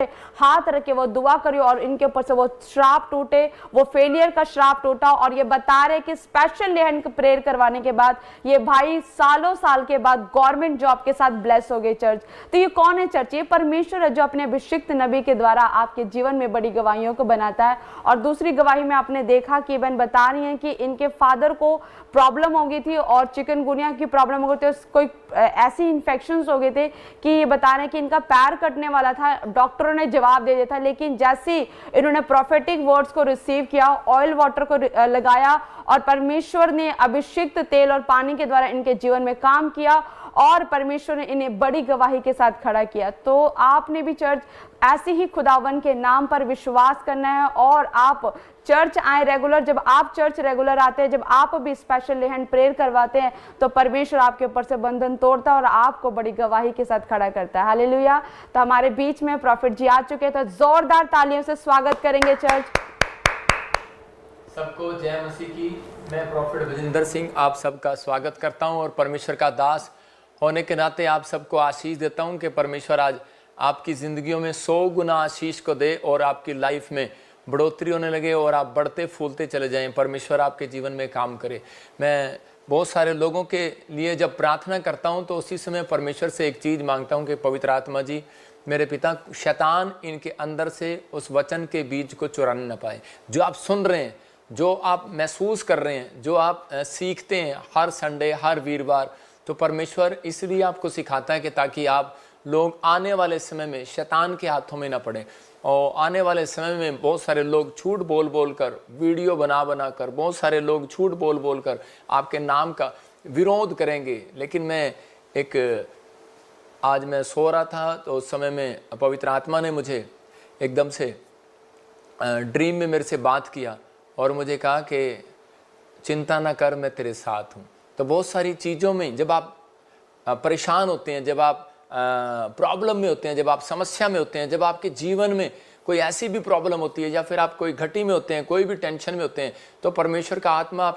हाथ रखे वो दुआ करिए और इनके ऊपर से वो श्राप टूटे, वो फेलियर का श्राप टूटा। और ये बता रहे कि स्पेशल लेहन प्रेयर करवाने के बाद ये भाई सालों साल के बाद गवर्नमेंट जॉब के साथ ब्लेस हो गए चर्च। तो ये कौन है चर्च? ये परमेश्वर है जो अपने अभिषिक्त नबी के द्वारा आपके जीवन में बड़ी गवाहियों को बनाता है। और दूसरी गवाही में आपने देखा कि बहन बता रही है कि इनके फादर को प्रॉब्लम हो गई थी और चिकनगुनिया की प्रॉब्लम हो गई थी, कोई ऐसी इन्फेक्शंस हो गए थे कि ये बता रहे हैं कि इनका पैर कटने वाला था, डॉक्टरों ने जवाब दे दिया था। लेकिन जैसे इन्होंने प्रोफेटिक वर्ड्स को रिसीव किया, ऑयल वाटर को लगाया और परमेश्वर ने अभिषिक्त तेल और पानी के द्वारा इनके जीवन में काम किया और परमेश्वर ने इन्हें बड़ी गवाही के साथ खड़ा किया। तो आपने भी चर्च ऐसे ही खुदावन के नाम पर विश्वास करना है और आप चर्च आए रेगुलर। जब आप चर्च रेगुलर आते हैं, जब आप भी स्पेशल लेहन प्रेयर करवाते हैं, तो परमेश्वर आपके ऊपर से बंधन तोड़ता है और आपको बड़ी गवाही के साथ खड़ा करता है। हालेलुया। तो हमारे बीच में प्रॉफिट जी आ चुके हैं, तो जोरदार तालियों से स्वागत करेंगे चर्च। सबको जय मसीह की। मैं प्रॉफिट बजिंदर सिंह आप सबका स्वागत करता हूं और परमेश्वर का दास होने के नाते आप सबको आशीष देता हूं कि परमेश्वर आज आपकी ज़िंदगियों में 100 गुना आशीष को दे और आपकी लाइफ में बढ़ोतरी होने लगे और आप बढ़ते फूलते चले जाएं। परमेश्वर आपके जीवन में काम करे। मैं बहुत सारे लोगों के लिए जब प्रार्थना करता हूं तो उसी समय परमेश्वर से एक चीज़ मांगता हूं कि पवित्र आत्मा जी, मेरे पिता, शैतान इनके अंदर से उस वचन के बीज को चुराने न पाए। जो आप सुन रहे हैं, जो आप महसूस कर रहे हैं, जो आप सीखते हैं हर संडे हर वीरवार, तो परमेश्वर इसलिए आपको सिखाता है कि ताकि आप लोग आने वाले समय में शैतान के हाथों में ना पड़े। और आने वाले समय में बहुत सारे लोग झूठ बोल बोल कर, वीडियो बना बना कर, बहुत सारे लोग झूठ बोल बोल कर आपके नाम का विरोध करेंगे। लेकिन आज मैं सो रहा था तो उस समय में पवित्र आत्मा ने मुझे एकदम से ड्रीम में मेरे से बात किया और मुझे कहा कि चिंता ना कर, मैं तेरे साथ हूँ। तो बहुत सारी चीज़ों में जब आप परेशान होते हैं, जब आप प्रॉब्लम में होते हैं, जब आप समस्या में होते हैं, जब आपके जीवन में कोई ऐसी भी प्रॉब्लम होती है या फिर आप कोई घटी में होते हैं, कोई भी टेंशन में होते हैं, तो परमेश्वर का आत्मा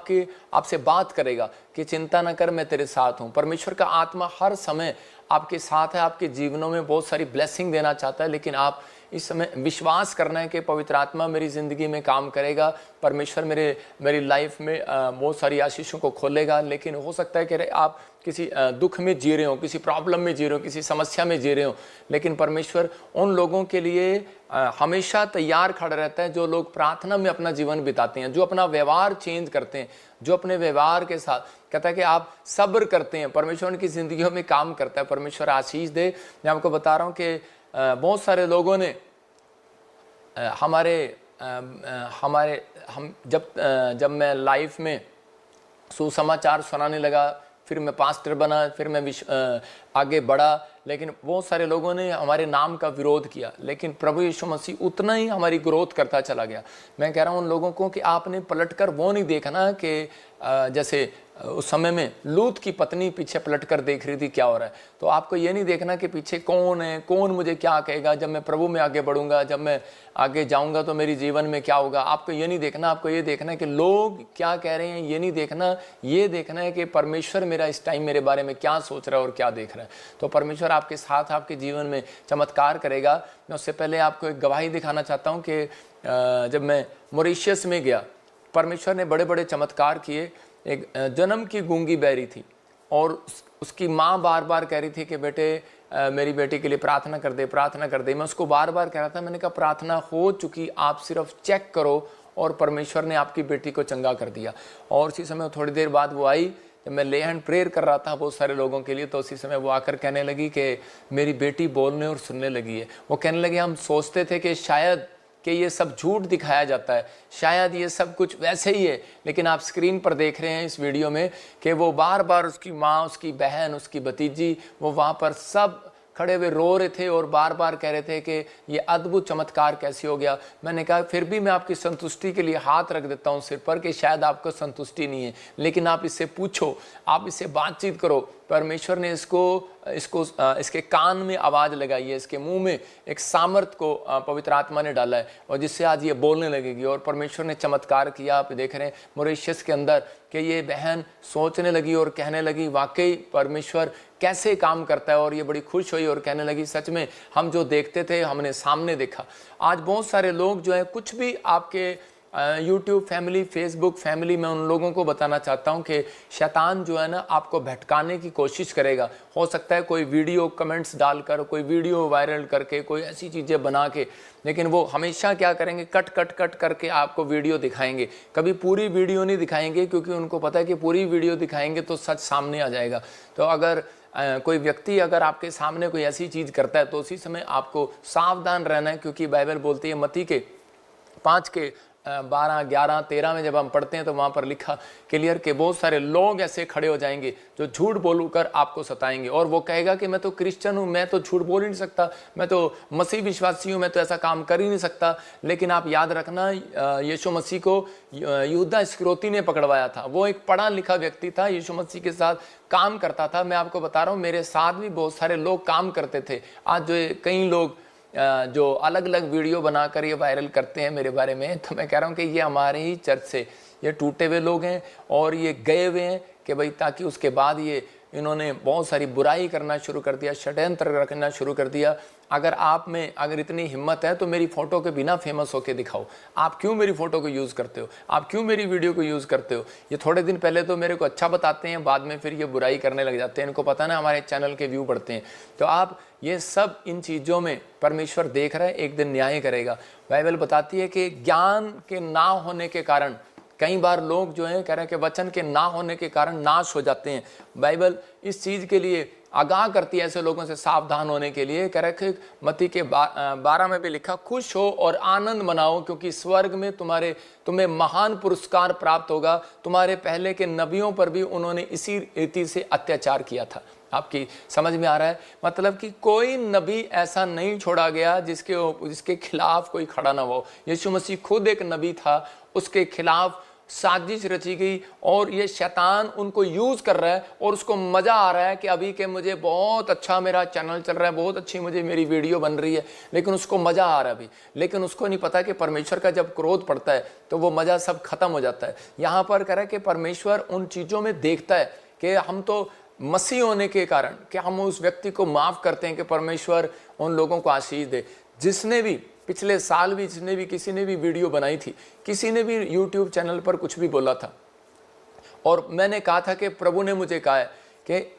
आपसे बात करेगा कि चिंता ना कर, मैं तेरे साथ हूँ। परमेश्वर का आत्मा हर समय आपके साथ है, आपके जीवनों में बहुत सारी ब्लेसिंग देना चाहता है। लेकिन आप इस समय विश्वास करना है कि पवित्र आत्मा मेरी ज़िंदगी में काम करेगा, परमेश्वर मेरी लाइफ में बहुत सारी आशीषों को खोलेगा। लेकिन हो सकता है कि आप किसी दुख में जी रहे हो, किसी प्रॉब्लम में जी रहे हो, किसी समस्या में जी रहे हो, लेकिन परमेश्वर उन लोगों के लिए हमेशा तैयार खड़ा रहता है जो लोग प्रार्थना में अपना जीवन बिताते हैं, जो अपना व्यवहार चेंज करते हैं, जो अपने व्यवहार के साथ कहता है कि आप सब्र करते हैं। परमेश्वर उनकी ज़िंदगियों में काम करता है। परमेश्वर आशीष दे। मैं आपको बता रहा हूँ कि बहुत सारे लोगों ने जब मैं लाइफ में सुसमाचार सुनाने लगा, फिर मैं पास्टर बना, फिर मैं आगे बढ़ा, लेकिन बहुत सारे लोगों ने हमारे नाम का विरोध किया। लेकिन प्रभु यीशु मसीह उतना ही हमारी ग्रोथ करता चला गया। मैं कह रहा हूँ उन लोगों को कि आपने पलटकर वो नहीं देखना कि जैसे उस समय में लूत की पत्नी पीछे पलटकर देख रही थी क्या हो रहा है। तो आपको ये नहीं देखना कि पीछे कौन है, कौन मुझे क्या कहेगा, जब मैं प्रभु में आगे बढ़ूंगा, जब मैं आगे जाऊंगा तो मेरी जीवन में क्या होगा। आपको ये नहीं देखना, आपको ये देखना है कि लोग क्या कह रहे हैं। ये नहीं देखना, ये देखना है कि परमेश्वर मेरा इस टाइम मेरे बारे में क्या सोच रहा है और क्या देख रहा है। तो परमेश्वर आपके साथ आपके जीवन में चमत्कार करेगा। मैं उससे पहले आपको एक गवाही दिखाना चाहता हूँ कि जब मैं मॉरिशस में गया, परमेश्वर ने बड़े बड़े चमत्कार किए। एक जन्म की गूंगी बहरी थी और उसकी माँ बार बार कह रही थी कि बेटे मेरी बेटी के लिए प्रार्थना कर दे, प्रार्थना कर दे। मैं उसको बार बार कह रहा था, मैंने कहा प्रार्थना हो चुकी, आप सिर्फ चेक करो। और परमेश्वर ने आपकी बेटी को चंगा कर दिया। और उसी समय थोड़ी देर बाद वो आई, जब मैं ले हैंड प्रेयर कर रहा था बहुत सारे लोगों के लिए, तो उसी समय वो आकर कहने लगी कि मेरी बेटी बोलने और सुनने लगी है। वो कहने लगी हम सोचते थे कि शायद कि ये सब झूठ दिखाया जाता है, शायद ये सब कुछ वैसे ही है, लेकिन आप स्क्रीन पर देख रहे हैं इस वीडियो में कि वो बार बार उसकी माँ, उसकी बहन, उसकी भतीजी, वो वहाँ पर सब खड़े हुए रो रहे थे और बार बार कह रहे थे कि ये अद्भुत चमत्कार कैसे हो गया। मैंने कहा फिर भी मैं आपकी संतुष्टि के लिए हाथ रख देता हूँ सिर पर कि शायद आपको संतुष्टि नहीं है, लेकिन आप इससे पूछो, आप इससे बातचीत करो। परमेश्वर ने इसके कान में आवाज़ लगाई है, इसके मुंह में एक सामर्थ को पवित्र आत्मा ने डाला है और जिससे आज ये बोलने लगेगी। और परमेश्वर ने चमत्कार किया, आप देख रहे हैं मॉरिशस के अंदर कि ये बहन सोचने लगी और कहने लगी वाकई परमेश्वर कैसे काम करता है, और ये बड़ी खुश हुई और कहने लगी सच में हम जो देखते थे हमने सामने देखा। आज बहुत सारे लोग जो है कुछ भी आपके यूट्यूब फैमिली, फेसबुक फैमिली, मैं उन लोगों को बताना चाहता हूं कि शैतान जो है ना आपको भटकाने की कोशिश करेगा। हो सकता है कोई वीडियो कमेंट्स डालकर, कोई वीडियो वायरल करके, कोई ऐसी चीज़ें बना के, लेकिन वो हमेशा क्या करेंगे, कट करके आपको वीडियो दिखाएंगे, कभी पूरी वीडियो नहीं दिखाएंगे, क्योंकि उनको पता है कि पूरी वीडियो दिखाएंगे तो सच सामने आ जाएगा। तो अगर कोई व्यक्ति अगर आपके सामने कोई ऐसी चीज़ करता है तो उसी समय आपको सावधान रहना है, क्योंकि बाइबल बोलती है मत्ती के 5 के 12, 11, 13 में जब हम पढ़ते हैं तो वहाँ पर लिखा क्लियर के बहुत सारे लोग ऐसे खड़े हो जाएंगे जो झूठ बोलकर आपको सताएंगे, और वो कहेगा कि मैं तो क्रिश्चियन हूँ, मैं तो झूठ बोल ही नहीं सकता, मैं तो मसीह विश्वासी हूँ, मैं तो ऐसा काम कर ही नहीं सकता। लेकिन आप याद रखना, यीशु मसीह को यहूदा इस्करियोती ने पकड़वाया था। वो एक पढ़ा लिखा व्यक्ति था, यीशु मसीह के साथ काम करता था। मैं आपको बता रहा हूँ मेरे साथ भी बहुत सारे लोग काम करते थे। आज जो कई लोग जो अलग अलग वीडियो बनाकर ये वायरल करते हैं मेरे बारे में, तो मैं कह रहा हूँ कि ये हमारे ही चर्च से ये टूटे हुए लोग हैं और ये गए हुए हैं कि भाई ताकि उसके बाद ये इन्होंने बहुत सारी बुराई करना शुरू कर दिया, षड्यंत्र रखना शुरू कर दिया। अगर आप में अगर इतनी हिम्मत है तो मेरी फ़ोटो के बिना फेमस होके दिखाओ। आप क्यों मेरी फ़ोटो को यूज़ करते हो, आप क्यों मेरी वीडियो को यूज़ करते हो? ये थोड़े दिन पहले तो मेरे को अच्छा बताते हैं, बाद में फिर ये बुराई करने लग जाते हैं। इनको पता ना हमारे चैनल के व्यू बढ़ते हैं। तो आप ये सब इन चीज़ों में परमेश्वर देख रहा है, एक दिन न्याय करेगा। बाइबल बताती है कि ज्ञान के ना होने के कारण कई बार लोग जो हैं कह रहे हैं कि वचन के ना होने के कारण नाश हो जाते हैं। बाइबल इस चीज़ के लिए आगाह करती है ऐसे लोगों से सावधान होने के लिए। कह रहे कि मत्ती के 12 में भी लिखा, खुश हो और आनंद मनाओ क्योंकि स्वर्ग में तुम्हें महान पुरस्कार प्राप्त होगा। तुम्हारे पहले के नबियों पर भी उन्होंने इसी रीति से अत्याचार किया था। आपकी समझ में आ रहा है? मतलब कि कोई नबी ऐसा नहीं छोड़ा गया जिसके खिलाफ कोई खड़ा ना हो। यीशु मसीह खुद एक नबी था, उसके खिलाफ साजिश रची गई और ये शैतान उनको यूज कर रहा है और उसको मजा आ रहा है कि अभी के मुझे बहुत अच्छा मेरा चैनल चल रहा है, बहुत अच्छी मुझे मेरी वीडियो बन रही है, लेकिन उसको मजा आ रहा है अभी। लेकिन उसको नहीं पता कि परमेश्वर का जब क्रोध पड़ता है तो वो मजा सब खत्म हो जाता है। यहाँ पर कह रहा है कि परमेश्वर उन चीजों में देखता है कि हम तो मसीह होने के कारण कि हम उस व्यक्ति को माफ करते हैं कि परमेश्वर उन लोगों को आशीष दे। जिसने भी पिछले साल भी किसी ने भी वीडियो बनाई थी, किसी ने भी यूट्यूब चैनल पर कुछ भी बोला था, और मैंने कहा था कि प्रभु ने मुझे कहा है कि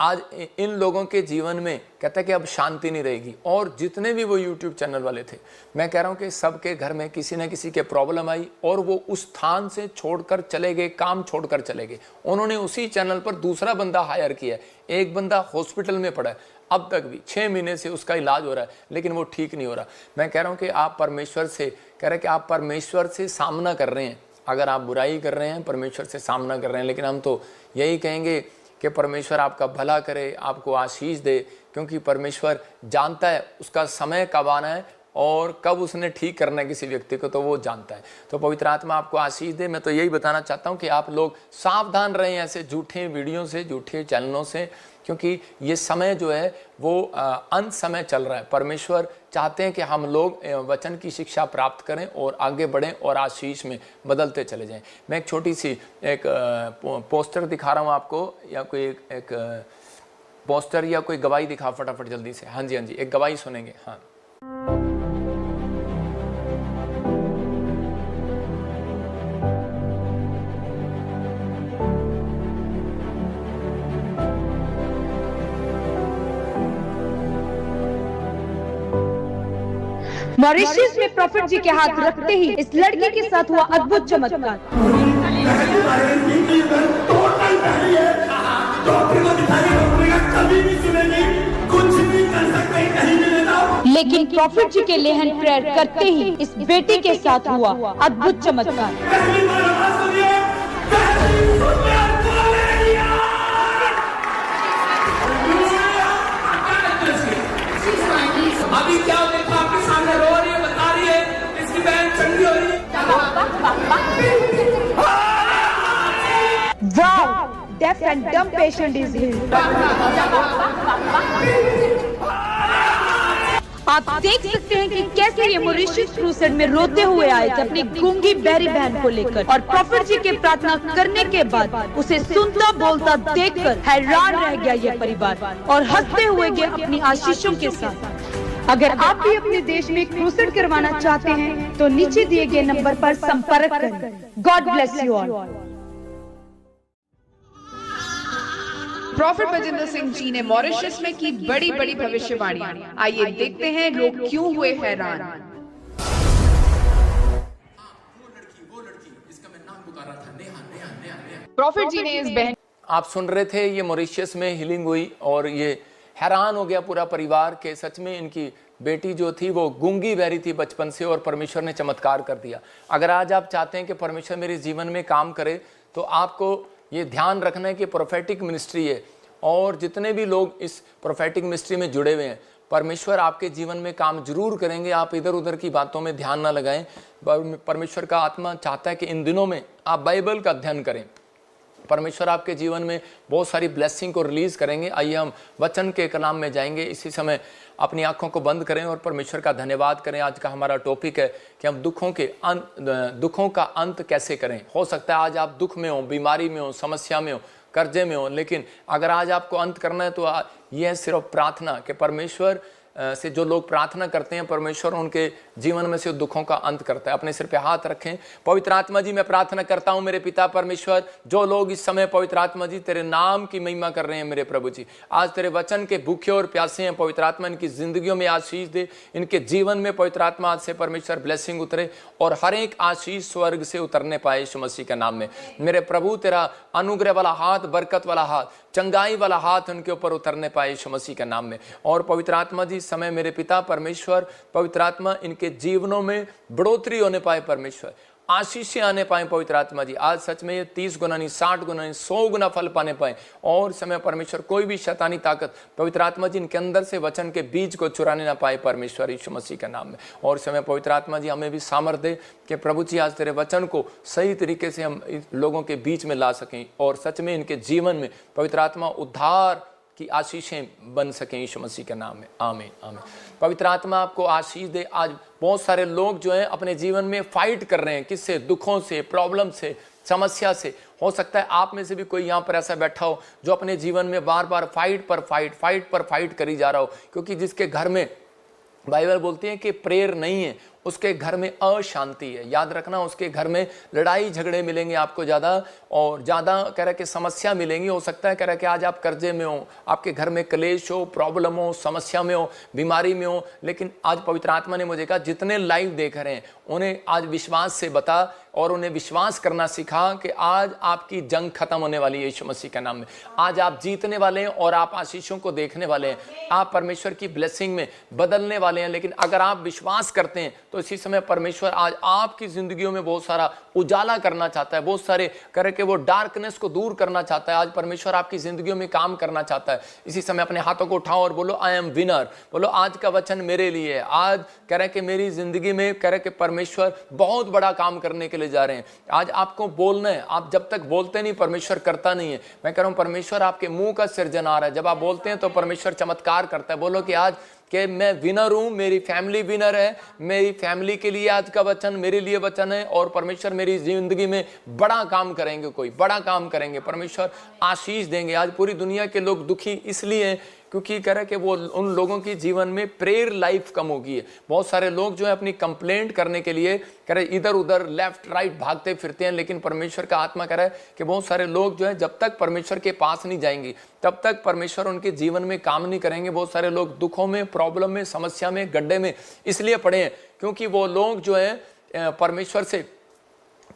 आज इन लोगों के जीवन में कहता है कि अब शांति नहीं रहेगी। और जितने भी वो यूट्यूब चैनल वाले थे, मैं कह रहा हूँ कि सबके घर में किसी न किसी के प्रॉब्लम आई और वो उस स्थान से छोड़कर चले गए, काम छोड़कर चले गए। उन्होंने उसी चैनल पर दूसरा बंदा हायर किया। एक बंदा हॉस्पिटल में पड़ा है, अब तक भी 6 महीने से उसका इलाज हो रहा है, लेकिन वो ठीक नहीं हो रहा। मैं कह रहा हूँ कि आप परमेश्वर से कह रहे कि आप परमेश्वर से सामना कर रहे हैं। अगर आप बुराई कर रहे हैं, परमेश्वर से सामना कर रहे हैं, लेकिन हम तो यही कहेंगे कि परमेश्वर आपका भला करे, आपको आशीष दे, क्योंकि परमेश्वर जानता है उसका समय कब आना है और कब उसने ठीक करना है किसी व्यक्ति को, तो वो जानता है। तो पवित्र आत्मा आपको आशीष दे। मैं तो यही बताना चाहता हूँ कि आप लोग सावधान रहें ऐसे झूठे वीडियो से, झूठे चैनलों से, क्योंकि ये समय जो है वो अंत समय चल रहा है। परमेश्वर चाहते हैं कि हम लोग वचन की शिक्षा प्राप्त करें और आगे बढ़ें और आशीष में बदलते चले जाएं। मैं एक छोटी सी एक पोस्टर दिखा रहा हूँ आपको, या कोई एक पोस्टर या कोई गवाही दिखा फटाफट जल्दी से। हाँ जी, एक गवाही सुनेंगे। हाँ, मॉरिशस में प्रॉफिट जी के हाथ रखते ही इस लड़की के साथ हुआ अद्भुत चमत्कार। लेकिन प्रॉफिट जी के लेहन प्रेयर करते ही इस बेटी के साथ हुआ अद्भुत चमत्कार। अभी क्या देखो आपके सामने रो रही है, बता रही है इसकी बहन चंगी हो रही है। वाह, deaf and dumb patient is healed. आप देख सकते हैं कि कैसे ये मॉरिशस क्रूसेड में रोते हुए आए थे अपनी गूंगी बहरी बहन को लेकर, और प्रॉफिट जी की प्रार्थना करने के बाद उसे सुनता बोलता देखकर हैरान रह गया ये परिवार और हंसते हुए गए अपनी आशीषों के साथ। अगर आप भी अपने देश में क्रूसेड करवाना चाहते हैं तो नीचे दिए गए नंबर पर संपर्क करें। God bless you all. Prophet Bajinder Singh ji ने मॉरिशस में की बड़ी बड़ी भविष्यवाणियां। आइए देखते हैं लोग क्यों हुए हैरान। प्रॉफिट जी ने इस बहन, आप सुन रहे थे, ये मॉरिशस में हीलिंग हुई और ये हैरान हो गया पूरा परिवार के सच में इनकी बेटी जो थी वो गूंगी बहरी थी बचपन से और परमेश्वर ने चमत्कार कर दिया। अगर आज आप चाहते हैं कि परमेश्वर मेरे जीवन में काम करे तो आपको ये ध्यान रखना है कि प्रोफेटिक मिनिस्ट्री है और जितने भी लोग इस प्रोफेटिक मिनिस्ट्री में जुड़े हुए हैं परमेश्वर आपके जीवन में काम जरूर करेंगे। आप इधर उधर की बातों में ध्यान ना लगाएं। परमेश्वर का आत्मा चाहता है कि इन दिनों में आप बाइबल का अध्ययन करें। परमेश्वर आपके जीवन में बहुत सारी ब्लेसिंग को रिलीज करेंगे। आइए हम वचन के कलाम में जाएंगे। इसी समय अपनी आंखों को बंद करें और परमेश्वर का धन्यवाद करें। आज का हमारा टॉपिक है कि हम दुखों का अंत कैसे करें। हो सकता है आज आप दुख में हो, बीमारी में हो, समस्या में हो, कर्जे में हो, लेकिन अगर आज आपको अंत करना है तो यह है सिर्फ प्रार्थना कि परमेश्वर से जो लोग प्रार्थना करते हैं परमेश्वर उनके जीवन में से दुखों का अंत करता है। अपने सिर पे हाथ रखें। पवित्र आत्मा जी मैं प्रार्थना करता हूं मेरे पिता परमेश्वर, जो लोग इस समय पवित्र आत्मा जी तेरे नाम की महिमा कर रहे हैं मेरे प्रभु जी, आज तेरे वचन के भूखे और प्यासे हैं। पवित्र आत्मा इनकी जिंदगियों में आशीष दे, इनके जीवन में पवित्र आत्मा आज से परमेश्वर ब्लेसिंग उतरे और हर एक आशीष स्वर्ग से उतरने पाए यीशु मसीह के नाम में। मेरे प्रभु तेरा अनुग्रह वाला हाथ, बरकत वाला हाथ, चंगाई वाला हाथ उनके ऊपर उतरने पाए यीशु मसीह के नाम में। और पवित्र आत्मा जी समय मेरे पिता परमेश्वर, पवित्र आत्मा इनके जीवनों में बढ़ोतरी होने पाए परमेश्वर, आशीषें आने पाए पवित्र आत्मा जी। आज सच में ये 30 गुना नहीं, 60 गुना नहीं, 100 गुना फल पाने पाए। और समय परमेश्वर कोई भी शैतानी ताकत पवित्र आत्मा जी इनके अंदर से वचन के बीज को चुराने ना पाए परमेश्वर यीशु मसीह के नाम में। और समय पवित्र आत्मा जी हमें भी सामर्थ्य दे कि प्रभु जी आज तेरे वचन को सही तरीके से हम लोगों के बीच में ला सकें और सच में इनके जीवन में पवित्र आत्मा उद्धार की आशीषें बन सकें यीशु मसीह के नाम में। आमीन आमीन। पवित्र आत्मा आपको आशीष दे। आज बहुत सारे लोग जो हैं अपने जीवन में फाइट कर रहे हैं, किससे? दुखों से, प्रॉब्लम से, समस्या से। हो सकता है आप में से भी कोई यहाँ पर ऐसा बैठा हो जो अपने जीवन में बार बार फाइट पर फाइट करी जा रहा हो, क्योंकि जिसके घर में बाइबल बोलती है कि प्रेयर नहीं है उसके घर में अशांति है। याद रखना, उसके घर में लड़ाई झगड़े मिलेंगे आपको ज़्यादा और ज़्यादा कह रहा कि समस्या मिलेंगी। हो सकता है कह रहा कि आज आप कर्जे में हो, आपके घर में क्लेश हो, प्रॉब्लम हो, समस्या में हो, बीमारी में हो, लेकिन आज पवित्र आत्मा ने मुझे कहा जितने लाइव देख रहे हैं उन्हें आज विश्वास से बता और उन्हें विश्वास करना सिखा कि आज आपकी जंग खत्म होने वाली है यीशु मसीह के नाम में। आज आप जीतने वाले हैं और आप आशीषों को देखने वाले हैं, आप परमेश्वर की ब्लेसिंग में बदलने वाले हैं। लेकिन अगर आप विश्वास करते हैं तो इसी समय परमेश्वर आज आपकी जिंदगियों में बहुत सारा उजाला करना चाहता है, बहुत सारे करके वो डार्कनेस को दूर करना चाहता है। आज परमेश्वर आपकी जिंदगियों में काम करना चाहता है। इसी समय अपने हाथों को उठाओ और बोलो आई एम विनर। बोलो आज का वचन मेरे लिए है। आज कह रहे कि मेरी जिंदगी में कह रहे कि परमेश्वर बहुत बड़ा काम करने के लिए जा रहे हैं। आज आपको बोलना है। आप जब तक बोलते नहीं परमेश्वर करता नहीं है। मैं कह रहा हूं परमेश्वर आपके मुंह का सृजनहार है। जब आप बोलते हैं तो परमेश्वर चमत्कार करता है। बोलो कि आज कि मैं विनर हूं, मेरी फैमिली विनर है, मेरी फैमिली के लिए आज का वचन मेरे लिए वचन है और परमेश्वर मेरी जिंदगी में बड़ा काम करेंगे, कोई बड़ा काम करेंगे, परमेश्वर आशीष देंगे। आज पूरी दुनिया के लोग दुखी इसलिए क्योंकि कह रहे कि वो उन लोगों की जीवन में प्रेयर लाइफ कम हो गई है। बहुत सारे लोग जो है अपनी कंप्लेंट करने के लिए कह रहे इधर उधर लेफ्ट राइट भागते फिरते हैं, लेकिन परमेश्वर का आत्मा कह रहा है कि बहुत सारे लोग जो है जब तक परमेश्वर के पास नहीं जाएंगे तब तक परमेश्वर उनके जीवन में काम नहीं करेंगे। बहुत सारे लोग दुखों में, प्रॉब्लम में, समस्या में, गड्ढे में इसलिए पड़े हैं क्योंकि वो लोग जो है परमेश्वर से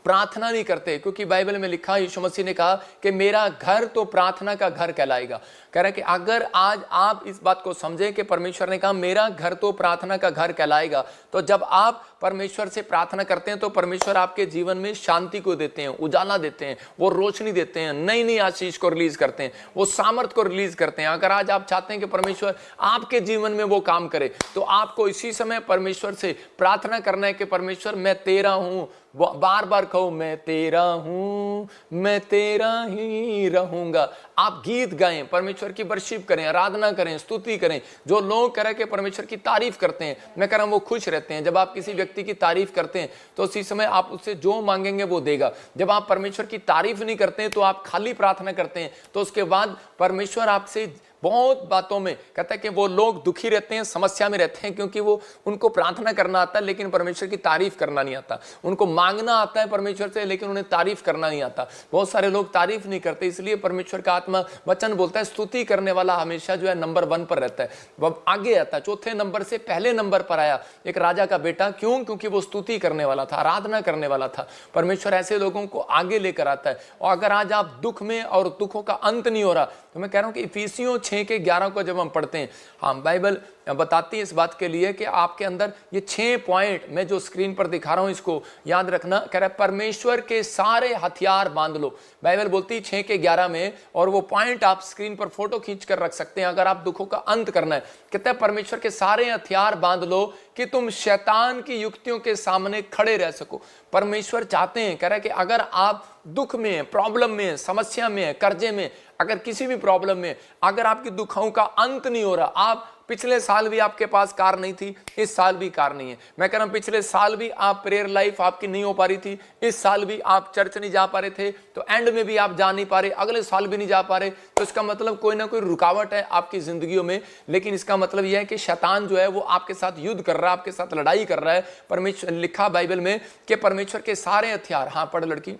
प्रार्थना नहीं करते। क्योंकि बाइबल में लिखा, यीशु मसीह ने कहा कि मेरा घर तो प्रार्थना का घर कहलाएगा। कह रहा है कि अगर आज आप इस बात को समझें कि परमेश्वर ने कहा मेरा घर तो प्रार्थना का घर कहलाएगा, तो जब आप परमेश्वर से प्रार्थना करते हैं तो परमेश्वर आपके जीवन में शांति को देते हैं, उजाला देते हैं, वो रोशनी देते हैं, नई नई आशीष को रिलीज करते हैं, वो सामर्थ को रिलीज करते हैं। अगर आज आप चाहते हैं कि परमेश्वर आपके जीवन में वो काम करे, तो आपको इसी समय परमेश्वर से प्रार्थना करना है कि परमेश्वर मैं तेरा हूं, बार बार कहो मैं तेरा हूं, मैं तेरा ही रहूंगा। आप गीत गाएं, परमेश्वर की वर्शिप करें, आराधना करें, स्तुति करें। जो लोग कह रहे कि परमेश्वर की तारीफ करते हैं, मैं कह रहा हूं वो खुश रहते हैं। जब आप किसी व्यक्ति की तारीफ करते हैं तो उसी समय आप उससे जो मांगेंगे वो देगा। जब आप परमेश्वर की तारीफ नहीं करते हैं तो आप खाली प्रार्थना करते हैं, तो उसके बाद परमेश्वर आपसे बहुत बातों में कहता है कि वो लोग दुखी रहते हैं, समस्या में रहते हैं, क्योंकि वो उनको प्रार्थना करना आता है लेकिन परमेश्वर की तारीफ करना नहीं आता। उनको मांगना आता है परमेश्वर से लेकिन उन्हें तारीफ करना नहीं आता। बहुत सारे लोग तारीफ नहीं करते, इसलिए परमेश्वर का आत्मा वचन बोलता है स्तुति करने वाला हमेशा जो है नंबर 1 पर रहता है, वह आगे आता है। चौथे नंबर से पहले नंबर पर आया एक राजा का बेटा। क्यों? क्योंकि वो स्तुति करने वाला था, आराधना करने वाला था। परमेश्वर ऐसे लोगों को आगे लेकर आता है। और अगर आज आप दुख में और दुखों का अंत नहीं हो रहा, तो मैं कह रहा हूं कि इफिसियों 6:11 को जब हम पढ़ते हैं, हाँ बाइबल बताती है इस बात के लिए कि आपके अंदर ये 6 पॉइंट मैं जो स्क्रीन पर दिखा रहा हूं इसको याद रखना। कह रहा है परमेश्वर के सारे हथियार बांध लो। बाइबल बोलती है 6:11 में, और वो पॉइंट आप स्क्रीन पर फोटो खींच कर रख सकते हैं अगर आप दुखों का अंत करना है। कहता है परमेश्वर के सारे हथियार बांध लो कि तुम शैतान की युक्तियों के सामने खड़े रह सको। परमेश्वर चाहते हैं, कह रहा है कि अगर आप दुख में, प्रॉब्लम में, समस्या में, कर्जे में, अगर किसी भी प्रॉब्लम में, अगर आपकी दुखों का अंत नहीं हो रहा, आप पिछले साल भी आपके पास कार नहीं थी, इस साल भी कार नहीं है। मैं कह रहा हूं पिछले साल भी आप प्रेयर लाइफ आपकी नहीं हो पा रही थी, इस साल भी आप चर्च नहीं जा पा रहे थे, तो एंड में भी आप जा नहीं पा रहे, अगले साल भी नहीं जा पा रहे, तो इसका मतलब कोई ना कोई रुकावट है आपकी जिंदगियों में। लेकिन इसका मतलब यह है कि शैतान जो है वो आपके साथ युद्ध कर रहा है, आपके साथ लड़ाई कर रहा है। परमेश्वर लिखा बाइबल में कि परमेश्वर के सारे हथियार, हाँ पढ़ लड़की,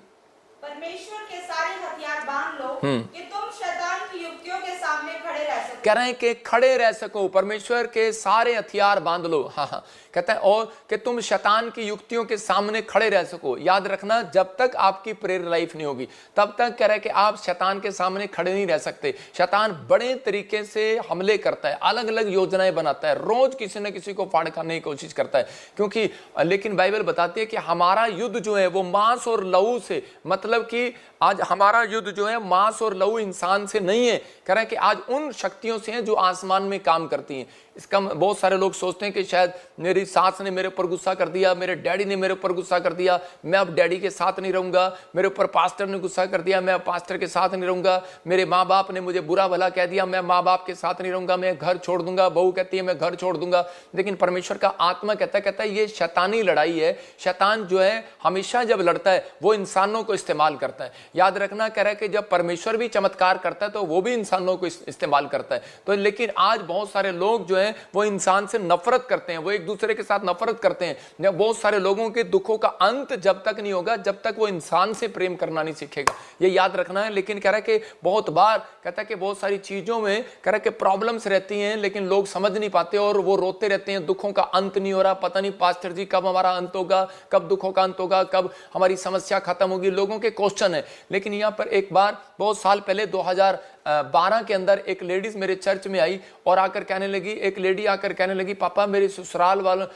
परमेश्वर के सारे हथियार बांध लो कि तुम शैतान की युक्तियों के सामने खड़े रह सको। कह रहे हैं कि खड़े रह सको, परमेश्वर के सारे हथियार बांध लो। हाँ, कहता है और कि तुम शैतान की युक्तियों के सामने खड़े रह सको। याद रखना, जब तक आपकी प्रेयर लाइफ नहीं होगी तब तक कह रहा है कि आप शैतान के सामने खड़े नहीं रह सकते। शैतान बड़े तरीके से हमले करता है, अलग अलग योजनाएं बनाता है, रोज किसी न किसी को फाड़ खाने की कोशिश करता है, क्योंकि लेकिन बाइबल बताती है कि हमारा युद्ध जो है वो मांस और लहू से, मतलब कि आज हमारा युद्ध जो है मांस और लहू इंसान से नहीं है। कह रहा है कि आज उन शक्तियों से है जो आसमान में काम करती हैं। इसका बहुत सारे लोग सोचते हैं कि शायद मेरी सास ने मेरे ऊपर गुस्सा कर दिया, मेरे डैडी ने मेरे ऊपर गुस्सा कर दिया, मैं अब डैडी के साथ नहीं रहूंगा, मेरे ऊपर पास्टर ने गुस्सा कर दिया, मैं अब पास्टर के साथ नहीं रहूंगा, मेरे माँ बाप ने मुझे बुरा भला कह दिया, मैं माँ बाप के साथ नहीं रहूंगा, मैं घर छोड़ दूंगा, बहू कहती है मैं घर छोड़ दूंगा। लेकिन परमेश्वर का आत्मा कहता है ये शैतानी लड़ाई है। शैतान जो है हमेशा जब लड़ता है वो इंसानों को इस्तेमाल करता है। याद रखना, कह रहा है कि जब परमेश्वर भी चमत्कार करता है तो वो भी इंसानों को इस्तेमाल करता है। तो लेकिन आज बहुत सारे लोग जो है वो इंसान से नफरत करते हैं, वो एक दूसरे के साथ नफरत करते हैं। बहुत सारे लोगों के दुखों का अंत जब तक नहीं होगा जब तक वो इंसान से प्रेम करना नहीं सीखेगा, ये याद रखना है। लेकिन कह रहा है कि बहुत बार कहता है कि बहुत सारी चीजों में कह रहा है कि प्रॉब्लम्स रहती हैं लेकिन लोग समझ नहीं पाते और वो रोते रहते हैं, दुखों का अंत नहीं हो रहा, पता नहीं पास्टर जी कब हमारा अंत होगा, कब दुखों का अंत होगा, कब हमारी समस्या खत्म होगी। लोगों के क्वेश्चन है। लेकिन यहाँ पर एक बार बहुत साल पहले 2012 के अंदर एक लेडीज मेरे चर्च में आई और आकर कहने लगी, एक लेडी आकर कहने लगी, पापा मेरे ससुराल वालों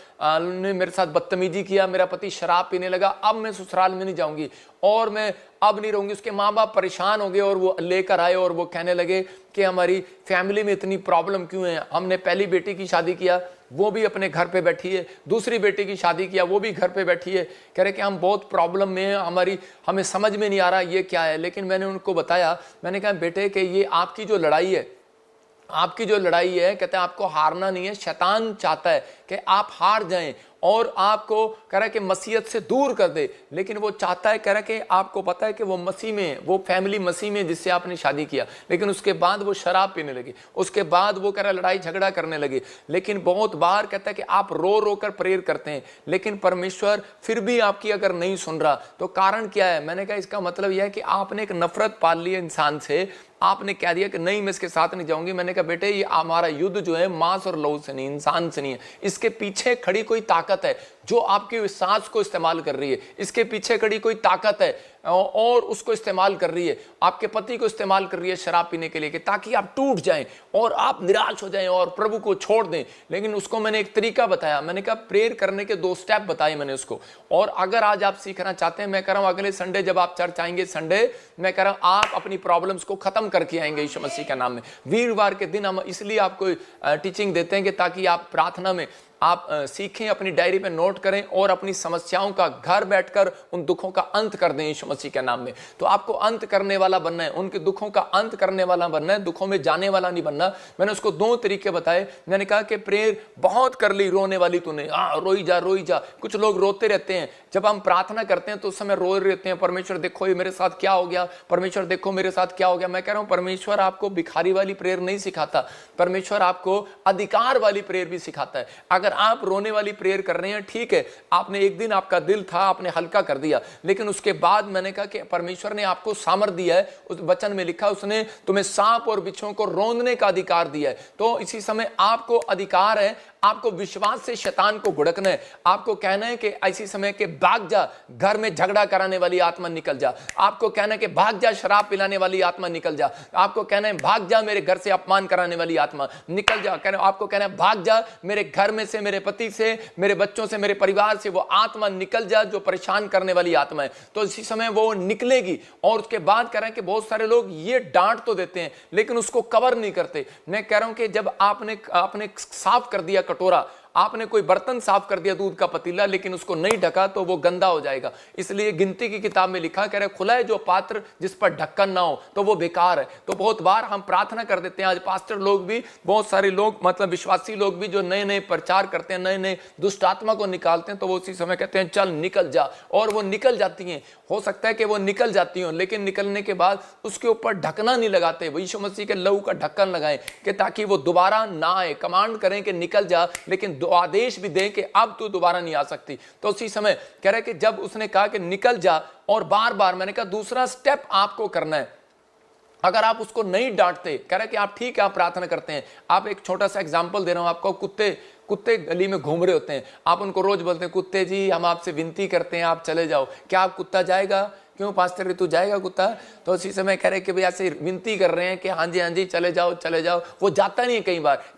ने मेरे साथ बदतमीजी किया, मेरा पति शराब पीने लगा, अब मैं ससुराल में नहीं जाऊंगी और मैं अब नहीं रहूंगी। उसके माँ बाप परेशान हो गए और वो लेकर आए और वो कहने लगे कि हमारी फैमिली में इतनी प्रॉब्लम क्यों है, हमने पहली बेटी की शादी किया वो भी अपने घर पे बैठी है, दूसरी बेटी की शादी किया वो भी घर पे बैठी है, कह रहे कि हम बहुत प्रॉब्लम में हैं, हमें समझ में नहीं आ रहा ये क्या है। लेकिन मैंने उनको बताया, मैंने कहा बेटे कि ये आपकी जो लड़ाई है, आपकी जो लड़ाई है, कहते हैं आपको हारना नहीं है। शैतान चाहता है कि आप हार जाएं और आपको कह रहा है कि मसीहत से दूर कर दे, लेकिन वो चाहता है, कह रहा है कि आपको पता है कि वो मसीह में, वो फैमिली मसीह में जिससे आपने शादी किया, लेकिन उसके बाद वो शराब पीने लगी, उसके बाद वो कह रहा है लड़ाई झगड़ा करने लगे। लेकिन बहुत बार कहता है कि आप रो रो कर प्रेयर करते हैं लेकिन परमेश्वर फिर भी आपकी अगर नहीं सुन रहा तो कारण क्या है। मैंने कहा इसका मतलब यह है कि आपने एक नफरत पाल ली है इंसान से, आपने कह दिया कि नहीं मैं इसके साथ नहीं जाऊंगी। मैंने कहा बेटे ये हमारा युद्ध जो है मांस और लहू से नहीं, इंसान से नहीं है, इसके पीछे खड़ी कोई ताकत है जो आपके सांस को इस्तेमाल कर रही है, इसके पीछे खड़ी कोई ताकत है और उसको इस्तेमाल कर रही है, आपके पति को इस्तेमाल कर रही है शराब पीने के लिए, कि ताकि आप टूट जाएं और आप निराश हो जाएं और प्रभु को छोड़ दें। लेकिन उसको मैंने एक तरीका बताया, मैंने कहा प्रेयर करने के 2 स्टेप बताए मैंने उसको। और अगर आज आप सीखना चाहते हैं, मैं कह रहा हूं अगले संडे जब आप चर्च आएंगे, संडे मैं कह रहा हूं आप अपनी प्रॉब्लम्स को खत्म करके आएंगे यीशु मसीह के नाम में। वीरवार के दिन हम इसलिए आपको टीचिंग देते हैं कि ताकि आप प्रार्थना में आप सीखें, अपनी डायरी पे नोट करें और अपनी समस्याओं का घर बैठकर उन दुखों का अंत कर दें यीशु मसीह के नाम में। तो आपको अंत करने वाला बनना है, उनके दुखों का अंत करने वाला बनना है, दुखों में जाने वाला नहीं बनना। मैंने उसको 2 तरीके बताए। मैंने कहा कि प्रेयर बहुत कर ली, रोने वाली तूने, रोई जा। कुछ लोग रोते रहते हैं, जब हम प्रार्थना करते हैं तो उस समय रो रहते हैं, परमेश्वर देखो ये मेरे साथ क्या हो गया, परमेश्वर देखो मेरे साथ क्या हो गया। मैं कह रहा हूं परमेश्वर आपको भिखारी वाली प्रेयर नहीं सिखाता, परमेश्वर आपको अधिकार वाली प्रेयर भी सिखाता है। अगर आप रोने वाली प्रेयर कर रहे हैं, ठीक है, आपने एक दिन आपका दिल था, आपने हल्का कर दिया, लेकिन उसके बाद मैंने कहा कि परमेश्वर ने आपको सामर्थ दिया है। उस वचन में लिखा उसने तुम्हें सांप और बिच्छुओं को रौंदने का अधिकार दिया है। तो इसी समय आपको अधिकार है, आपको विश्वास से शैतान को गुड़कना है। आपको कहना है कि ऐसी समय के भाग जा, घर में झगड़ा कराने वाली आत्मा निकल जा। आपको कहना है कि भाग जा, शराब पिलाने वाली आत्मा निकल जा। आपको कहना है भाग जा, मेरे घर से अपमान कराने वाली आत्मा निकल जा। आपको कहना है भाग जा, मेरे घर में से, मेरे पति से, मेरे बच्चों से, मेरे परिवार से वो आत्मा निकल जा जो परेशान करने वाली आत्मा है। तो इसी समय वो निकलेगी। और उसके बाद कह रहे हैं कि बहुत सारे लोग ये डांट तो देते हैं लेकिन उसको कवर नहीं करते। मैं कह रहा हूं कि जब आपने साफ कर दिया कटोरा, आपने कोई बर्तन साफ कर दिया, दूध का पतीला, लेकिन उसको नहीं ढका तो वो गंदा हो जाएगा। इसलिए गिनती की किताब में लिखा, कह रहे खुला है जो पात्र जिस पर ढक्कन ना हो तो वो बेकार है। तो बहुत बार हम प्रार्थना कर देते हैं, आज पास्टर लोग भी, बहुत सारे लोग, मतलब विश्वासी लोग भी जो नए नए प्रचार करते हैं, नए नए दुष्ट आत्मा को निकालते हैं, तो वो उसी समय कहते हैं चल निकल जा, और वो निकल जाती हैं। हो सकता है कि वो निकल जाती हो, लेकिन निकलने के बाद उसके ऊपर ढकना नहीं लगाते। वो यीशु मसीह के लहू का ढक्कन लगाएं कि ताकि वो दोबारा ना आए। कमांड करें कि निकल जा, लेकिन आदेश भी दें कि अब तू दोबारा नहीं आ सकती। तो उसी समय कह रहे कि जब उसने कहा कि निकल जा, और बार बार मैंने कहा दूसरा स्टेप आपको करना है। अगर आप उसको नहीं डांटते, कह रहे कि आप ठीक है, आप प्रार्थना करते हैं, आप एक छोटा सा एग्जांपल दे रहा हूं आपको। कुत्ते गली में घूम रहे होते हैं, आप उनको रोज बोलते हैं कुत्ते जी हम आपसे विनती करते हैं आप चले जाओ, क्या आप कुत्ता जाएगा? क्यों पास्टर तू जाएगा कुत्ता? तो उसी समय कह रहे कि भाई ऐसे विनती कर रहे हैं कि हाँ जी चले जाओ। वो जाता नहीं है।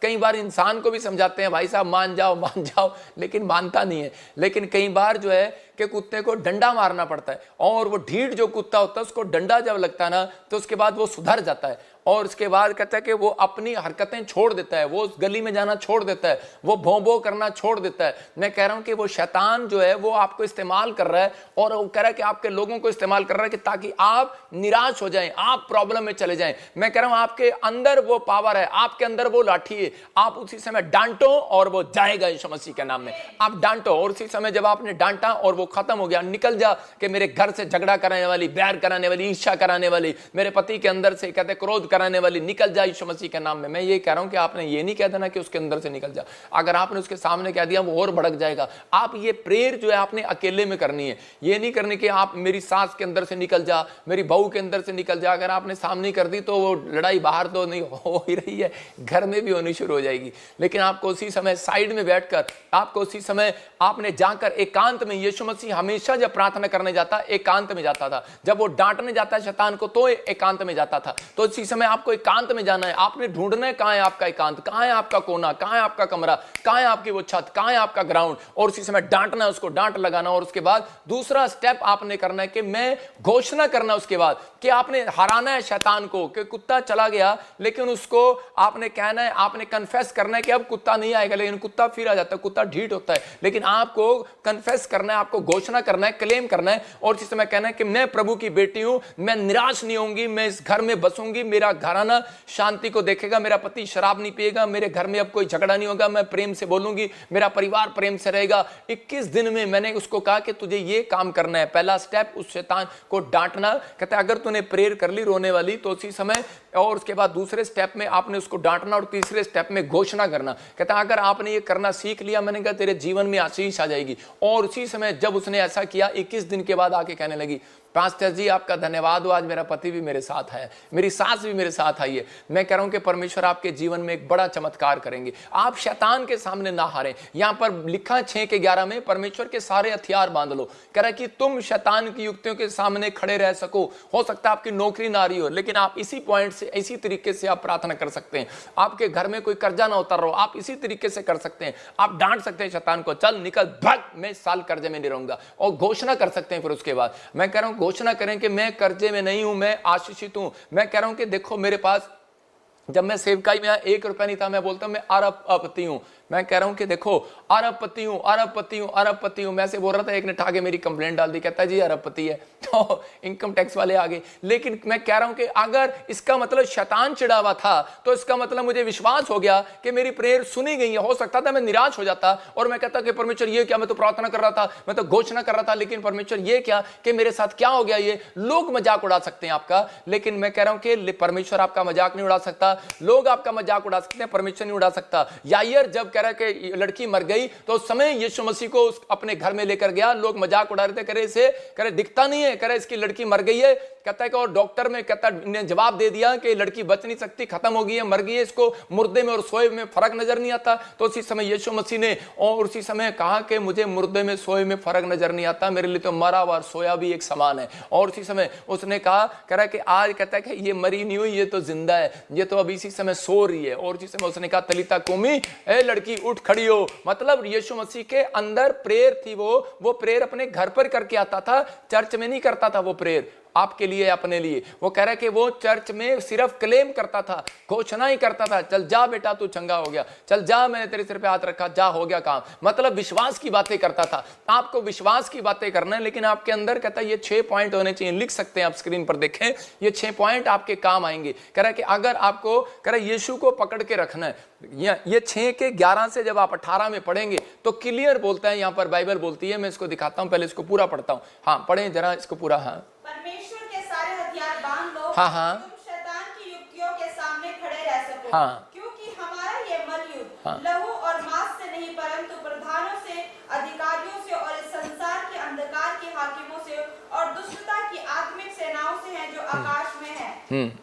कई बार इंसान को भी समझाते हैं भाई साहब मान जाओ, लेकिन मानता नहीं है। लेकिन कई बार जो है कि कुत्ते को डंडा मारना पड़ता है, और वो ढीठ जो कुत्ता होता है उसको डंडा जब लगता है ना तो उसके बाद वो सुधर जाता है, और उसके बाद कहता है कि वो अपनी हरकतें छोड़ देता है, वो उस गली में जाना छोड़ देता है, वो भों करना छोड़ देता है। मैं कह रहा हूं कि वो शैतान जो है वो आपको इस्तेमाल कर रहा है, और वो कह रहा है कि आपके लोगों को इस्तेमाल कर रहा है कि ताकि आप निराश हो जाएं, आप प्रॉब्लम में चले जाएं। मैं कह रहा हूं आपके अंदर वो पावर है, आपके अंदर वो लाठी है, आप उसी समय डांटो और वो जाएगा यीशु मसीह के नाम में। आप डांटो, और उसी समय जब आपने डांटा और वो खत्म हो गया, निकल जा कि मेरे घर से झगड़ा कराने वाली, बैर कराने वाली, ईर्ष्या कराने वाली, मेरे पति के अंदर से कहते क्रोध कराने वाली, निकल जा यीशु मसीह के नाम में। मैं ये कह रहा हूं कि आपने ये नहीं कह देना कि उसके अंदर से निकल जा। अगर आपने उसके सामने कह दिया वो और भड़क जाएगा। आप ये प्रेयर जो है आपने अकेले में करनी है, ये नहीं करनी कि आप मेरी सास के अंदर से निकल जा, मेरी बहू के अंदर से निकल जा। अगर आपने सामने कर दी तो वो लड़ाई बाहर तो नहीं हो ही रही है, घर में भी होनी शुरू हो जाएगी। लेकिन आपको उसी समय साइड में बैठकर, आपको उसी समय आपने जाकर एकांत में, यीशु मसीह हमेशा जब प्रार्थना करने जाता एकांत में जाता था, जब वो डांटने जाता शैतान को तो एकांत में जाता था। तो इसी समय आपको एकांत में जाना है, आपने ढूंढना है कहां है आपका एकांत, कहां है आपका कोना, कहां है आपका कमरा, कहां है आपकी वो छत, कहां है आपका ग्राउंड, और उसी समय डांटना है, उसको डांट लगाना। और उसके बाद दूसरा स्टेप आपने करना है कि मैं घोषणा करना, उसके बाद कि आपने हराना है शैतान को, कि कुत्ता चला गया, लेकिन उसको आपने कहना है, आपने कन्फेस करना है कि अब कुत्ता नहीं आएगा, लेकिन कुत्ता फिर आ जाता है, कुत्ता ढीठ होता है, लेकिन आपको कन्फेस करना है, आपको घोषणा करना है, क्लेम करना है, और इस समय कहना है कि मैं प्रभु की बेटी हूं, मैं निराश नहीं होंगी, मैं इस घर में बसूंगी, मेरा घराना शांति को देखेगा, मेरा पति शराब नहीं पिएगा, मेरे घर में अब कोई झगड़ा नहीं होगा, मैं प्रेम से बोलूंगी, मेरा परिवार प्रेम से रहेगा। 21 दिन में मैंने उसको कहा कि तुझे ये काम करना है। पहला स्टेप उस शैतान को डांटना, कहता है अगर तूने प्रेयर कर ली रोने वाली तो उसी समय, और उसके बाद दूसरे स्टेप में आपने उसको डांटना, और तीसरे स्टेप में घोषणा करना। कहता है अगर आपने ये करना सीख लिया, मैंने कहा तेरे जीवन में आशीष आ जाएगी। और उसी समय जब उसने ऐसा किया, 21 दिन के बाद आके कहने लगी पास्टर जी आपका धन्यवाद हो, आज मेरा पति भी मेरे साथ है, मेरी सास भी मेरे साथ आई है। मैं कह रहा हूं कि परमेश्वर आपके जीवन में एक बड़ा चमत्कार करेंगे। आप शैतान के सामने ना हारें। यहां पर लिखा 6:11 में परमेश्वर के सारे हथियार बांध लो। कह रहा है कि तुम शैतान की युक्तियों के सामने खड़े रह सको। हो सकता है आपकी नौकरी ना रही हो, लेकिन आप इसी पॉइंट से, इसी तरीके से आप प्रार्थना कर सकते हैं। आपके घर में कोई कर्जा ना उतर रहा हो, आप इसी तरीके से कर सकते हैं। आप डांट सकते हैं शैतान को, चल निकल भाग, मैं इस साल कर्जे में नहीं रहूंगा, और घोषणा कर सकते हैं। फिर उसके बाद मैं कह रहा हूं घोषणा करें कि मैं कर्जे में नहीं हूं, मैं आशीषित हूं। मैं कह रहा हूं कि देखो मेरे पास, जब मैं सेवकाई में 1 रुपया नहीं था, मैं बोलता हूं मैं अरबपति हूं। मैं कह रहा हूं कि देखो अरबपति हूं, अरबपति हूं, अरबपति हूं। मैं से बोल रहा था, एक ने ठाके मेरी कंप्लेंट डाल दी, कहता है जी अरबपति है, तो इनकम टैक्स वाले आ गए। लेकिन मैं कह रहा हूं कि अगर इसका मतलब शैतान चिढ़ा हुआ था, तो इसका मतलब मुझे विश्वास हो गया कि मेरी प्रेयर सुनी गई है। हो सकता था मैं निराश हो जाता और मैं कहता कि परमेश्वर ये क्या, मैं तो प्रार्थना कर रहा था, मैं तो घोषणा कर रहा था, लेकिन परमेश्वर ये क्या कि मेरे साथ क्या हो गया। ये लोग मजाक उड़ा सकते हैं आपका, लेकिन मैं कह रहा हूं कि परमेश्वर आपका मजाक नहीं उड़ा सकता। लोग आपका मजाक उड़ा सकते हैं, परमेश्वर नहीं उड़ा सकता। यायर जब कह रहा है कि लड़की मर गई, तो उस समय यीशु मसीह को अपने घर में लेकर गया। लोग मजाक उड़ा रहे थे, करे इसे, करे दिखता नहीं है, करे इसकी लड़की मर गई है। कहता है कि और डॉक्टर में कहता ने जवाब दे दिया कि लड़की बच नहीं सकती, खत्म हो गई है, मर गई है, इसको मुर्दे में और सोए में फर्क नजर नहीं आता। तो उसी समय यीशु मसीह ने और उसी समय कहा कि मुझे मुर्दे में सोए में फर्क नजर नहीं आता, मेरे लिए तो मरा हुआ और सोया भी एक समान है। और उसी समय उसने कहा, कह रहा है कि आज कहता है कि ये मरी नहीं हुई, ये तो जिंदा है, ये तो अभी इसी समय सो रही है। और उसी समय उसने कहा तलीता कुमी, ए लड़की उठ खड़ी हो। मतलब यीशु मसीह के अंदर प्रेयर थी, वो प्रेयर अपने घर पर करके आता था, चर्च में नहीं करता था वो प्रेयर आपके लिए, अपने लिए। वो कह रहा है कि वो चर्च में सिर्फ क्लेम करता था, घोषणा ही करता था, चल जा बेटा तू चंगा हो गया, चल जा मैंने तेरे सिर पे हाथ रखा, जा हो गया काम। मतलब विश्वास की बातें करता था। आपको विश्वास की बातें करना है, लेकिन आपके अंदर कहता है ये 6 पॉइंट होने चाहिए। लिख सकते हैं आप, स्क्रीन पर देखें, ये 6 पॉइंट आपके काम आएंगे। कह रहा है कि अगर आपको, कह रहा है यीशु को पकड़ के रखना है, ये 6:11 से जब आप 18 में पढ़ेंगे तो क्लियर बोलता है, यहां पर बाइबल बोलती है। मैं इसको दिखाता हूं, पहले इसको पूरा पढ़ता हूं। हाँ पढ़ें जरा इसको पूरा। हाँ परमेश्वर के सारे हथियार बांध लो, हाँ हाँ, तुम शैतान की युक्तियों के सामने खड़े रह सको। हाँ, क्योंकि हमारा ये मलयुद्ध हाँ, लहू और मांस से नहीं, परंतु प्रधानों से, अधिकारियों से और इस संसार के अंधकार के हाकिमों से और दुष्टता की आत्मिक सेनाओं से है जो आकाश में है।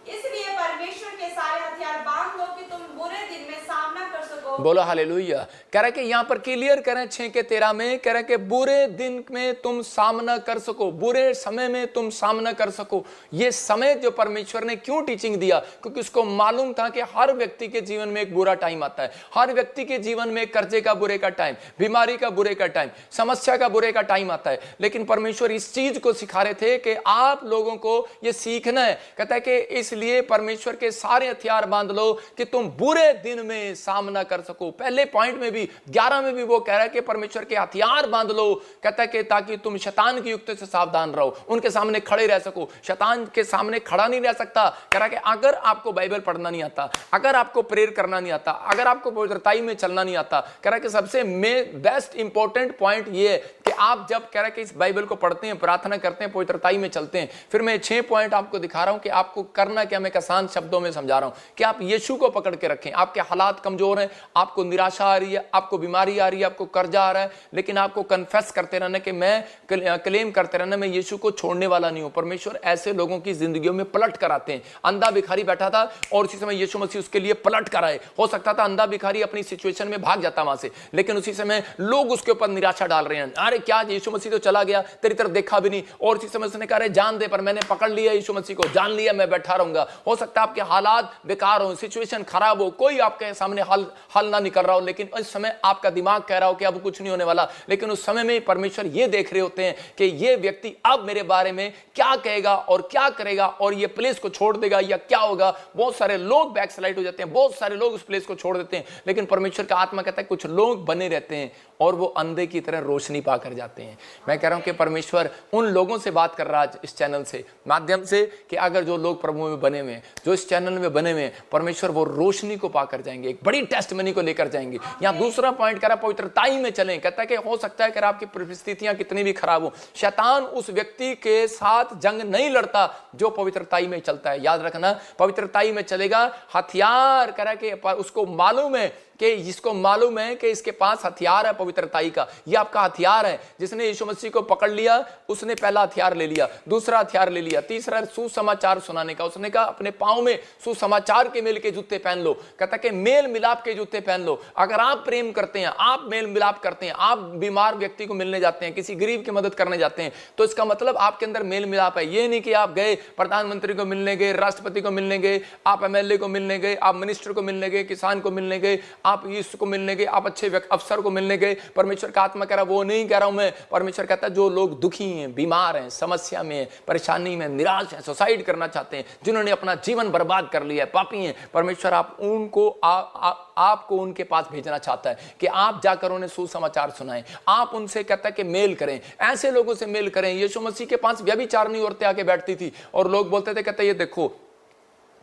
इसलिए परमेश्वर के सारे हथियार बांध लो कि तुम बुरे दिन में सामना कर सको। बोलो हालेलुया। कह रहा है कि यहाँ पर क्लियर करें 6:13 में, कह रहा है कि बुरे दिन में तुम सामना कर सको, बुरे समय में तुम सामना कर सको। ये समय जो परमेश्वर ने क्यों टीचिंग दिया, क्योंकि उसको मालूम था कि हर व्यक्ति के जीवन में एक बुरा टाइम आता है। हर व्यक्ति के जीवन में कर्जे का बुरे का टाइम, बीमारी का बुरे का टाइम, समस्या का बुरे का टाइम आता है। लेकिन परमेश्वर इस चीज को सिखा रहे थे कि आप लोगों को ये सीखना है। कहता है कि इसलिए परमेश्वर के सारे हथियार बांध लो कि तुम बुरे दिन में सामना कर सको। पहले पॉइंट में भी 11 में भी वो कह रहा है कि परमेश्वर के हथियार बांध लो। कहता है कि ताकि तुम शैतान की युक्ति से सावधान रहो, उनके सामने खड़े रह सको। शैतान के सामने खड़ा नहीं रह सकता। कह रहा है कि अगर आपको बाइबल पढ़ना नहीं आता, अगर आपको प्रेयर करना नहीं आता, अगर आपको पवित्रताई में चलना नहीं आता, कह रहा है कि सबसे बेस्ट इंपॉर्टेंट पॉइंट ये है कि आप जब कह रहा है कि इस बाइबल को पढ़ते हैं, प्रार्थना करते हैं, पवित्रताई में चलते हैं, फिर मैं 6 पॉइंट आपको दिखा रहा हूं कि आपको करना क्या। मैं आसान शब्दों में समझा रहा हूं कि आप यीशु को पकड़ के रखें। आपके हालात कमजोर हैं, आपको निराशा आ रही है, आपको बीमारी आ रही है, आपको कर्जा आ रहा है, लेकिन आपको कन्फेस करते रहना कि मैं क्लेम करते रहना मैं यीशु को छोड़ने वाला नहीं हूं। परमेश्वर ऐसे लोगों की जिंदगियों में पलट कर आते हैं। अंधा भिखारी बैठा था और उसी समय यीशु मसीह उसके लिए पलट कर आए। हो सकता था अंधा भिखारी अपनी सिचुएशन में भाग जाता वहां से, लेकिन उसी समय लोग उसके ऊपर निराशा डाल रहे हैं। अरे क्या यीशु मसीह तो चला गया, तेरी तरफ देखा भी नहीं। और उसी समय उसने कहा अरे जान दे, पर मैंने पकड़ लिया यीशु मसीह को, जान लिया, मैं बैठा रहूंगा। हो सकता है आपके हालात बेकार हो, सिचुएशन खराब हो, कोई आपके सामने हल ना निकल रहा हो, लेकिन इस समय आपका दिमाग कह रहा हो कि अब कुछ नहीं होने वाला। लेकिन उस समय में परमेश्वर ये देख रहे होते हैं कि ये व्यक्ति अब मेरे बारे में क्या कहेगा और क्या करेगा, और ये प्लेस को छोड़ देगा या क्या होगा। बहुत सारे लोग बैकस्लाइड हो जाते हैं, बहुत सारे लोग उस प्लेस को छोड़ देते हैं, लेकिन परमेश्वर का आत्मा कहता है कुछ लोग बने रहते हैं और वो अंधे की तरह रोशनी पाकर जाते हैं। मैं कह रहा हूं कि परमेश्वर उन लोगों से बात कर रहा है इस चैनल से माध्यम से कि अगर जो लोग प्रभु में बने हुए, जो इस चैनल में बने हुए, परमेश्वर वो रोशनी को पाकर जाएंगे, एक बड़ी टेस्टमनी को लेकर जाएंगे। यहाँ दूसरा पॉइंट कह रहा पवित्रताई में चलें। कहता है कि हो सकता है कि आपकी परिस्थितियां कितनी भी खराब हो, शैतान उस व्यक्ति के साथ जंग नहीं लड़ता जो पवित्रताई में चलता है। याद रखना, पवित्रताई में चलेगा। हथियार कह रहा है कि उसको मालूम है कि जिसको मालूम है कि इसके पास हथियार है पवित्रताई का, ये आपका हथियार है। जिसने यीशु मसीह को पकड़ लिया उसने पहला हथियार ले लिया, दूसरा हथियार ले लिया, तीसरा सुसमाचार सुनाने का। उसने कहा अपने पांव में सुसमाचार के मेल के जूते पहन लो। कहता कि मेल मिलाप के जूते पहन लो। अगर आप प्रेम करते हैं, आप मेल मिलाप करते हैं, आप बीमार व्यक्ति को मिलने जाते हैं, किसी गरीब की मदद करने जाते हैं, तो इसका मतलब आपके अंदर मेल मिलाप है। ये नहीं कि आप गए प्रधानमंत्री को मिलने गए, राष्ट्रपति को मिलने गए, आप एमएलए को मिलने गए, आप मिनिस्टर को मिलने गए, किसान को मिलने गए, आप इसको मिलने गए, आप अच्छे अफसर को मिलने गए। परमेश्वर का आत्मा कह रहा वो नहीं कह रहा हूं मैं। परमेश्वर कहता है जो लोग दुखी हैं, बीमार हैं, समस्या में, परेशानी में, निराश हैं, सुसाइड करना चाहते हैं, जिन्होंने अपना जीवन बर्बाद कर लिया है, पापी हैं, परमेश्वर आप उनको आपको उनके पास भेजना चाहता है कि आप जाकर उन्हें सुसमाचार सुनाएं। आप उनसे कहता है कि मेल करें, ऐसे लोगों से मेल करें। यीशु मसीह के पास व्यभिचारिणी औरतें आके बैठती थी और लोग बोलते थे, कहते ये देखो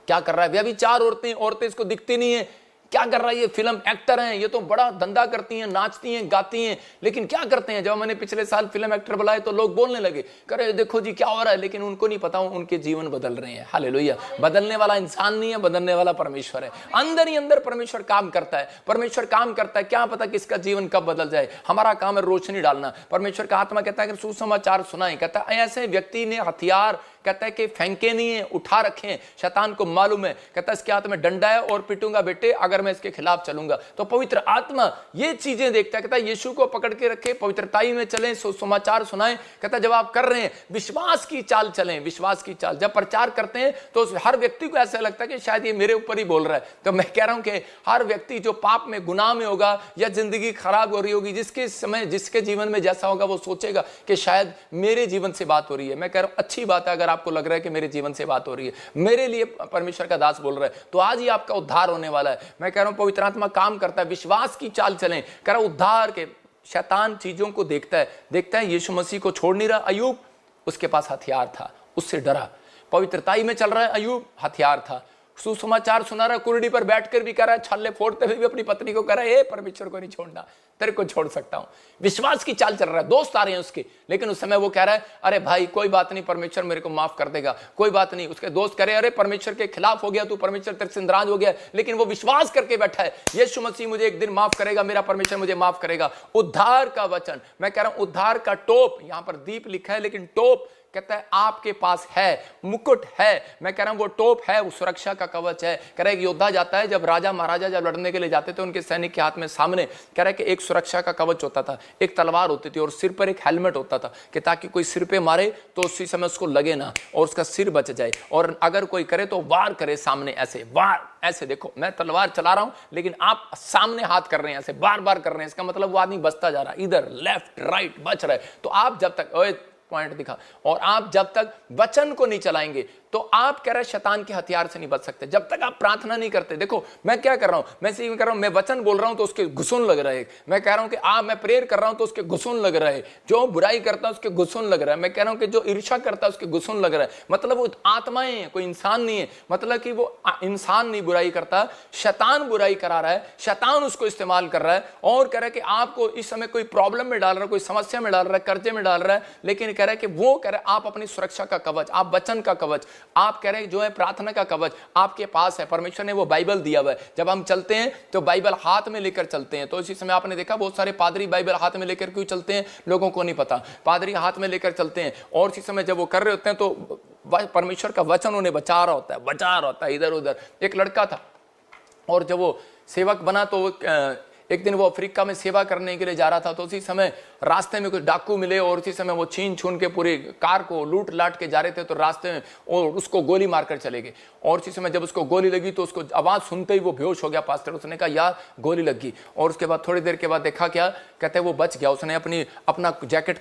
क्या कर रहा है, व्यभिचार औरतें इसको दिखती नहीं है, क्या कर रहा है, ये फिल्म एक्टर हैं, ये तो बड़ा धंधा करती हैं, नाचती हैं, गाती हैं, लेकिन क्या करते हैं। जब मैंने पिछले साल फिल्म एक्टर बुलाए तो लोग बोलने लगे, करे देखो जी क्या हो रहा है, लेकिन उनको नहीं पता उनके जीवन बदल रहे हैं। हालेलुया। बदलने वाला इंसान नहीं है, बदलने वाला परमेश्वर है। अंदर ही अंदर परमेश्वर काम करता है, परमेश्वर काम करता है। क्या पता किसका जीवन कब बदल जाए। हमारा काम है रोशनी डालना। परमेश्वर का आत्मा कहता है कि सुसमाचार सुनाएं। कहता है ऐसे व्यक्ति ने हथियार कहता है कि फेंके नहीं है, उठा रखे हैं। शैतान को मालूम है, कहता है इसके हाथ में डंडा है और पिटूंगा बेटे अगर मैं इसके खिलाफ चलूंगा। तो पवित्र आत्मा ये चीजें देखता है। कहता है यीशु को पकड़ के रखे, पवित्रताई में चलें, सुसमाचार सुनाएं। कहता है जब आप कर रहे हैं विश्वास की चाल चलें, विश्वास की चाल। जब प्रचार करते हैं तो हर व्यक्ति को ऐसा लगता है कि शायद ये मेरे ऊपर ही बोल रहा है। तो मैं कह रहा हूं कि हर व्यक्ति जो पाप में, गुनाह में होगा या जिंदगी खराब हो रही होगी, जिसके जीवन में जैसा होगा वो सोचेगा कि शायद मेरे जीवन से बात हो रही है। मैं कह रहा हूं अच्छी बात है अगर आपको लग रहा है कि मेरे जीवन से बात हो रही है, मेरे लिए परमेश्वर का दास बोल रहा है, तो आज ही आपका उद्धार होने वाला है। मैं कह रहा हूं पवित्र आत्मा काम करता है। विश्वास की चाल चलें। कह रहा उद्धार के शैतान चीजों को देखता है यीशु मसीह को छोड़ नहीं रहा। अय्यूब उसके पास हथियार था, उससे डरा। पवित्रताई में चल रहा है, अय्यूब हथियार था। सुसमाचार सुना रहा, कुर्डी पर बैठकर भी कह रहा है, छल्ले फोड़ते हुए भी अपनी पत्नी को कह रहा है ए परमेश्वर को नहीं छोड़ना, तेरे को छोड़ सकता हूं। विश्वास की चाल चल रहा है। दोस्त आ रहे हैं उसके, लेकिन उस समय वो कह रहा है अरे भाई कोई बात नहीं, परमेश्वर मेरे को माफ कर देगा, कोई बात नहीं। उसके दोस्त कह रहे अरे परमेश्वर के खिलाफ हो गया तू, परमेश्वर तेरे से नाराज हो गया, लेकिन वो विश्वास करके बैठा है यीशु मसीह मुझे एक दिन माफ करेगा, मेरा परमेश्वर मुझे माफ करेगा। उद्धार का वचन, मैं कह रहा हूं उद्धार का टोप, यहां पर दीप लिखा है लेकिन टोप कहता है आपके पास है, मुकुट है। मैं कह रहा हूं वो टोप है, वो सुरक्षा का कवच है। कह रहा है योद्धा जाता है, जब राजा महाराजा जब लड़ने के लिए जाते थे उनके सैनिक के हाथ में सामने कह रहा है कि एक सुरक्षा का कवच होता था, एक तलवार होती थी और सिर पर एक हेलमेट होता था कि ताकि कोई सिर पे मारे तो उसी समय उसको लगे ना और उसका सिर बच जाए। और अगर कोई करे तो वार करे सामने, ऐसे वार, ऐसे देखो मैं तलवार चला रहा हूं लेकिन आप सामने हाथ कर रहे हैं, ऐसे बार बार कर रहे हैं। इसका मतलब वो आदमी बचता जा रहा है, इधर लेफ्ट राइट बच रहा है। तो आप जब तक पॉइंट दिखा, और आप जब तक वचन को नहीं चलाएंगे तो आप कह रहे शैतान के हथियार से नहीं बच सकते। जब तक आप प्रार्थना नहीं करते, देखो मैं क्या कर रहा हूं, मैं सीख कर रहा हूं, मैं वचन बोल रहा हूं तो उसके घुसून लग रहा है। मैं कह रहा हूं कि मैं प्रेयर कर रहा हूं तो उसके घुसून लग रहा है। जो बुराई करता है उसके घुसून लग रहा है। मैं कह रहा हूं कि जो ईर्ष्या करता है उसके घुसून लग रहा है। मतलब वो आत्माएं हैं, कोई इंसान नहीं है। मतलब कि वो इंसान नहीं बुराई करता, शैतान बुराई करा रहा है, शैतान उसको इस्तेमाल कर रहा है और कह रहा है कि आपको इस समय कोई प्रॉब्लम में डाल रहा है, कोई समस्या में डाल रहा है, कर्जे में डाल रहा है, लेकिन कह रहा है कि वो कह रहा है आप अपनी सुरक्षा का कवच, आप वचन का कवच, आप कह रहे हैं जो है प्रार्थना का कवच आपके पास है। परमेश्वर ने वो बाइबल दिया हुआ है। जब हम चलते हैं तो बाइबल हाथ में लेकर चलते हैं। तो इसी समय आपने देखा बहुत सारे पादरी बाइबल हाथ में लेकर क्यों चलते हैं, लोगों को नहीं पता। पादरी हाथ में लेकर चलते हैं और इसी समय जब वो कर रहे होते हैं तो परमेश्वर का वचन उन्हें बचा रहा होता है इधर उधर। एक लड़का था और जब वो सेवक बना तो एक दिन वो अफ्रीका में सेवा करने के लिए जा रहा था। तो उसी समय रास्ते में कुछ डाकू मिले और उसी समय वो छीन छून के पूरी कार को लूट लाट के जा रहे थे। तो रास्ते में और उसको गोली मारकर चले गए और उसी समय जब उसको गोली लगी तो उसको आवाज सुनते ही वो बेहोश हो गया। पास्टर उसने कहा यार गोली लगी। और उसके बाद थोड़ी देर के बाद देखा क्या, कहते हैं वो बच गया। उसने अपना जैकेट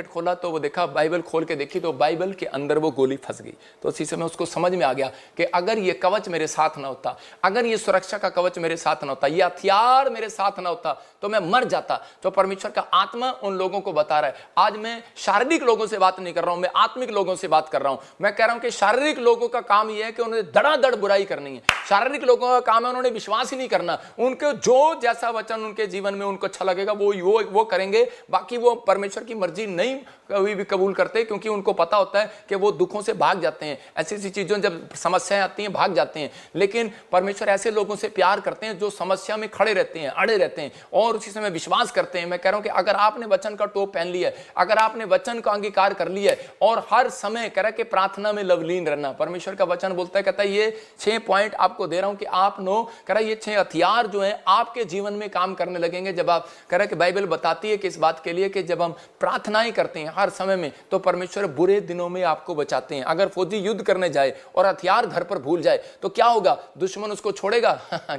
खोला तो वो देखा, बाइबल खोल के देखी तो बाइबल के अंदर वो गोली फंस गई। तो उसी समय उसको समझ में आ गया कि अगर ये कवच मेरे साथ ना होता, अगर ये सुरक्षा का कवच मेरे साथ ना होता, ये हथियार मेरे साथ ना होता तो मैं मर जाता। तो परमेश्वर का आत्मा उन लोगों को बता रहा है। आज मैं शारीरिक लोगों से बात नहीं कर रहा हूं, मैं आत्मिक लोगों से बात कर रहा हूं। मैं कह रहा हूं कि शारीरिक लोगों का काम यह है कि उन्हें धड़ाधड़ बुराई करनी है। शारीरिक लोगों का काम है उन्होंने विश्वास ही नहीं करना। उनको जो जैसा वचन उनके जीवन में उनको अच्छा लगेगा वो करेंगे, बाकी वो परमेश्वर की मर्जी नहीं कभी भी कबूल करते, क्योंकि उनको पता होता है कि वो दुखों से भाग जाते हैं। ऐसी ऐसी चीजों जब समस्याएं आती हैं भाग जाते हैं। लेकिन परमेश्वर ऐसे लोगों से प्यार करते हैं जो समस्या में खड़े रहते हैं, अड़े रहते हैं और उसी समय विश्वास करते हैं। मैं कह रहा हूं कि अगर आपने वचन का टोप पहन लिया है, अगर आपने वचन का अंगीकार कर लिया है और हर समय कह रहा कि प्रार्थना में लवलीन रहना। परमेश्वर का वचन बोलता है, कहता है ये 6 पॉइंट आपको दे रहा हूं कि आप कह रहा ये 6 हथियार जो है आपके जीवन में काम करने लगेंगे जब आप कह रहा कि बाइबल बताती है कि इस बात के लिए कि जब हम प्रार्थनाएं करते हैं हर समय में तो परमेश्वर बुरे दिनों में आपको बचाते हैं। अगर फौजी युद्ध करने जाए और हथियार घर पर भूल जाए तो क्या होगा? दुश्मन उसको छोड़ेगा?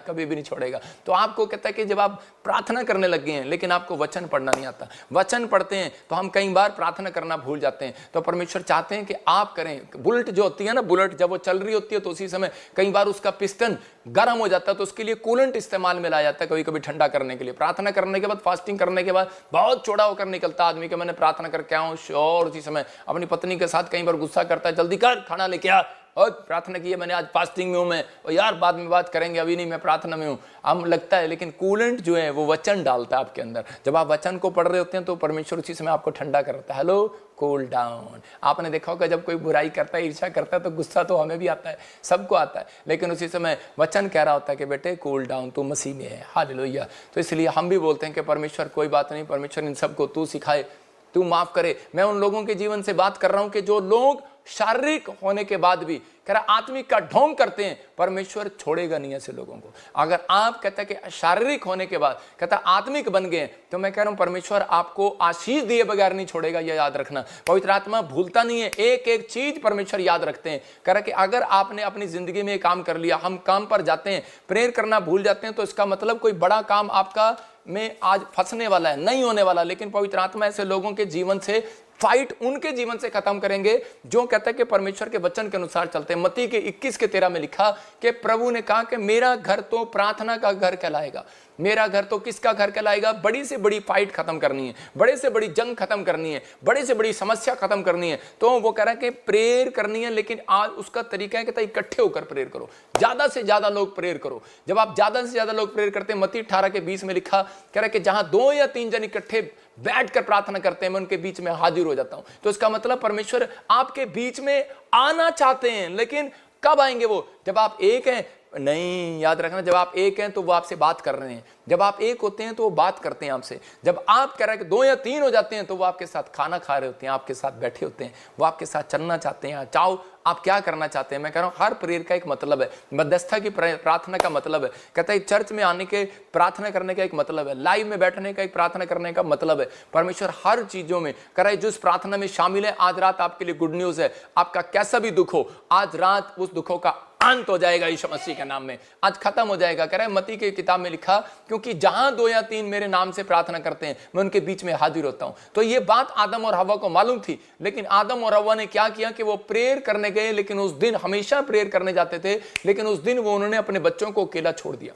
कभी भी नहीं छोड़ेगा। तो आपको कहता है कि जब आप प्रार्थना करने लग गए हैं लेकिन आपको वचन पढ़ना नहीं आता, वचन पढ़ते हैं तो हम कई बार प्रार्थना करना भूल जाते हैं। तो परमेश्वर चाहते हैं कि आप करें। बुलेट जो होती है ना, बुलेट जब वो चल रही होती है तो उसी समय कई बार उसका पिस्टन गर्म हो जाता है तो उसके लिए कूलेंट इस्तेमाल में लाया जाता है कभी कभी ठंडा करने के लिए। प्रार्थना करने के बाद, फास्टिंग करने के बाद बहुत चौड़ा होकर निकलता आदमी कि मैंने प्रार्थना करके आऊं, और उसी समय अपनी पत्नी के साथ कई बार गुस्सा करता है, जल्दी कर खाना लेके आ, और प्रार्थना की है मैंने, आज फास्टिंग में हूं मैं, और यार बाद में बात करेंगे, अभी नहीं, मैं प्रार्थना में हूं। हम लगता है लेकिन कूलेंट जो है वो वचन डालता है आपके अंदर। जब आप वचन को पढ़ रहे होते हैं तो परमेश्वर उसी समय आपको ठंडा करता है। Hello, cool down. आपने देखा होगा जब कोई बुराई करता है, ईर्ष्या करता है तो गुस्सा तो हमें भी आता है, सबको आता है, लेकिन उसी समय वचन कह रहा होता है कि बेटे कूल डाउन, तू मसीह में है। हालेलुया। तो इसलिए हम भी बोलते हैं कि परमेश्वर कोई बात नहीं, परमेश्वर इन सबको तू सिखाए, तू माफ करे। मैं उन लोगों के जीवन से बात कर रहा हूं कि जो लोग शारीरिक होने के बाद भी कह रहा आत्मिक का ढोंग करते हैं, परमेश्वर छोड़ेगा नहीं ऐसे लोगों को। अगर आप कहते हैं कि शारीरिक होने के बाद कहता आत्मिक बन गए तो मैं कह रहा हूं परमेश्वर आपको आशीष दिए बगैर नहीं छोड़ेगा, यह याद रखना। पवित्र आत्मा भूलता नहीं है, एक एक चीज परमेश्वर याद रखते हैं। कह रहा कि अगर आपने अपनी जिंदगी में काम कर लिया, हम काम पर जाते हैं, प्रेयर करना भूल जाते हैं, तो इसका मतलब कोई बड़ा काम आपका में आज फंसने वाला है, नहीं होने वाला। लेकिन पवित्र आत्मा ऐसे लोगों के जीवन से फाइट उनके जीवन से खत्म करेंगे जो कहता है कि परमेश्वर के वचन के अनुसार चलते हैं। मत्ती के 21:13 में लिखा कि प्रभु ने कहा कि मेरा घर तो प्रार्थना का घर कहलाएगा। मेरा घर तो किसका घर कहलाएगा? बड़ी से बड़ी फाइट खत्म करनी है, बड़े से बड़ी जंग खत्म करनी है, बड़ी से बड़ी समस्या खत्म करनी है। तो वो कह रहा है कि प्रेयर करनी है, लेकिन आज उसका तरीका है कि इकट्ठे होकर प्रेयर करो, ज्यादा से ज्यादा लोग प्रेयर करो। जब आप ज्यादा से ज्यादा लोग प्रेयर करते हैं, मत्ती 18:20 में लिखा, कह रहा है कि जहां 2 या 3 जन इकट्ठे बैठकर प्रार्थना करते हैं, मैं उनके बीच में हाजिर हो जाता हूं। तो इसका मतलब परमेश्वर आपके बीच में आना चाहते हैं, लेकिन कब आएंगे वो? जब आप एक हैं। नहीं, याद रखना, जब आप एक हैं तो वो आपसे बात कर रहे हैं। जब आप एक होते हैं तो वो बात करते हैं आपसे। जब आप कह रहे हैं कि 2 या 3 हो जाते हैं तो वो आपके साथ खाना खा रहे होते हैं, आपके साथ बैठे होते हैं, वो आपके साथ चलना चाहते हैं। चाहो आप क्या करना चाहते हैं। मैं कह रहा हूं हर प्रेयर का एक मतलब है। मध्यस्थता की प्रार्थना का मतलब है, कहता है चर्च में आने के प्रार्थना करने का एक मतलब है, लाइव में बैठने का एक प्रार्थना करने का मतलब है। परमेश्वर हर चीजों में कह रहा है जो इस प्रार्थना में शामिल है, आज रात आपके लिए गुड न्यूज है। आपका कैसा भी दुख हो, आज रात उस दुखों का अंत हो जाएगा यीशु मसीह के नाम में, आज खत्म हो जाएगा। कह रहा है मत्ती की किताब में लिखा, क्योंकि जहां 2 या 3 मेरे नाम से प्रार्थना करते हैं, मैं उनके बीच में हाजिर होता हूं। तो ये बात आदम और हव्वा को मालूम थी, लेकिन आदम और हव्वा ने क्या किया कि वो प्रेयर करने गए, लेकिन उस दिन हमेशा प्रेयर करने जाते थे, लेकिन उस दिन वो उन्होंने अपने बच्चों को अकेला छोड़ दिया।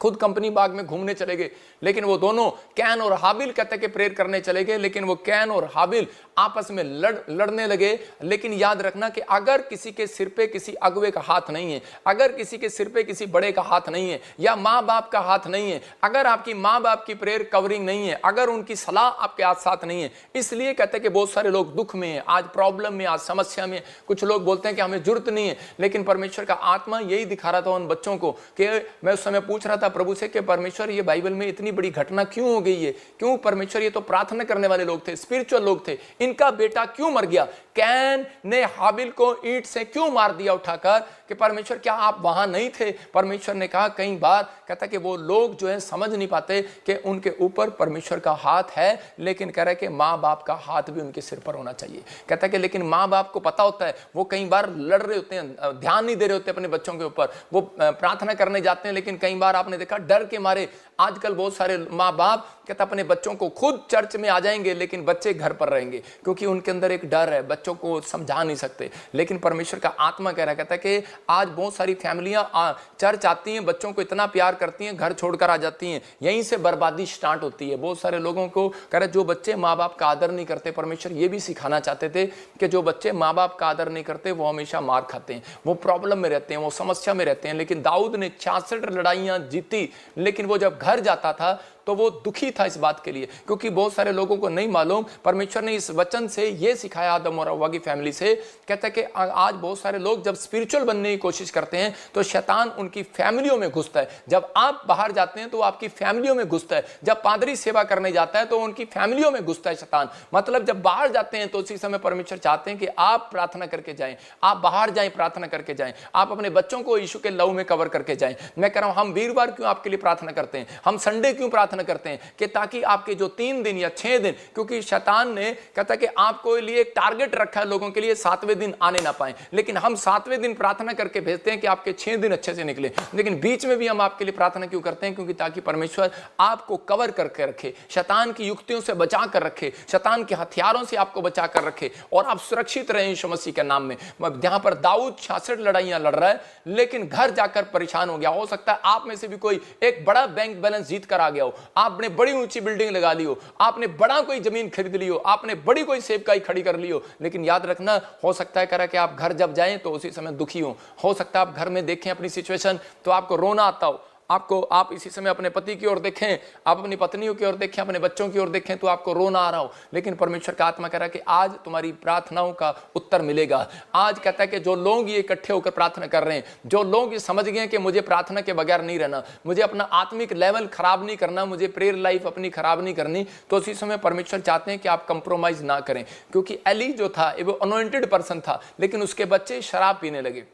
खुद कंपनी बाग में घूमने चले गए, लेकिन वो दोनों कैन और हाबिल कहते कि प्रेयर करने चले गए, लेकिन वो कैन और हाबिल आपस में लड़ने लगे। लेकिन याद रखना कि अगर किसी के सिर पे किसी अगुवे का हाथ नहीं है, अगर किसी के सिर पे किसी बड़े का हाथ नहीं है, या माँ बाप का हाथ नहीं है, अगर आपकी माँ बाप की प्रेयर कवरिंग नहीं है, अगर उनकी सलाह आपके साथ नहीं है, इसलिए कहते हैं कि बहुत सारे लोग दुख में हैं, आज प्रॉब्लम में, आज समस्या में। कुछ लोग बोलते हैं कि हमें जरूरत नहीं है, लेकिन परमेश्वर का आत्मा यही दिखा रहा था उन बच्चों को कि मैं उस समय पूछ रहा था प्रभु से कि परमेश्वर ये बाइबल में इतनी बड़ी घटना क्यों हो गई है? क्यों परमेश्वर, ये तो प्रार्थना करने वाले लोग थे, स्पिरिचुअल लोग थे, इनका बेटा क्यों मर गया? कैन ने हाबिल को ईंट से क्यों मार दिया उठाकर? कि परमेश्वर क्या आप वहां नहीं थे? परमेश्वर ने कहा कई बार, कहता कि वो लोग जो है समझ नहीं पाते कि उनके ऊपर परमेश्वर का हाथ है, लेकिन कह रहा है कि माँ बाप का हाथ भी उनके सिर पर होना चाहिए। कहता है कि लेकिन माँ बाप को पता होता है, वो कई बार लड़ रहे होते हैं, ध्यान नहीं दे रहे होते अपने बच्चों के ऊपर। वो प्रार्थना करने जाते हैं, लेकिन कई बार आपने देखा, डर के मारे आजकल बहुत सारे माँ बाप कहता अपने बच्चों को खुद चर्च में आ जाएंगे लेकिन बच्चे घर पर रहेंगे, क्योंकि उनके अंदर एक डर है, बच्चों को समझा नहीं सकते। लेकिन परमेश्वर का आत्मा कह रहा कहता है कि आज बहुत सारी फैमिलियां चर्च आती हैं, बच्चों को इतना प्यार करती हैं, घर छोड़कर आ जाती हैं, यहीं से बर्बादी स्टार्ट होती है। बहुत सारे लोगों को कह रहा जो बच्चे माँ बाप का आदर नहीं करते, परमेश्वर ये भी सिखाना चाहते थे कि जो बच्चे माँ बाप का आदर नहीं करते वो हमेशा मार खाते हैं, वो प्रॉब्लम में रहते हैं, वो समस्या में रहते हैं। लेकिन दाऊद ने 66 लड़ाइयां जीती, लेकिन वो जब घर जाता था तो वो दुखी था इस बात के लिए, क्योंकि बहुत सारे लोगों को नहीं मालूम परमेश्वर ने इस वचन से ये सिखाया आदम और हव्वा की फैमिली से। कहता है कि आज बहुत सारे लोग जब स्पिरिचुअल बनने की कोशिश करते हैं तो शैतान उनकी फैमिलियों में घुसता है। जब आप बाहर जाते हैं तो आपकी फैमिलियों में घुसता है, जब पादरी सेवा करने जाता है तो उनकी फैमिलियों में घुसता है शैतान। मतलब जब बाहर जाते हैं तो उसी समय परमेश्वर चाहते हैं कि आप प्रार्थना करके जाएं, आप बाहर जाएं, प्रार्थना करके जाएं, आप अपने बच्चों को यीशु के लहू में कवर करके जाएं। मैं कह रहा हूं हम वीरवार क्यों आपके लिए प्रार्थना करते हैं, हम संडे क्यों प्रार्थना करते हैं, कि ताकि आपके जो 3 दिन या 6 दिन, क्योंकि शैतान ने कहता कि आपको लिए एक टारगेट रखा है लोगों के लिए 7वें दिन आने ना पाए, लेकिन हम 7वें दिन प्रार्थना करके भेजते हैं कि आपके 6 दिन अच्छे से निकले। लेकिन बीच में भी हम आपके लिए प्रार्थना क्यों करते हैं, क्योंकि ताकि परमेश्वर आपको कवर करके रखे, शैतान की युक्तियों से बचा कर रखे, शैतान के हथियारों से आपको बचा कर रखे और आप सुरक्षित रहें यीशु मसीह के नाम में। जहां पर दाऊद 66 लड़ाइयां लड़ रहा है लेकिन घर जाकर परेशान हो गया। हो सकता है आप में से भी कोई एक बड़ा बैंक बैलेंस जीत कर आ गया हो, आपने बड़ी ऊंची बिल्डिंग लगा ली हो, आपने बड़ा कोई जमीन खरीद ली हो, आपने बड़ी कोई सेवकाई खड़ी कर ली हो, लेकिन याद रखना हो सकता है करा कि आप घर जब जाएं तो उसी समय दुखी हो सकता है आप घर में देखें अपनी सिचुएशन तो आपको रोना आता हो, आप इसी समय अपने पति की ओर देखें, आप अपनी पत्नियों की ओर देखें, अपने बच्चों की ओर देखें तो आपको रोना आ रहा हो, लेकिन परमेश्वर का आत्मा कह रहा है कि आज तुम्हारी प्रार्थनाओं का उत्तर मिलेगा। आज कहता है कि जो लोग ये इकट्ठे होकर प्रार्थना कर रहे हैं, जो लोग ये समझ गए कि मुझे प्रार्थना के बगैर नहीं रहना, मुझे अपना आत्मिक लेवल खराब नहीं करना, मुझे प्रेयर लाइफ अपनी खराब नहीं करनी, तो उसी समय परमेश्वर चाहते हैं कि आप कंप्रोमाइज ना करें। क्योंकि एली जो था वो अनॉइंटेड पर्सन था, लेकिन उसके बच्चे शराब पीने लगे,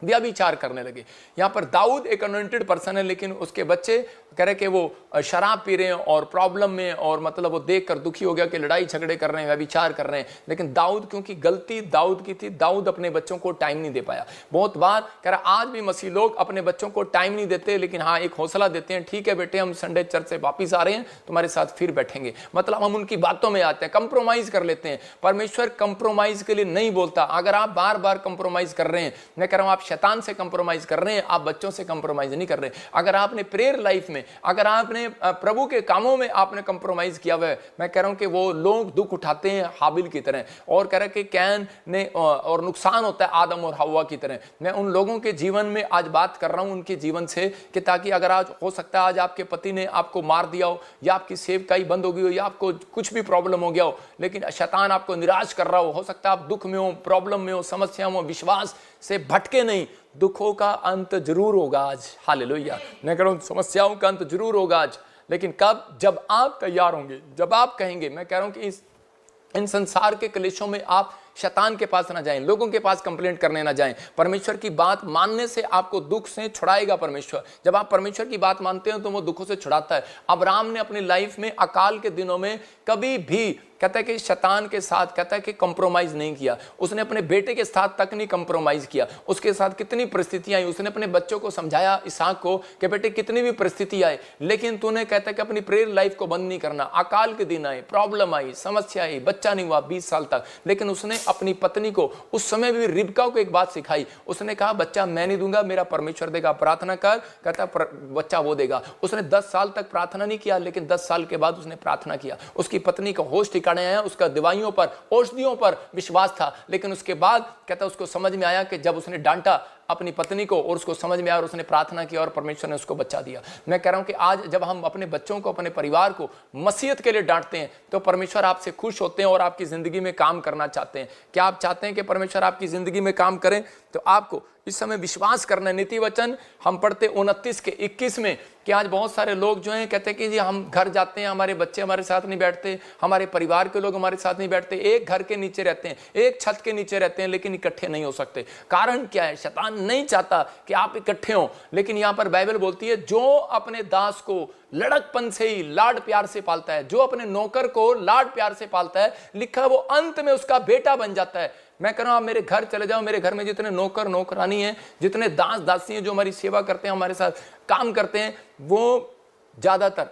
व्यभिचार करने लगे। यहाँ पर दाऊद एक अनॉइंटेड पर्सन है लेकिन उसके बच्चे कह रहे कि वो शराब पी रहे हैं और प्रॉब्लम में, और मतलब वो देखकर दुखी हो गया कि लड़ाई झगड़े कर रहे हैं, व्यभिचार कर रहे हैं। लेकिन दाऊद, क्योंकि गलती दाऊद की थी, दाऊद अपने बच्चों को टाइम नहीं दे पाया। बहुत बार कह रहा आज भी मसीह लोग अपने बच्चों को टाइम नहीं देते, लेकिन हाँ एक हौसला देते हैं, ठीक है बेटे हम संडे चर्च से वापिस आ रहे हैं, तुम्हारे साथ फिर बैठेंगे। मतलब हम उनकी बातों में आते हैं, कंप्रोमाइज कर लेते हैं। परमेश्वर कंप्रोमाइज के लिए नहीं बोलता। अगर आप बार बार कंप्रोमाइज कर रहे हैं, मैं कह रहा हूं आप शैतान से कंप्रोमाइज कर रहे हैं, आप बच्चों से कंप्रोमाइज नहीं कर रहे। अगर आपने प्रेयर लाइफ में, अगर आपने प्रभु के कामों में आपने कंप्रोमाइज किया हुआ है, मैं कह रहा हूं कि वो लोग दुख उठाते हैं हाबिल की तरह, और कह रहा कि कैन ने और नुकसान होता है आदम और हव्वा की तरह। मैं उन लोगों के जीवन में आज बात कर रहा हूं, उनके जीवन से, कि ताकि अगर आज हो सकता है आज आपके पति ने आपको मार दिया हो, या आपकी सेवकाई बंद हो गई हो, या आपको कुछ भी प्रॉब्लम हो गया हो, लेकिन शैतान आपको निराश कर रहा हो सकता है आप दुख में हो, प्रॉब्लम में हो, समस्या में हो, विश्वास से भटके नहीं। दुखों का अंत जरूर होगा आज, हालेलुया। मैं कह रहा हूं समस्याओं का अंत जरूर होगा आज, लेकिन कब? जब आप तैयार होंगे, जब आप कहेंगे। मैं कह रहा हूं कि इन संसार के क्लेशों में आप शैतान के पास ना जाएं, लोगों के पास कंप्लेंट करने ना जाएं। परमेश्वर की बात मानने से आपको दुख से छुड़ाएगा परमेश्वर। जब आप परमेश्वर की बात मानते हो तो वो दुखों से छुड़ाता है। अब्राहम ने अपनी लाइफ में अकाल के दिनों में कभी भी कहता है कि शैतान के साथ कहता है कि कंप्रोमाइज नहीं किया। उसने अपने बेटे के साथ तक नहीं कंप्रोमाइज किया। उसके साथ कितनी परिस्थितियां आई, उसने अपने बच्चों को समझाया इसहाक को कि बेटे कितनी भी परिस्थिति आए, लेकिन तूने कहता है कि अपनी प्रेयर लाइफ को बंद नहीं करना। अकाल के दिन आए, प्रॉब्लम आई, समस्या आई, बच्चा नहीं हुआ 20 साल तक, लेकिन उसने अपनी पत्नी को उस समय भी रिबका को एक बात सिखाई। उसने कहा बच्चा मैं नहीं दूंगा, मेरा परमेश्वर देगा, प्रार्थना कर। कहता बच्चा वो देगा। उसने 10 साल तक प्रार्थना नहीं किया, लेकिन 10 साल के बाद उसने प्रार्थना किया। उसकी पत्नी का होश ठिकाने आया, उसका दवाइयों पर, औषधियों पर विश्वास था। लेकिन उसके बाद कहता उसको समझ में आया कि जब उसने डांटा अपनी पत्नी को और उसको समझ में आया और उसने प्रार्थना की और परमेश्वर ने उसको बचा दिया। मैं कह रहा हूं कि आज जब हम अपने बच्चों को, अपने परिवार को मसीहत के लिए डांटते हैं तो परमेश्वर आपसे खुश होते हैं और आपकी जिंदगी में काम करना चाहते हैं। क्या आप चाहते हैं कि परमेश्वर आपकी जिंदगी में काम करें? तो आपको इस समय विश्वास करना है। नीति वचन हम पढ़ते 29 के 21 में कि आज बहुत सारे लोग जो हैं कहते हैं कि जी हम घर जाते हैं, हमारे बच्चे हमारे साथ नहीं बैठते, हमारे परिवार के लोग हमारे साथ नहीं बैठते, एक घर के नीचे रहते हैं, एक छत के नीचे रहते हैं, लेकिन इकट्ठे नहीं हो सकते। कारण क्या है? शैतान नहीं चाहता कि आप इकट्ठे हो। लेकिन यहां पर बाइबल बोलती है जो अपने दास को लड़कपन से ही लाड प्यार से पालता है, जो अपने नौकर को लाड प्यार से पालता है, लिखा वो अंत में उसका बेटा बन जाता है। मैं कह रहा हूं आप मेरे घर चले जाओ, मेरे घर में जितने नौकर नौकरानी हैं, जितने दास दासी हैं जो हमारी सेवा करते हैं, हमारे साथ काम करते हैं वो ज़्यादातर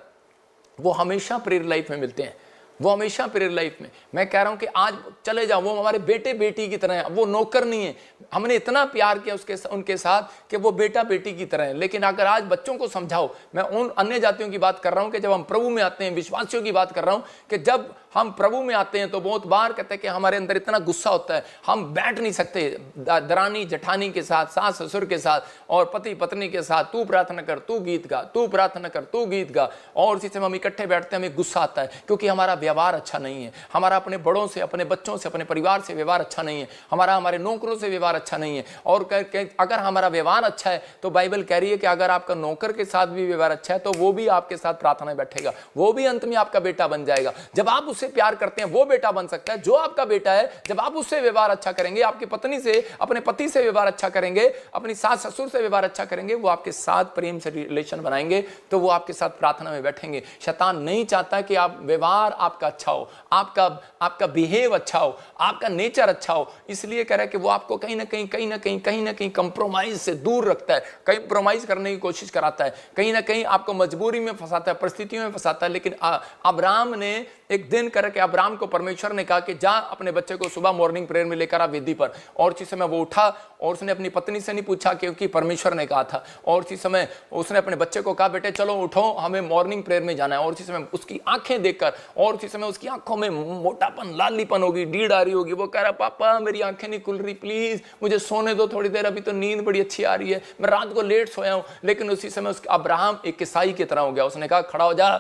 वो हमेशा प्रेयर लाइफ में मिलते हैं, वो हमेशा प्रेयर लाइफ में। मैं कह रहा हूं कि आज चले जाओ, वो हमारे बेटे बेटी की तरह है, वो नौकर नहीं है। हमने इतना प्यार किया उनके साथ कि वो बेटा बेटी की तरह है। लेकिन अगर आज बच्चों को समझाओ, मैं उन अन्य जातियों की बात कर रहा हूं कि जब हम प्रभु में आते हैं, विश्वासियों की बात कर रहा हूं कि जब हम प्रभु में आते हैं तो बहुत बार कहते हैं कि हमारे अंदर इतना गुस्सा होता है, हम बैठ नहीं सकते दरानी जठानी के साथ, सास ससुर के साथ और पति पत्नी के साथ, तू प्रार्थना कर तू गीत गा, तू प्रार्थना कर तू गीत गा, और उसी समय हम इकट्ठे बैठते हैं, हमें गुस्सा आता है क्योंकि हमारा व्यवहार अच्छा नहीं है, हमारा अपने बड़ों से, अपने बच्चों से, अपने परिवार से व्यवहार अच्छा नहीं है, हमारा हमारे नौकरों से व्यवहार अच्छा नहीं है। और अगर हमारा व्यवहार अच्छा है तो बाइबल कह रही है कि अगर आपका नौकर के साथ भी व्यवहार अच्छा है तो वो भी आपके साथ प्रार्थना में बैठेगा, वो भी अंत में आपका बेटा बन जाएगा। जब आप उससे प्यार करते हैं वो बेटा बन सकता है, जो आपका बेटा है। जब आप उससे व्यवहार अच्छा करेंगे, आपकी पत्नी से, अपने पति से व्यवहार अच्छा करेंगे, अपनी सास ससुर से व्यवहार अच्छा करेंगे, वो आपके साथ प्रेम से रिलेशन बनाएंगे, तो वो आपके साथ प्रार्थना में बैठेंगे। शैतान नहीं चाहता कि आप व्यवहार आपका अच्छा हो, आपका बिहेव अच्छा हो, आपका नेचर अच्छा हो, इसलिए कह रहा है कि वो आपको कहीं ना कहीं कंप्रोमाइज से दूर रखता है, कंप्रोमाइज करने की कोशिश कराता है, कहीं ना कहीं आपको मजबूरी में फंसाता है, परिस्थितियों में फंसाता है। लेकिन अब्राहम ने एक दिन करके अब्राहम को परमेश्वर ने कहा कि जा अपने बच्चे को सुबह मॉर्निंग प्रेयर में लेकर आ वेदी पर। और उसी समय वो उठा और उसने अपनी पत्नी से नहीं पूछा क्योंकि परमेश्वर ने कहा था, और उसी समय उसने अपने बच्चे को कहा बेटे चलो उठो, हमें मॉर्निंग प्रेयर में जाना है। और उसी समय उसकी आंखें देखकर, और उसी समय उसकी आंखों में मोटापन, लालीपन होगी, डीड आ रही होगी, वो कह रहा पापा मेरी आंखें नहीं खुल रही, प्लीज मुझे सोने दो थोड़ी देर, अभी तो नींद बड़ी अच्छी आ रही है, मैं रात को लेट सोया हूं। लेकिन उसी समय अब्राहम एक ईसाई की तरह हो गया, उसने कहा खड़ा हो जा,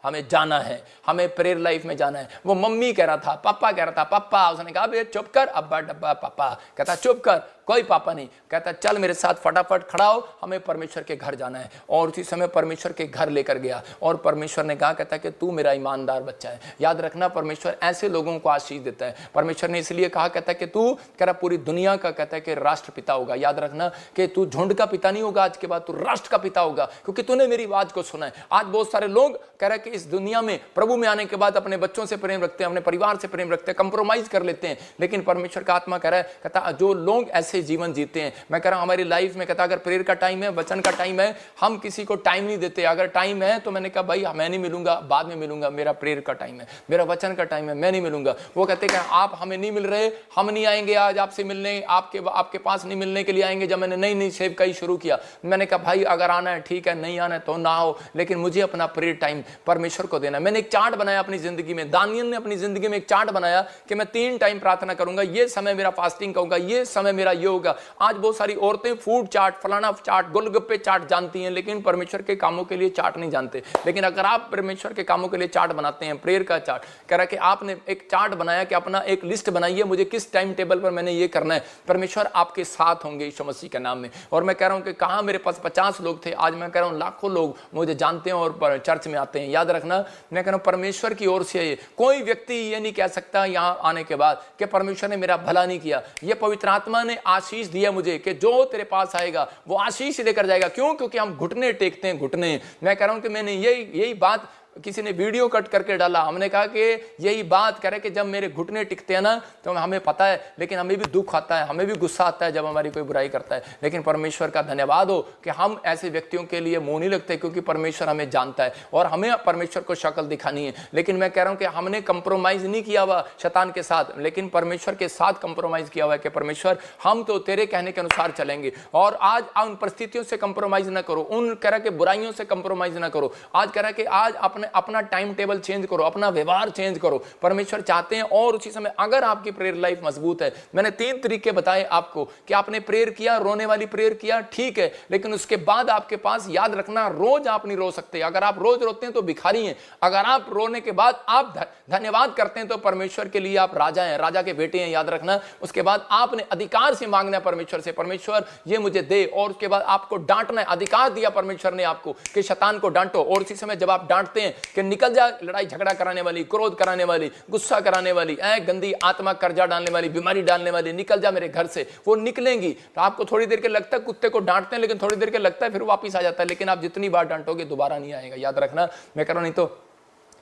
हमें जाना है, हमें प्रेयर लाइफ में जाना है। वो मम्मी कह रहा था, पापा कह रहा था, पापा, उसने कहा बे चुप कर, अब्बा डब्बा पापा, कहता चुप कर, कोई पापा नहीं, कहता चल मेरे साथ फटाफट खड़ा हो, हमें परमेश्वर के घर जाना है। और उसी समय परमेश्वर के घर लेकर गया और परमेश्वर ने कहा, कहता कि तू मेरा ईमानदार बच्चा है। याद रखना, परमेश्वर ऐसे लोगों को आशीष देता है। परमेश्वर ने इसलिए कहा, कहता कि तू कह रहा पूरी दुनिया का, कहता है कि राष्ट्रपिता होगा। याद रखना कि तू झुंड का पिता नहीं होगा, आज के बाद तू राष्ट्र का पिता होगा, क्योंकि तूने मेरी आवाज को सुना है। आज बहुत सारे लोग कह रहे हैं कि इस दुनिया में प्रभु में आने के बाद अपने बच्चों से प्रेम रखते हैं, अपने परिवार से प्रेम रखते हैं, कंप्रोमाइज कर लेते हैं। लेकिन परमेश्वर का आत्मा कह रहा है, कहता जो लोग ऐसे जीवन जीते हैं, मैं कह रहा हूं हमारी लाइफ में, कहता अगर प्रेयर का टाइम है, वचन का टाइम है, हम किसी को टाइम नहीं देते। अगर टाइम है तो मैंने कहा भाई मैं नहीं मिलूंगा, बाद में मिलूंगा, मेरा प्रेयर का टाइम है, मेरा वचन का टाइम है, मैं नहीं मिलूंगा। वो कहते हैं आप हमें नहीं मिल रहे, हम नहीं आएंगे आज आपसे मिलने, आपके पास नहीं मिलने के लिए आएंगे। जब मैंने नई सेवकाई शुरू किया, मैंने कहा भाई अगर आना है ठीक है, नहीं आना है तो ना हो, लेकिन मुझे अपना प्रेयर टाइम परमेश्वर को देना है। मैंने एक चार्ट बनाया अपनी जिंदगी में, दानियल ने अपनी जिंदगी में एक चार्ट बनाया कि मैं 3 टाइम प्रार्थना करूंगा, ये समय मेरा फास्टिंग का होगा, ये समय मेरा ये होगा। आज बहुत सारी औरतें फूड चार्ट, फलाना चार्ट, गोलगप्पे चार्ट जानती हैं, लेकिन परमेश्वर के कामों के लिए चार्ट नहीं जानते। लेकिन अगर आप परमेश्वर के कामों के लिए चार्ट बनाते हैं, प्रेयर का चार्ट, कह रहा कि आपने एक चार्ट बनाया कि अपना एक लिस्ट बनाइए, मुझे किस टाइम टेबल पर मैंने ये करना है, परमेश्वर आपके साथ होंगे यीशु मसीह के नाम में। और मैं कह रहा हूं कि कहां मेरे पास 50 लोग थे, आज मैं कह रहा हूं लाखों लोग मुझे जानते हैं और चर्च में आते हैं। याद रखना, मैं कह रहा हूं परमेश्वर की ओर से कोई व्यक्ति ये नहीं कह सकता यहां आने के बाद कि परमेश्वर ने मेरा भला नहीं किया। ये पवित्र आत्मा ने आशीष दिया मुझे कि जो तेरे पास आएगा वो आशीष लेकर जाएगा। क्यों? क्योंकि हम घुटने टेकते हैं, घुटने। मैं कह रहा हूं कि मैंने यही बात किसी ने वीडियो कट करके डाला, हमने कहा कि यही बात करे कि जब मेरे घुटने टिकते हैं ना तो हमें पता है, लेकिन हमें भी दुख आता है, हमें भी गुस्सा आता है जब हमारी कोई बुराई करता है। लेकिन परमेश्वर का धन्यवाद हो कि हम ऐसे व्यक्तियों के लिए मुंह नहीं लगते, क्योंकि परमेश्वर हमें जानता है और हमें परमेश्वर को शक्ल दिखानी है। लेकिन मैं कह रहा हूं कि हमने कंप्रोमाइज नहीं किया हुआ शैतान के साथ, लेकिन परमेश्वर के साथ कंप्रोमाइज किया हुआ है कि परमेश्वर हम तो तेरे कहने के अनुसार चलेंगे। और आज उन परिस्थितियों से कंप्रोमाइज ना करो, उन कह रहा कि बुराइयों से कंप्रोमाइज ना करो। आज कह रहा कि आज अपना टाइम टेबल चेंज करो, अपना व्यवहार चेंज करो। परमेश्वर चाहते हैं। और उसी समय अगर आपकी प्रेयर लाइफ मजबूत है, मैंने 3 तरीके बताए आपको कि आपने प्रेयर किया, रोने वाली प्रेयर किया, ठीक है, लेकिन उसके बाद आपके पास, याद रखना, रोज आप नहीं रो सकते। अगर आप रोज रोते हैं तो भिखारी हैं। अगर आप रोने के बाद आप धन्यवाद करते हैं तो परमेश्वर के लिए आप राजा हैं, राजा के बेटे हैं। याद रखना, उसके बाद आपने अधिकार से मांगना है परमेश्वर से, परमेश्वर ये मुझे दे। और उसके बाद आपको डांटना है, अधिकार दिया परमेश्वर ने आपको कि शैतान को डांटो। और उसी समय जब आप डांटते हैं कि निकल जा लड़ाई झगड़ा कराने वाली, क्रोध कराने वाली, गुस्सा कराने वाली, गंदी आत्मा, कर्जा डालने वाली, बीमारी डालने वाली, निकल जा मेरे घर से, वो निकलेंगी। तो आपको थोड़ी देर के लगता है, कुत्ते को डांटते हैं लेकिन थोड़ी देर के लगता है फिर वापस आ जाता है, लेकिन आप जितनी बार डांटोगे दोबारा नहीं आएगा। याद रखना, मैं कह रहा हूं, नहीं तो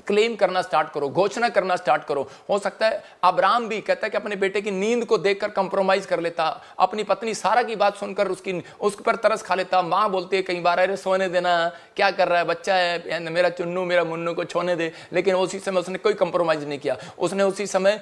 क्लेम करना स्टार्ट करो, घोषणा करना स्टार्ट करो। हो सकता है अब्राहम भी कहता है कि अपने बेटे की नींद को देखकर कंप्रोमाइज कर लेता, अपनी पत्नी सारा की बात सुनकर उस पर तरस खा लेता। माँ बोलती है कई बार, अरे सोने देना, क्या कर रहा है, बच्चा है, मेरा चुन्नू मेरा मुन्नू को छोने दे। लेकिन उसी समय उसने कोई कंप्रोमाइज नहीं किया। उसने उसी समय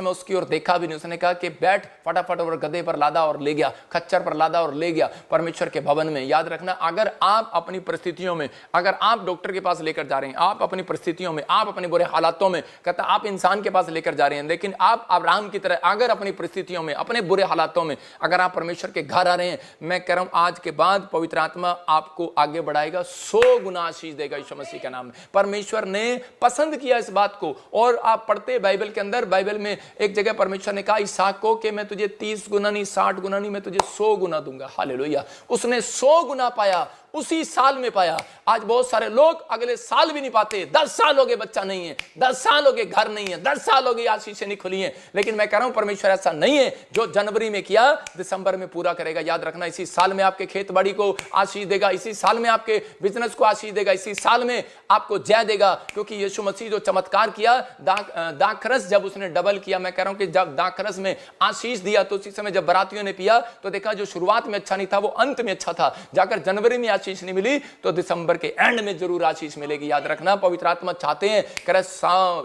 उसकी ओर देखा भी नहीं। उसने कहा कि बैठ, फटाफट और गधे पर लादा और ले गया, खच्चर पर लादा और ले गया परमेश्वर के भवन में। याद रखना, अगर आप अपनी परिस्थितियों में, अगर आप डॉक्टर के पास लेकर जा रहे हैं, आप अपनी परिस्थितियों में, आप अपने बुरे हालातों में, कहता आप इंसान के पास लेकर जा रहे हैं, लेकिन आप अब्राहम की तरह अगर अपनी परिस्थितियों में, अपने बुरे हालातों में अगर आप परमेश्वर के घर आ रहे हैं, मैं कह रहा हूं आज के बाद पवित्र आत्मा आपको आगे बढ़ाएगा, 100 गुना आशीष देगा यीशु मसीह के नाम में। परमेश्वर ने पसंद किया इस बात को। और आप पढ़ते बाइबल के अंदर, बाइबल में एक जगह परमेश्वर ने कहा इसहाक को कि मैं तुझे 30 गुना नहीं, 60 गुना नहीं, मैं तुझे 100 गुना दूंगा। हालेलुया। उसने 100 गुना पाया, उसी साल में पाया। आज बहुत सारे लोग अगले साल भी नहीं पाते। 10 साल हो गए बच्चा नहीं है, 10 साल हो गए घर नहीं है, 10 साल हो गए आशीषें नहीं खुली हैं। लेकिन मैं कह रहा हूं परमेश्वर ऐसा नहीं है, जो जनवरी में किया दिसंबर में पूरा करेगा। याद रखना, इसी साल में आपके खेत बाड़ी को आशीष देगा, इसी साल में आपके बिजनेस को आशीष देगा, इसी साल में आपको जय देगा। क्योंकि यीशु मसीह जो चमत्कार किया, दाखरस जब उसने डबल किया, मैं कह रहा हूं कि जब दाखरस में आशीष दिया तो उसी समय जब बरातियों ने पिया तो देखा जो शुरुआत में अच्छा नहीं था वो अंत में अच्छा था। जाकर जनवरी में आशीष नहीं मिली तो दिसंबर के एंड में जरूर आशीष मिलेगी। याद रखना, पवित्र आत्मा चाहते हैं,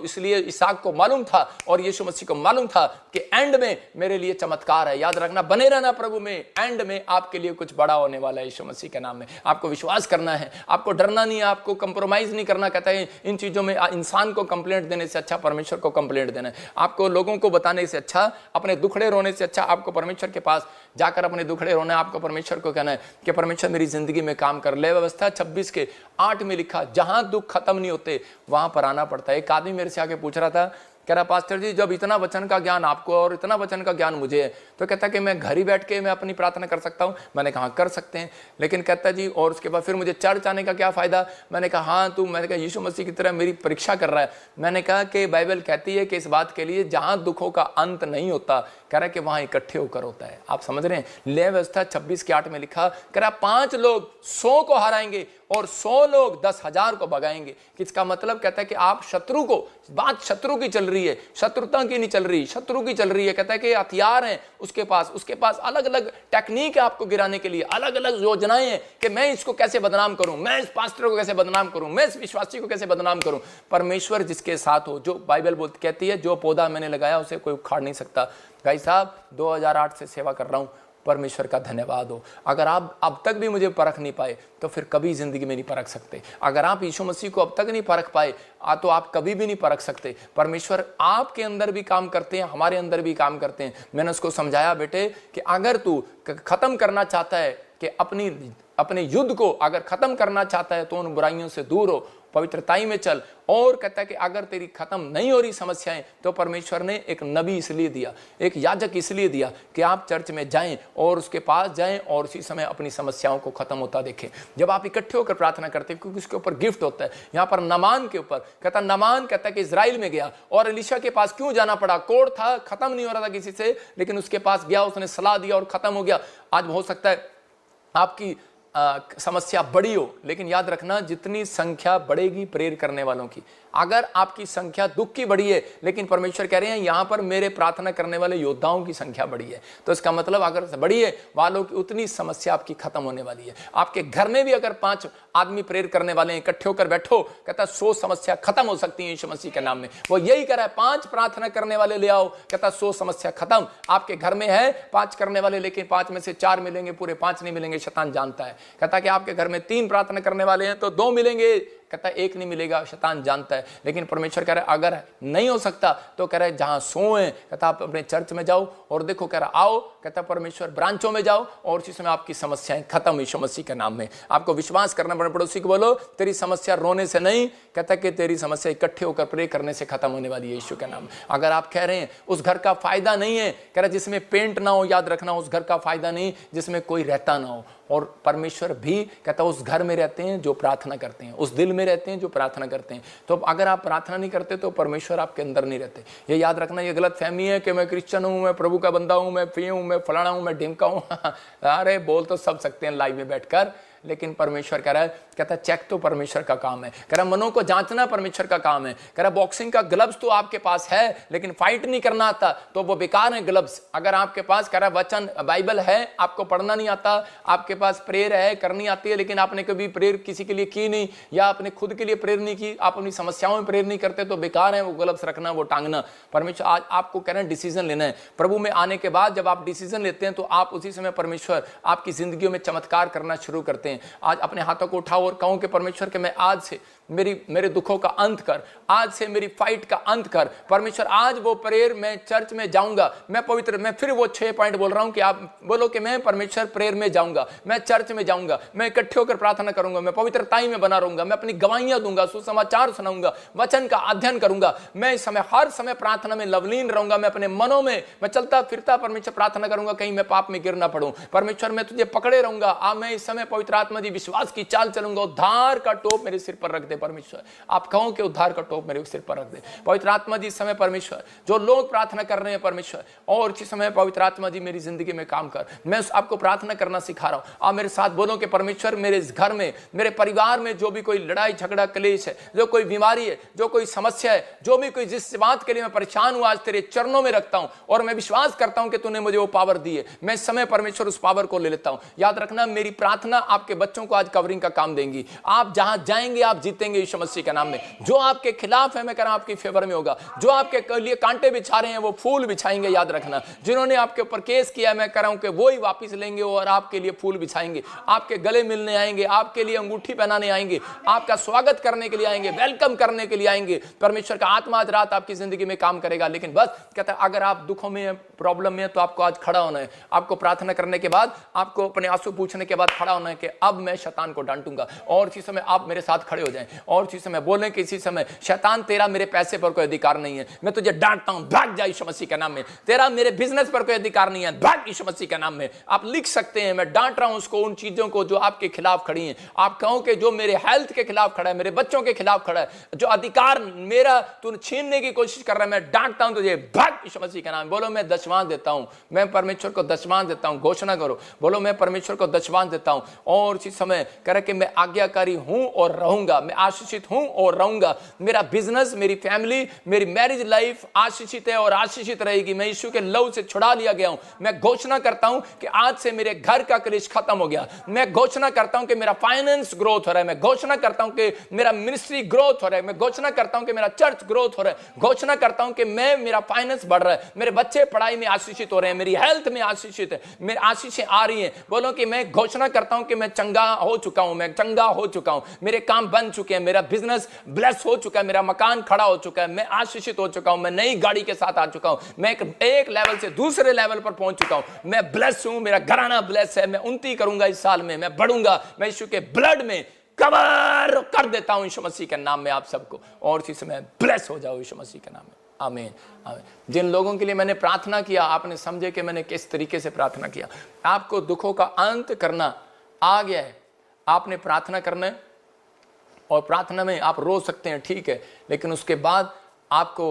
इसलिए इसहाक को मालूम था और यीशु मसीह को मालूम था कि एंड में मेरे लिए चमत्कार है। याद रखना, बने रहना प्रभु में, एंड में आपके लिए कुछ बड़ा होने वाला है यीशु मसीह के नाम में। आपको विश्वास करना है, आपको डरना नहीं है, आपको कंप्रोमाइज नहीं करना। कहता है इन चीजों में इंसान को कंप्लेंट देने से अच्छा परमेश्वर को कंप्लेंट देना है। आपको लोगों को बताने से अच्छा, अपने दुखड़े रोने से अच्छा आपको परमेश्वर के पास जाकर अपने दुखड़े रोना है। आपको परमेश्वर को कहना है कि परमेश्वर मेरी जिंदगी में काम कर ले। व्यवस्था 26 के 8 में लिखा, जहां दुख खत्म नहीं होते वहां पर आना पड़ता है। एक आदमी मेरे से आके पूछ रहा था, कह रहा पास्टर जी जब इतना वचन का ज्ञान आपको और इतना वचन का ज्ञान मुझे है तो कहता कि मैं घर ही बैठ के मैं अपनी प्रार्थना कर सकता हूँ। मैंने कहा कर सकते हैं, लेकिन कहता जी और उसके बाद फिर मुझे चर्च आने का क्या फायदा। मैंने कहा हाँ तू, मैंने कहा यीशु मसीह की तरह मेरी परीक्षा कर रहा है। मैंने कहा कि बाइबल कहती है कि इस बात के लिए जहां दुखों का अंत नहीं होता, कह रहा है कि वहां इकट्ठे होकर होता है। आप समझ रहे हैं, ले व्यवस्था 26 के 8 में लिखा, कह रहा 5 लोग 100 को हराएंगे और 100 लोग 10,000 को भगाएंगे। किसका मतलब, कहता है कि आप शत्रु को, बात शत्रु की चल रही है, शत्रुता की नहीं चल रही, शत्रु की चल रही है। कहता है कि हथियार हैं उसके पास अलग अलग टेक्निक है आपको गिराने के लिए, अलग अलग योजनाएं हैं कि मैं इसको कैसे बदनाम करूं, मैं इस पास्टर को कैसे बदनाम करूं, मैं इस विश्वासी को कैसे बदनाम करूं। परमेश्वर जिसके साथ हो, जो बाइबल कहती है जो पौधा मैंने लगाया उसे कोई उखाड़ नहीं सकता। भाई साहब 2008 से सेवा कर रहा हूं, परमेश्वर का धन्यवाद हो। अगर आप अब तक भी मुझे परख नहीं पाए तो फिर कभी जिंदगी में नहीं परख सकते। अगर आप यीशु मसीह को अब तक नहीं परख पाए तो आप कभी भी नहीं परख सकते। परमेश्वर आपके अंदर भी काम करते हैं, हमारे अंदर भी काम करते हैं। मैंने उसको समझाया बेटे कि अगर तू खत्म करना चाहता है कि अपने युद्ध को अगर खत्म करना चाहता है तो उन बुराइयों से दूर हो, पवित्रताई में चल। और कहता है कि अगर तेरी खत्म नहीं हो रही समस्याएं तो परमेश्वर ने एक नबी इसलिए दिया, एक याजक इसलिए दिया कि आप चर्च में जाएं और उसके पास जाएं और उसी समय अपनी समस्याओं को खत्म होता देखें। जब आप इकट्ठे होकर प्रार्थना करते हैं, क्योंकि उसके ऊपर गिफ्ट होता है। यहाँ पर नमान के ऊपर नमान कहता है कि इजराइल में गया और एलीशा के पास क्यों जाना पड़ा, कोड़ था, खत्म नहीं हो रहा था किसी से, लेकिन उसके पास गया, उसने सलाह दिया और खत्म हो गया। आज हो सकता है आपकी समस्या बड़ी हो, लेकिन याद रखना जितनी संख्या बढ़ेगी प्रेयर करने वालों की, अगर आपकी संख्या दुख की बड़ी है, लेकिन परमेश्वर कह रहे हैं यहां पर मेरे प्रार्थना करने वाले योद्धाओं की संख्या बड़ी है, तो इसका मतलब अगर बड़ी है वालों की उतनी समस्या आपकी खत्म होने वाली है। आपके घर में भी अगर 5 आदमी प्रेयर करने वाले हैं, इकट्ठे होकर बैठो, कहता 100 समस्या खत्म हो सकती है यीशु मसीह के नाम में। वो यही कह रहा है, 5 प्रार्थना करने वाले ले आओ, कहता 100 समस्या खत्म। आपके घर में है 5 करने वाले, लेकिन 5 में से 4 मिलेंगे, पूरे 5 नहीं मिलेंगे, शैतान जानता है। कहता कि आपके घर में 3 प्रार्थना करने वाले हैं तो 2 मिलेंगे, कहता 1 नहीं मिलेगा, शैतान जानता है। लेकिन परमेश्वर कह रहा है अगर नहीं हो सकता तो कह रहा है जहां 100 है, कहता आप अपने चर्च में जाओ और देखो, कह रहा आओ, कहता परमेश्वर ब्रांचों में जाओ और उसी समय आपकी समस्याएं खत्म यीशु मसीह के नाम में। आपको विश्वास करना पड़े। पड़ोसी को बोलो तेरी समस्या रोने से नहीं, कहता कि तेरी समस्या इकट्ठे होकर प्रे करने से खत्म होने वाली है यीशु के नाम में। अगर आप कह रहे हैं उस घर का फायदा नहीं है, कह रहा जिसमें पेंट ना हो, याद रखना उस घर का फायदा नहीं जिसमें कोई रहता ना हो। और परमेश्वर भी कहता उस घर में रहते हैं जो प्रार्थना करते हैं, उस दिल में रहते हैं जो प्रार्थना करते हैं। तो अगर आप प्रार्थना नहीं करते तो परमेश्वर आपके अंदर नहीं रहते। ये याद रखना, ये गलत फहमी है कि मैं क्रिश्चियन हूं, मैं प्रभु का बंदा हूं, मैं पी हूं, मैं फलाना हूं, मैं ढिमका हूं। अरे बोल तो सब सकते हैं लाइव में बैठकर, लेकिन परमेश्वर कह रहा है, कहता है चेक तो परमेश्वर का काम है, कह रहा मनों को जांचना परमेश्वर का काम है, कह रहा बॉक्सिंग का ग्लव्स तो आपके पास है लेकिन फाइट नहीं करना आता तो वो बेकार है ग्लव्स। अगर आपके पास कह रहा वचन बाइबल है, आपको पढ़ना नहीं आता, आपके पास प्रेयर है, करनी आती है, लेकिन आपने कभी प्रेयर किसी के लिए की नहीं या आपने खुद के लिए प्रेयर नहीं की, आप अपनी समस्याओं में प्रेयर नहीं करते, तो बेकार है वो ग्लव्स रखना, वो टांगना। परमेश्वर आज आपको कह रहे हैं डिसीजन लेना है। प्रभु में आने के बाद जब आप डिसीजन लेते हैं तो आप उसी समय परमेश्वर आपकी जिंदगियों में चमत्कार करना शुरू करते हैं। आज अपने हाथों को उठाओ और कहो कि परमेश्वर के मैं आज से मेरे दुखों का अंत कर, आज से मेरी फाइट का अंत कर। परमेश्वर आज वो प्रेयर मैं चर्च में जाऊंगा, मैं फिर वो 6 पॉइंट बोल रहा हूं कि आप बोलो कि मैं परमेश्वर प्रेयर में जाऊंगा, मैं चर्च में जाऊंगा, मैं इकट्ठे होकर प्रार्थना करूंगा, मैं पवित्रताई में बना रहूंगा, मैं अपनी गवाहियां दूंगा, सुसमाचार सुनाऊंगा, वचन का अध्ययन करूंगा, मैं इस समय हर समय प्रार्थना में लवलीन रहूंगा, मैं अपने मनों में मैं चलता फिरता परमेश्वर प्रार्थना करूंगा कहीं मैं पाप में गिर ना पड़ूं। परमेश्वर मैं तुझे पकड़े रहूंगा, मैं इस समय पवित्र आत्मा दी विश्वास की चाल चलूंगा, उद्धार का टोप मेरे सिर पर रख दे परमेश्वर। आप कहो कि उद्धार का टोप मेरे सिर पर रख दे पवित्र आत्मा जी। इस समय परमेश्वर जो लोग प्रार्थना कर रहे हैं परमेश्वर, और इस समय पवित्र आत्मा जी मेरी जिंदगी में काम कर, मैं आपको प्रार्थना करना सिखा रहा हूं। आप मेरे साथ बोलो कि परमेश्वर मेरे इस घर में, मेरे परिवार में जो भी कोई लड़ाई झगड़ा क्लेश है, जो कोई बीमारी है, जो कोई समस्या है, जो भी कोई जिस बात के लिए मैं परेशान हूं, आज तेरे चरणों में रखता हूं और मैं विश्वास करता हूं कि तूने मुझे वो पावर दी है। मैं इस समय परमेश्वर उस पावर को ले लेता हूं। याद रखना मेरी प्रार्थना आपके बच्चों को आज कवरिंग का काम देंगी। आप जहां जाएंगे आप जीतेंगे यीशु मसीह के नाम में। जो आपके खिलाफ है मैं कह रहा हूं आपकी फेवर में होगा। जो आपके लिए कांटे बिछा रहे हैं वो फूल बिछाएंगे। याद रखना जिन्होंने आपके ऊपर केस किया है मैं कह रहा हूं कि वो ही वापस लेंगे और आपके लिए फूल बिछाएंगे, आपके गले मिलने आएंगे, आपके लिए अंगूठी पहनाने आएंगे, आपका स्वागत करने के लिए आएंगे, वेलकम करने के लिए आएंगे। परमेश्वर का आत्मा आज रात आपकी जिंदगी में काम करेगा। लेकिन बस कहता है अगर आप दुखों में प्रॉब्लम में तो आपको आज खड़ा होना है। आपको प्रार्थना करने के बाद, आपको अपने आंसू पूछने के बाद खड़ा होना है कि अब मैं शैतान को डांटूंगा। और इसी समय आप मेरे साथ खड़े हो जाएं और इसी समय बोलें कि इसी समय शैतान तेरा मेरे पैसे पर कोई अधिकार नहीं है, मैं तुझे डांटता हूं, भाग जा यीशु मसीह के नाम में। तेरा मेरे बिजनेस पर कोई अधिकार नहीं है, भाग यीशु मसीह के नाम में। आप लिख सकते हैं मैं डांट रहा हूं उसको, उन चीजों को जो आपके खिलाफ खड़ी हैं। आप कहो कि जो मेरे हेल्थ के खिलाफ खड़ा है, मेरे बच्चों के खिलाफ खड़ा है, जो अधिकार मेरा तू छीनने की कोशिश कर रहा है, मैं डांटता हूं तुझे, भाग यीशु मसीह के नाम। बोलो मैं दशवांश देता हूं, मैं परमेश्वर को दशवांश देता हूं। घोषणा करो, बोलो मैं परमेश्वर को दशवांश देता हूं। और इसी समय कह कि मैं आज्ञाकारी हूं और रहूंगा, मैं आशीषित हूं और रहूंगा। मेरा बिजनेस, मेरी फैमिली, मेरी मैरिज लाइफ आशीषित है और आशीषित रहेगी। मैं यीशु के लहू से छुड़ा लिया गया हूं। मैं घोषणा करता हूं कि आज से मेरे घर का क्लेश खत्म हो गया। मैं घोषणा करता हूं कि मेरा फाइनेंस ग्रोथ हो रहा है। मैं घोषणा करता हूं कि मेरा मिनिस्ट्री ग्रोथ हो रहा है। मैं घोषणा करता हूं कि मेरा चर्च ग्रोथ हो रहा है। घोषणा करता हूं कि मेरा फाइनेंस बढ़ रहा है, मेरे बच्चे पढ़ाई में आशीषित हो रहे हैं, मेरी हेल्थ में आशीषित है, मेरी आशीषें आ रही हैं। बोलो कि मैं घोषणा करता हूं कि मैं चंगा हो चुका हूं, मैं चंगा हो चुका हूं, मेरे काम बन चुके हैं, मेरा बिजनेस ब्लेस हो चुका है, मेरा मकान खड़ा हो चुका है, मैं आशीषित हो चुका हूं, मैं नई गाड़ी के साथ आ चुका हूं, मैं एक लेवल से दूसरे लेवल पर पहुंच चुका हूं, मैं ब्लेस हूं, मेरा घराना ब्लेस है, मैं उन्नति करूंगा इस साल में, मैं बढ़ूंगा। मैं यीशु के ब्लड में कवर कर देता हूं यीशु मसीह के नाम में आप सबको। और इसी समय ब्लेस हो जाओ यीशु मसीह के नाम में। आमीन आमीन। जिन लोगों के लिए मैंने प्रार्थना किया, आपने समझे कि मैंने किस तरीके से प्रार्थना किया। आपको दुखों का अंत करना आ गया है, आपने प्रार्थना करना है और प्रार्थना में आप रो सकते हैं, ठीक है, लेकिन उसके बाद आपको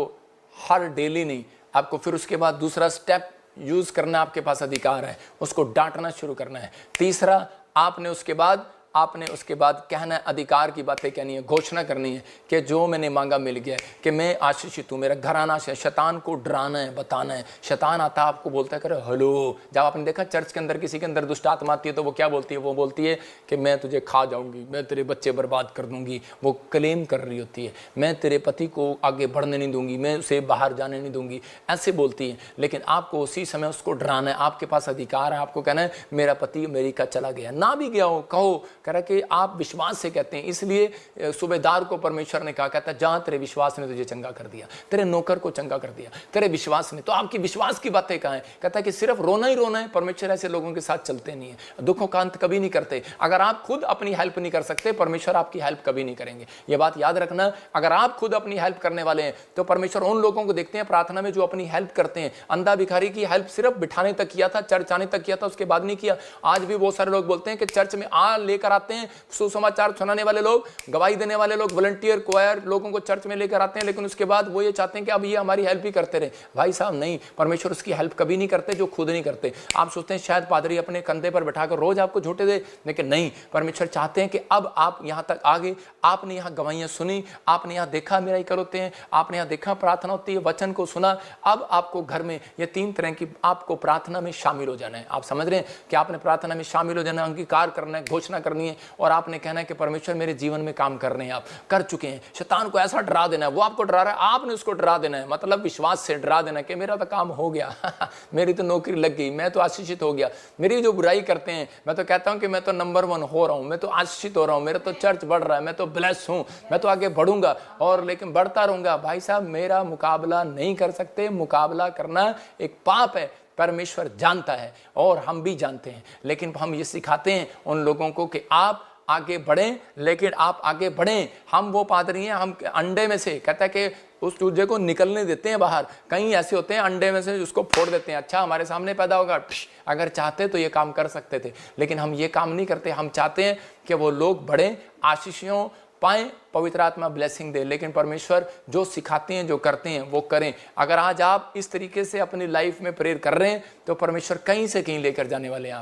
हर डेली नहीं, आपको फिर उसके बाद दूसरा स्टेप यूज करना, आपके पास अधिकार है, उसको डांटना शुरू करना है। तीसरा, आपने उसके बाद कहना है, अधिकार की बातें कहनी है, घोषणा करनी है कि जो मैंने मांगा मिल गया है, कि मैं आशीषित हूँ, मेरा घराना से। शैतान को डराना है, बताना है। शैतान आता है आपको बोलता है करे हेलो। जब आपने देखा चर्च के अंदर किसी के अंदर दुष्ट आत्मा आती है तो वो क्या बोलती है? वो बोलती है कि मैं तुझे खा जाऊंगी, मैं तेरे बच्चे बर्बाद कर दूंगी। वो क्लेम कर रही होती है, मैं तेरे पति को आगे बढ़ने नहीं दूंगी, मैं उसे बाहर जाने नहीं दूंगी, ऐसे बोलती है। लेकिन आपको उसी समय उसको डराना है, आपके पास अधिकार है। आपको कहना है मेरा पति अमेरिका चला गया, ना भी गया हो कहो, कह रहा कि आप विश्वास से कहते हैं। इसलिए सूबेदार को परमेश्वर ने कहा, कहता जहां तेरे विश्वास ने तुझे चंगा कर दिया, तेरे नौकर को चंगा कर दिया, तेरे विश्वास ने। तो आपकी विश्वास की बातें कहां है? कहता है कि सिर्फ रोना ही रोना है। परमेश्वर ऐसे लोगों के साथ चलते नहीं है, दुखों का अंत कभी नहीं करते। अगर आप खुद अपनी हेल्प नहीं कर सकते, परमेश्वर आपकी हेल्प कभी नहीं करेंगे। यह बात याद रखना। अगर आप खुद अपनी हेल्प करने वाले हैं तो परमेश्वर उन लोगों को देखते हैं प्रार्थना में जो अपनी हेल्प करते हैं। अंधा भिखारी की हेल्प सिर्फ बिठाने तक किया था, चर्च आने तक किया था, उसके बाद नहीं किया। आज भी बहुत सारे लोग बोलते हैं कि चर्च में लेकर आते हैं, सुसमाचार सुनाने वाले लोग, गवाही देने वाले लोग, वॉलंटियर क्वायर लोगों को चर्च में लेकर आते हैं, लेकिन उसके बाद वो ये चाहते हैं कि अब ये हमारी हेल्प ही करते रहे। भाई साहब नहीं, परमेश्वर उसकी हेल्प कभी नहीं करते जो खुद नहीं करते। आप सोचते हैं शायद पादरी अपने कंधे पर बैठाकर रोज आपको झूठे दे, लेकिन नहीं, परमेश्वर चाहते हैं कि अब आप यहाँ तक आ गए, आपने यहाँ गवाहियाँ सुनी, आपने यहाँ देखा मेरा ही होते हैं, आपने यहाँ देखा प्रार्थना होती है, वचन को सुना, अब आपको घर में ये 3 तरह की आपको प्रार्थना में शामिल हो जाना है। आप समझ रहे हैं कि आपने प्रार्थना में शामिल हो जाना है, अंगीकार करना है, घोषणा करनी है और आपने कहना है कि परमेश्वर मेरे जीवन में काम कर रहे हैं, आप कर चुके हैं। शैतान को ऐसा डरा देना है, वो आपको डरा रहा है, आपने उसको डरा देना है, मतलब विश्वास से डरा देना है कि मेरा तो काम हो गया मेरी तो नौकरी लग गई, मैं तो आशीषित हो गया। मेरी जो बुराई करते हैं मैं तो कहता हूं कि मैं तो नंबर 1 हो रहा हूं, मैं तो आशीषित हो रहा हूं, मेरा तो चर्च बढ़ रहा है, मैं तो ब्लेस हूं, मैं तो आगे बढ़ूंगा और लेकिन बढ़ता रहूंगा। भाई साहब मेरा मुकाबला नहीं कर सकते, मुकाबला करना एक पाप है, परमेश्वर जानता है और हम भी जानते हैं, लेकिन हम ये सिखाते हैं उन लोगों को कि आप आगे बढ़ें, लेकिन आप आगे बढ़ें। हम वो पादरी हैं, हम अंडे में से कहता है कि उस चूजे को निकलने देते हैं बाहर, कहीं ऐसे होते हैं अंडे में से उसको फोड़ देते हैं, अच्छा हमारे सामने पैदा होगा, अगर चाहते तो ये काम कर सकते थे, लेकिन हम ये काम नहीं करते। हम चाहते हैं कि वो लोग बढ़ें, आशीषों पाएं, पवित्र आत्मा ब्लेसिंग दे, लेकिन परमेश्वर जो सिखाते हैं, जो करते हैं वो करें। अगर आज आप इस तरीके से अपनी लाइफ में प्रेयर कर रहे हैं तो परमेश्वर कहीं से कहीं लेकर जाने वाले हैं,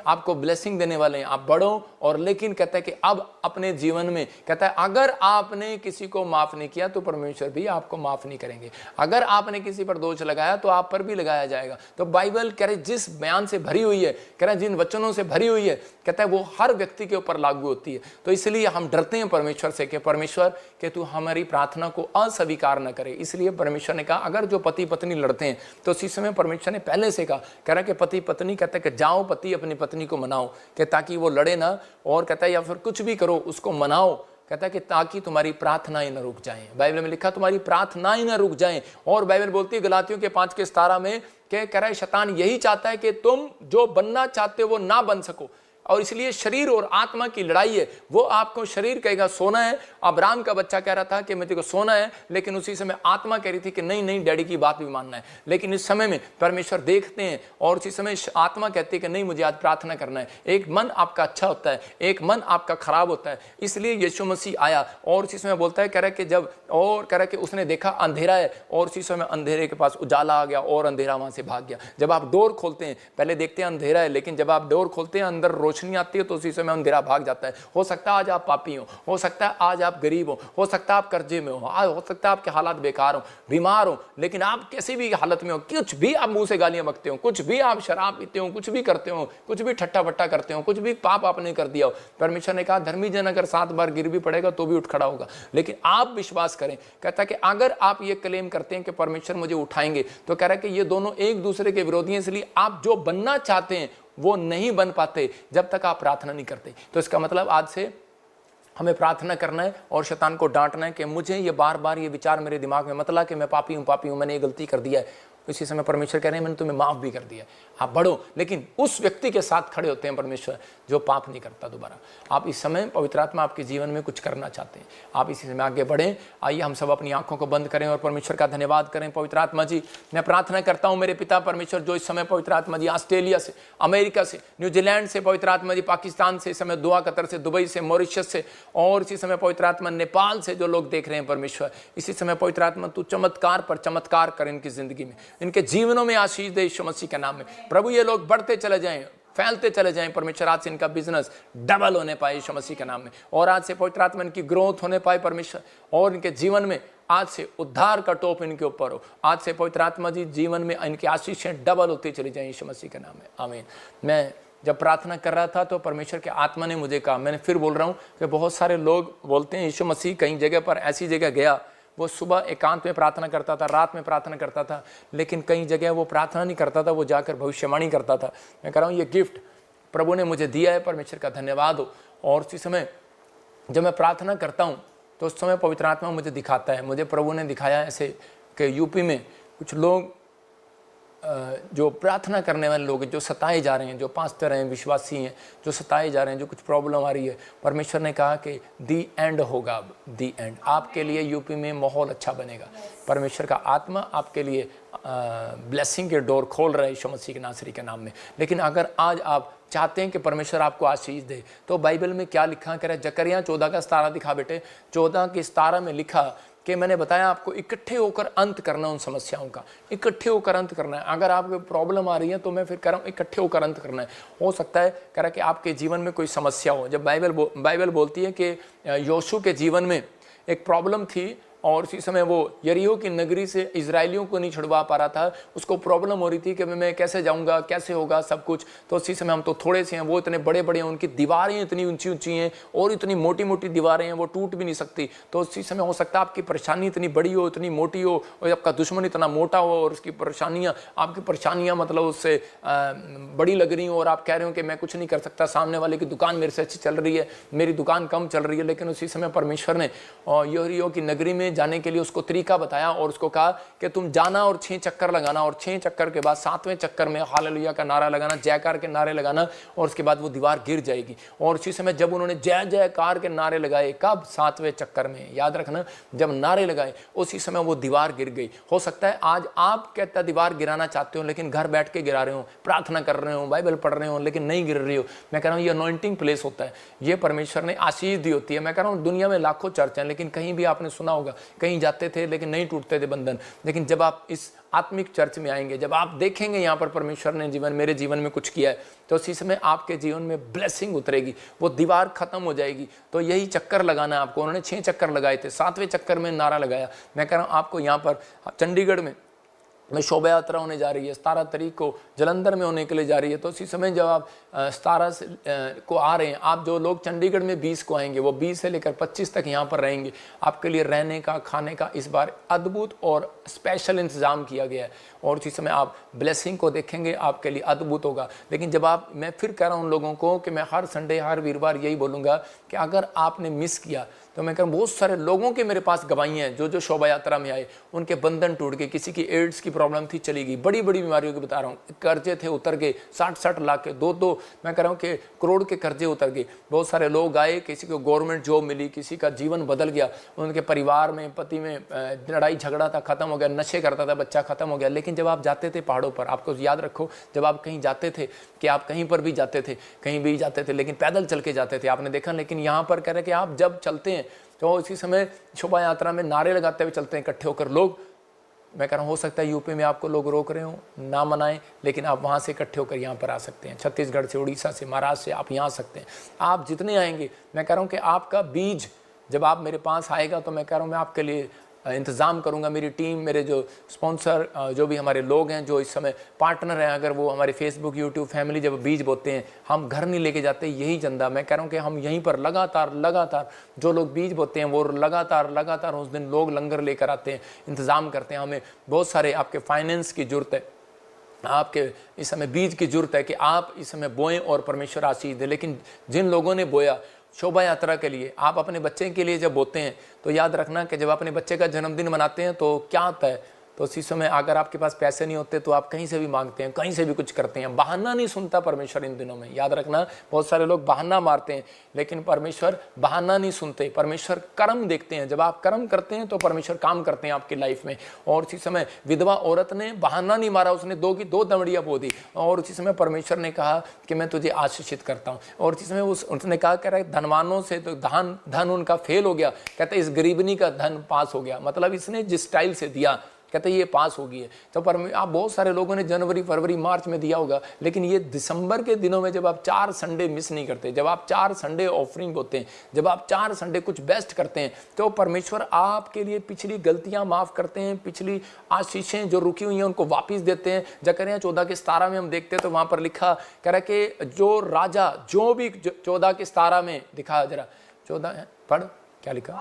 आपको ब्लेसिंग देने वाले हैं, आप बढ़ो। और लेकिन कहता है कि अब अपने जीवन में कहता है अगर आपने किसी को माफ नहीं किया तो परमेश्वर भी आपको माफ नहीं करेंगे, अगर आपने किसी पर दोष लगाया तो आप पर भी लगाया जाएगा। तो बाइबल कह रहे जिस बयान से भरी हुई है, कह रहे जिन वचनों से भरी हुई है, कहता है वो हर व्यक्ति के ऊपर लागू होती है। तो इसलिए हम डरते हैं परमेश्वर से कि परमेश्वर कि तू हमारी प्रार्थना को अस्वीकार न करे। इसलिए परमेश्वर ने कहा अगर जो पति पत्नी लड़ते हैं तो उसी समय परमेश्वर ने पहले से कहा, कह रहा कि पति पत्नी कहता है कि जाओ पति अपनी पत्नी को मनाओ, कि ताकि वो लड़े ना, और कहता है या फिर कुछ भी करो उसको मनाओ, कहता है कि ताकि तुम्हारी प्रार्थनाएं न रुक जाएं। बाइबल में लिखा तुम्हारी प्रार्थनाएं न रुक जाएं। और बाइबल बोलती है गलातियों के 5:17 में कि कह रहा है शैतान यही चाहता है कि तुम जो बनना चाहते हो वो ना बन सको, और इसलिए शरीर और आत्मा की लड़ाई है। वो आपको शरीर कहेगा सोना है, अब्राहम का बच्चा कह रहा था कि मेरे को सोना है, लेकिन उसी समय आत्मा कह रही थी कि नहीं नहीं डैडी की बात भी मानना है। लेकिन इस समय में परमेश्वर देखते हैं और उसी समय आत्मा कहती है कि नहीं मुझे आज प्रार्थना करना है। एक मन आपका अच्छा होता है, एक मन आपका खराब होता है। इसलिए यीशु मसीह आया और उसी समय बोलता है, कह रहा है कि जब और कह रहा है कि उसने देखा अंधेरा है और उसी समय अंधेरे के पास उजाला आ गया और अंधेरा वहां से भाग गया। जब आप डोर खोलते हैं, पहले देखते हैं अंधेरा है, लेकिन जब आप डोर खोलते हैं अंदर रोशनी आती है तो उसी समय अंधेरा भाग जाता है। हो सकता है आज आप पापी हो सकता है आज आप गरीब हो सकता है आप कर्जे में हो सकता है आपके हालात बेकार हो, बीमार हो, लेकिन आप किसी भी हालत में हो, कुछ भी आप मुंह से गालियां बकते हो, कुछ भी आप शराब पीते हो, कुछ भी करते हो, कुछ भी ठट्टा बट्टा करते हो, कुछ भी पाप आपने कर दिया हो, परमेश्वर ने कहा धर्मी जन अगर 7 बार गिर भी पड़ेगा तो भी उठ खड़ा होगा। लेकिन आप विश्वास करें, कहता है कि अगर आप ये क्लेम करते हैं कि परमेश्वर मुझे उठाएंगे, तो कह रहा है कि ये दोनों एक दूसरे के विरोधी हैं। इसलिए आप जो बनना चाहते हैं वो नहीं बन पाते जब तक आप प्रार्थना नहीं करते। तो इसका मतलब आज से हमें प्रार्थना करना है और शैतान को डांटना है कि मुझे ये बार बार ये विचार मेरे दिमाग में मत ला कि मैं पापी हूँ, मैंने ये गलती कर दिया है। इसी समय परमेश्वर कह रहे हैं मैंने तुम्हें माफ भी कर दिया। आप बढ़ो, लेकिन उस व्यक्ति के साथ खड़े होते हैं परमेश्वर जो पाप नहीं करता दोबारा। आप इस समय पवित्र आत्मा आपके जीवन में कुछ करना चाहते हैं, आप इसी समय आगे बढ़ें। आइए हम सब अपनी आंखों को बंद करें और परमेश्वर का धन्यवाद करें। पवित्र आत्मा जी, मैं प्रार्थना करता हूं मेरे पिता परमेश्वर, जो इस समय पवित्र आत्मा जी ऑस्ट्रेलिया से, अमेरिका से, न्यूजीलैंड से, पवित्र आत्मा जी पाकिस्तान से, इस समय दुआ कतर से, दुबई से, मॉरिशस से, और इसी समय पवित्र आत्मा नेपाल से जो लोग देख रहे हैं परमेश्वर, इसी समय पवित्र आत्मा तू चमत्कार पर चमत्कार कर इनकी जिंदगी में, इनके जीवनों में आशीष दे यीशु मसीह के नाम में। प्रभु ये लोग बढ़ते चले जाएं, फैलते चले जाएं परमेश्वर। आज से इनका बिजनेस डबल होने पाए यीशु मसीह के नाम में, और आज से पवित्र आत्मा इनकी ग्रोथ होने पाए परमेश्वर, और इनके जीवन में आज से उद्धार का टोप इनके ऊपर हो। आज से पवित्र आत्मा जी जीवन में इनकी आशीषें डबल होती चली जाएं यीशु मसीह के नाम में, आमीन। मैं जब प्रार्थना कर रहा था तो परमेश्वर के आत्मा ने मुझे कहा, मैंने फिर बोल रहा हूँ कि बहुत सारे लोग बोलते हैं यीशु मसीह कई जगह पर ऐसी जगह गया, वो सुबह एकांत में प्रार्थना करता था, रात में प्रार्थना करता था, लेकिन कई जगह वो प्रार्थना नहीं करता था, वो जाकर भविष्यवाणी करता था। मैं कह रहा हूँ ये गिफ्ट प्रभु ने मुझे दिया है, परमेश्वर का धन्यवाद हो। और उसी समय जब मैं प्रार्थना करता हूँ तो उस समय पवित्र आत्मा मुझे दिखाता है। मुझे प्रभु ने दिखाया ऐसे कि यूपी में कुछ लोग जो प्रार्थना करने वाले लोग हैं, जो सताए जा रहे हैं, जो पास्टर हैं, विश्वासी हैं, जो सताए जा रहे हैं, जो कुछ प्रॉब्लम आ रही है, परमेश्वर ने कहा कि दी एंड होगा। अब दी एंड आपके लिए यूपी में माहौल अच्छा बनेगा। परमेश्वर का आत्मा आपके लिए ब्लेसिंग के डोर खोल रहा है यीशु मसीह के नासरी के नाम में। लेकिन अगर आज आप चाहते हैं कि परमेश्वर आपको आशीष दे, तो बाइबल में क्या लिखा कह रहा है? जकरिया 14:17 दिखा बेटे। 14:17 में लिखा कि मैंने बताया आपको इकट्ठे होकर अंत करना, उन समस्याओं का इकट्ठे होकर अंत करना है। अगर आपको प्रॉब्लम आ रही है तो मैं फिर कह रहा हूँ इकट्ठे होकर अंत करना है। हो सकता है कह रहा कि आपके जीवन में कोई समस्या हो। जब बाइबल बोलती है कि योशू के जीवन में एक प्रॉब्लम थी और उसी समय वो यरीहो की नगरी से इजराइलियों को नहीं छुड़वा पा रहा था, उसको प्रॉब्लम हो रही थी कि मैं कैसे जाऊंगा, कैसे होगा सब कुछ। तो उसी समय हम तो थोड़े से हैं, वो इतने बड़े बड़े हैं, उनकी दीवारें इतनी ऊंची ऊंची हैं और इतनी मोटी मोटी दीवारें हैं, वो टूट भी नहीं सकती। तो उसी समय हो सकता है आपकी परेशानी इतनी बड़ी हो, इतनी मोटी हो, और आपका दुश्मन इतना मोटा हो और उसकी परेशानियाँ, आपकी परेशानियाँ मतलब उससे बड़ी लग रही हो और आप कह रहे हो कि मैं कुछ नहीं कर सकता, सामने वाले की दुकान मेरे से अच्छी चल रही है, मेरी दुकान कम चल रही है। लेकिन उसी समय परमेश्वर ने यरीहो की नगरी में जाने के लिए उसको तरीका बताया और उसको कहा कि तुम जाना और 6 चक्कर लगाना, और 6 चक्कर के बाद 7वें चक्कर में हालेलुया का नारा लगाना, जयकार के नारे लगाना, और उसके बाद वो दीवार गिर जाएगी। और उसी समय जब उन्होंने जय जयकार के नारे लगाए, कब? 7वें चक्कर में, याद रखना, जब नारे लगाए उसी समय वो दीवार गिर गई। हो सकता है आज आप कहता दीवार गिराना चाहते हो लेकिन घर बैठ के गिरा रहे हो, प्रार्थना कर रहे हो, बाइबल पढ़ रहे हो, लेकिन नहीं गिर रही हो। मैं कह रहा हूँ ये अनॉइंटिंग प्लेस होता है, ये परमेश्वर ने आशीष दी होती है। मैं कह रहा हूँ दुनिया में लाखों चर्च हैं, लेकिन कहीं भी आपने सुना होगा कहीं जाते थे लेकिन नहीं टूटते थे बंधन। लेकिन जब आप इस आत्मिक चर्च में आएंगे, जब आप देखेंगे यहाँ पर परमेश्वर ने मेरे जीवन में कुछ किया है, तो उसी समय आपके जीवन में ब्लेसिंग उतरेगी, वो दीवार खत्म हो जाएगी। तो यही चक्कर लगाना है आपको। उन्होंने 6 चक्कर लगाए थे, 7वें चक्कर में नारा लगाया। मैं कह रहा हूँ आपको यहाँ पर चंडीगढ़ में शोभा यात्रा होने जा रही है, 17 तारीख को जलंधर में होने के लिए जा रही है। तो उसी समय जब आप 17 को आ रहे हैं, आप जो लोग चंडीगढ़ में 20 को आएंगे, वो 20 से लेकर 25 तक यहाँ पर रहेंगे। आपके लिए रहने का, खाने का इस बार अद्भुत और स्पेशल इंतजाम किया गया है, और उसी समय आप ब्लेसिंग को देखेंगे, आपके लिए अद्भुत होगा। लेकिन जब आप, मैं फिर कह रहा हूँ उन लोगों को कि मैं हर संडे, हर वीरवार यही बोलूँगा कि अगर आपने मिस किया तो मैं कह रहा हूँ बहुत सारे लोगों के मेरे पास गवाहियाँ हैं, जो शोभा यात्रा में आए, उनके बंधन टूट गए। किसी की एड्स की प्रॉब्लम थी, चली गई। बड़ी बड़ी बीमारियों की बता रहा हूँ, कर्जे थे उतर गए, 60-60 लाख के, 2-2 मैं कह रहा हूँ कि करोड़ के कर्जे उतर गए। बहुत सारे लोग आए, किसी को गवर्नमेंट जॉब मिली, किसी का जीवन बदल गया, उनके परिवार में, पति में लड़ाई झगड़ा था, खत्म हो गया, नशे करता था बच्चा, खत्म हो गया। लेकिन जब आप जाते थे पहाड़ों पर, आपको याद रखो जब आप कहीं जाते थे, कि आप कहीं पर भी जाते थे, कहीं भी जाते थे, लेकिन पैदल चल के जाते थे, आपने देखा। लेकिन यहाँ पर कह रहे कि आप जब चलते हैं तो इसी समय शोभा यात्रा में नारे लगाते हुए चलते हैं इकट्ठे होकर लोग। मैं कह रहा हूँ हो सकता है यूपी में आपको लोग रोक रहे हो, ना मनाएं, लेकिन आप वहाँ से इकट्ठे होकर यहाँ पर आ सकते हैं। छत्तीसगढ़ से, उड़ीसा से, महाराष्ट्र से आप यहाँ आ सकते हैं। आप जितने आएंगे, मैं कह रहा हूँ कि आपका बीज जब आप मेरे पास आएगा तो मैं कह रहा हूँ मैं आपके लिए इंतज़ाम करूंगा। मेरी टीम, मेरे जो स्पॉन्सर, जो भी हमारे लोग हैं, जो इस समय पार्टनर हैं, अगर वो हमारे फेसबुक, यूट्यूब फैमिली जब बीज बोते हैं, हम घर नहीं लेके जाते, यही चंदा। मैं कह रहा हूँ कि हम यहीं पर लगातार जो लोग बीज बोते हैं वो लगातार उस दिन लोग लंगर लेकर आते हैं, इंतज़ाम करते हैं। हमें बहुत सारे आपके फाइनेंस की ज़रूरत है, आपके इस समय बीज की ज़रूरत है कि आप इस समय बोएं और परमेश्वर आशीष दे। लेकिन जिन लोगों ने बोया शोभा यात्रा के लिए, आप अपने बच्चे के लिए जब बोते हैं तो याद रखना कि जब अपने बच्चे का जन्मदिन मनाते हैं तो क्या होता है, तो उसी समय अगर आपके पास पैसे नहीं होते तो आप कहीं से भी मांगते हैं, कहीं से भी कुछ करते हैं। बहाना नहीं सुनता परमेश्वर इन दिनों में, याद रखना। बहुत सारे लोग बहाना मारते हैं, लेकिन परमेश्वर बहाना नहीं सुनते, परमेश्वर कर्म देखते हैं। जब आप कर्म करते हैं तो परमेश्वर काम करते हैं आपकी लाइफ में। और उसी समय विधवा औरत ने बहाना नहीं मारा, उसने 2 की 2 दमड़ियाँ बो दी, और उसी समय परमेश्वर ने कहा कि मैं तुझे आशीषित करता हूँ। और उसी समय उसने कहा, कह रहा है धनवानों से तो धन उनका फेल हो गया, कहते इस गरीबनी का धन पास हो गया। मतलब इसने जिस स्टाइल से दिया, कहते ये पास हो गई है। तो आप बहुत सारे लोगों ने जनवरी, फरवरी, मार्च में दिया होगा, लेकिन ये दिसंबर के दिनों में जब आप 4 संडे मिस नहीं करते, जब आप 4 संडे ऑफरिंग होते हैं, जब आप 4 संडे कुछ बेस्ट करते हैं, तो परमेश्वर आपके लिए पिछली गलतियां माफ करते हैं, पिछली आशीषें जो रुकी हुई हैं उनको वापस देते हैं। जकरिया 14:17 में हम देखते हैं तो वहां पर लिखा, कह रहा कि जो राजा, जो भी 14:17 में दिखा, जरा 14 पढ़, क्या लिखा,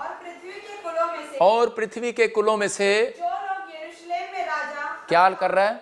और पृथ्वी के कुलों में से क्या कर रहा है,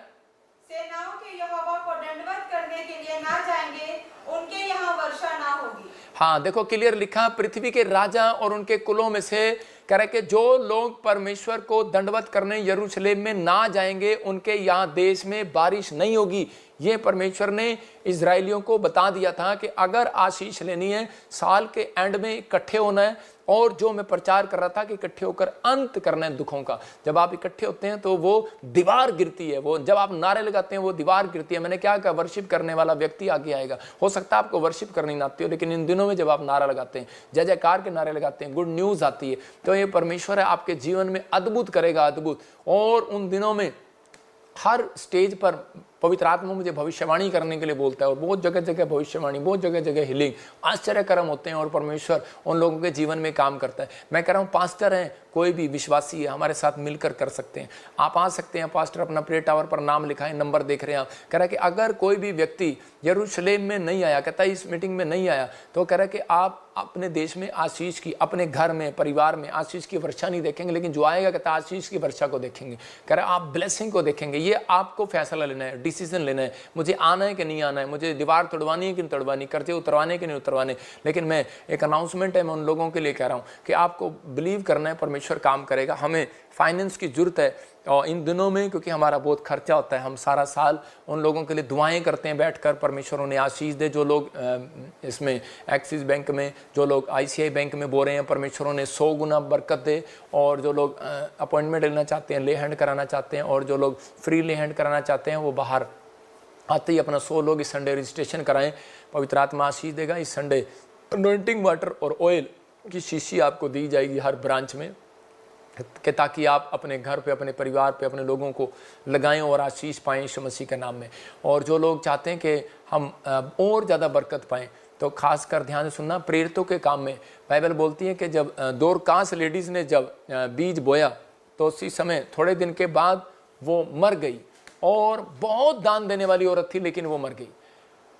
सेनाओं के यहोवा को दंडवत करने के लिए ना जाएंगे, उनके यहाँ वर्षा ना होगी। हाँ देखो क्लियर लिखा, पृथ्वी के राजा और उनके कुलों में से कह रहे कि जो लोग परमेश्वर को दंडवत करने यरूशलेम में ना जाएंगे उनके यहाँ देश में बारिश नहीं होगी। ये परमेश्वर ने इजराइलियों को बता दिया था कि अगर आशीष लेनी है, साल के एंड में इकट्ठे होना है। और जो मैं प्रचार कर रहा था कि इकट्ठे होकर अंत करना है दुखों का। जब आप इकट्ठे होते हैं तो वो दीवार गिरती है, वो जब आप नारे लगाते हैं वो दीवार गिरती है। मैंने क्या कहा, वर्शिप करने वाला व्यक्ति आगे आएगा। हो सकता है आपको वर्शिप करनी ना आती हो, लेकिन इन दिनों में जब आप नारा लगाते हैं, जय जयकार के नारे लगाते हैं, गुड न्यूज़ आती है, तो ये परमेश्वर है आपके जीवन में अद्भुत करेगा, अद्भुत। और उन दिनों में हर स्टेज पर पवित्र आत्मा मुझे भविष्यवाणी करने के लिए बोलता है, और बहुत जगह जगह भविष्यवाणी, बहुत जगह जगह हीलिंग, आश्चर्य कर्म होते हैं, और परमेश्वर उन लोगों के जीवन में काम करता है। मैं कह रहा हूँ पास्टर हैं, कोई भी विश्वासी है, हमारे साथ मिलकर कर सकते हैं। आप आ सकते हैं, पास्टर अपना प्रेयर टावर पर नाम लिखा है, नंबर देख रहे हैं आप। कह रहा है कि अगर कोई भी व्यक्ति यरूशलेम में नहीं आया, कहता है इस मीटिंग में नहीं आया, तो कह रहा है कि आप अपने देश में आशीष की, अपने घर में, परिवार में आशीष की वर्षा नहीं देखेंगे, लेकिन जो आएगा कहता है आशीष की वर्षा को देखेंगे। कह रहा है आप ब्लेसिंग को देखेंगे। ये आपको फैसला लेना है, डिसीजन लेना है, मुझे आना है कि नहीं आना है, मुझे दीवार तोड़वानी है कि नहीं तोड़वानी, कर्जे उतरवाने कि नहीं उतरवाने। लेकिन मैं एक अनाउंसमेंट है, मैं उन लोगों के लिए कह रहा हूँ कि आपको बिलीव करना है, परमेश्वर काम करेगा। हमें फाइनेंस की जरूरत है और इन दिनों में, क्योंकि हमारा बहुत खर्चा होता है। हम सारा साल उन लोगों के लिए दुआएं करते हैं बैठकर, परमेश्वर उन्हें आशीष दे। जो लोग इसमें एक्सिस बैंक में, जो लोग ICI बैंक में बो रहे हैं, परमेश्वर उन्हें 100 गुना बरकत दे। और जो लोग अपॉइंटमेंट लेना चाहते हैं, ले हैंड कराना चाहते हैं, और जो लोग फ्री ले हैंड कराना चाहते हैं, वो बाहर आते ही अपना 100 लोग इस संडे रजिस्ट्रेशन कराएं। पवित्र आत्मा आशीष देगा। इस संडे अनॉइंटिंग वाटर और ऑयल की शीशी आपको दी जाएगी हर ब्रांच में, कि ताकि आप अपने घर पे, अपने परिवार पे, अपने लोगों को लगाएं और आशीष पाएं यीशु मसीह के नाम में। और जो लोग चाहते हैं कि हम और ज़्यादा बरकत पाएं, तो खासकर ध्यान से सुनना, प्रेरितों के काम में बाइबल बोलती है कि जब दोरकास लेडीज़ ने जब बीज बोया, तो उसी समय थोड़े दिन के बाद वो मर गई, और बहुत दान देने वाली औरत थी, लेकिन वो मर गई।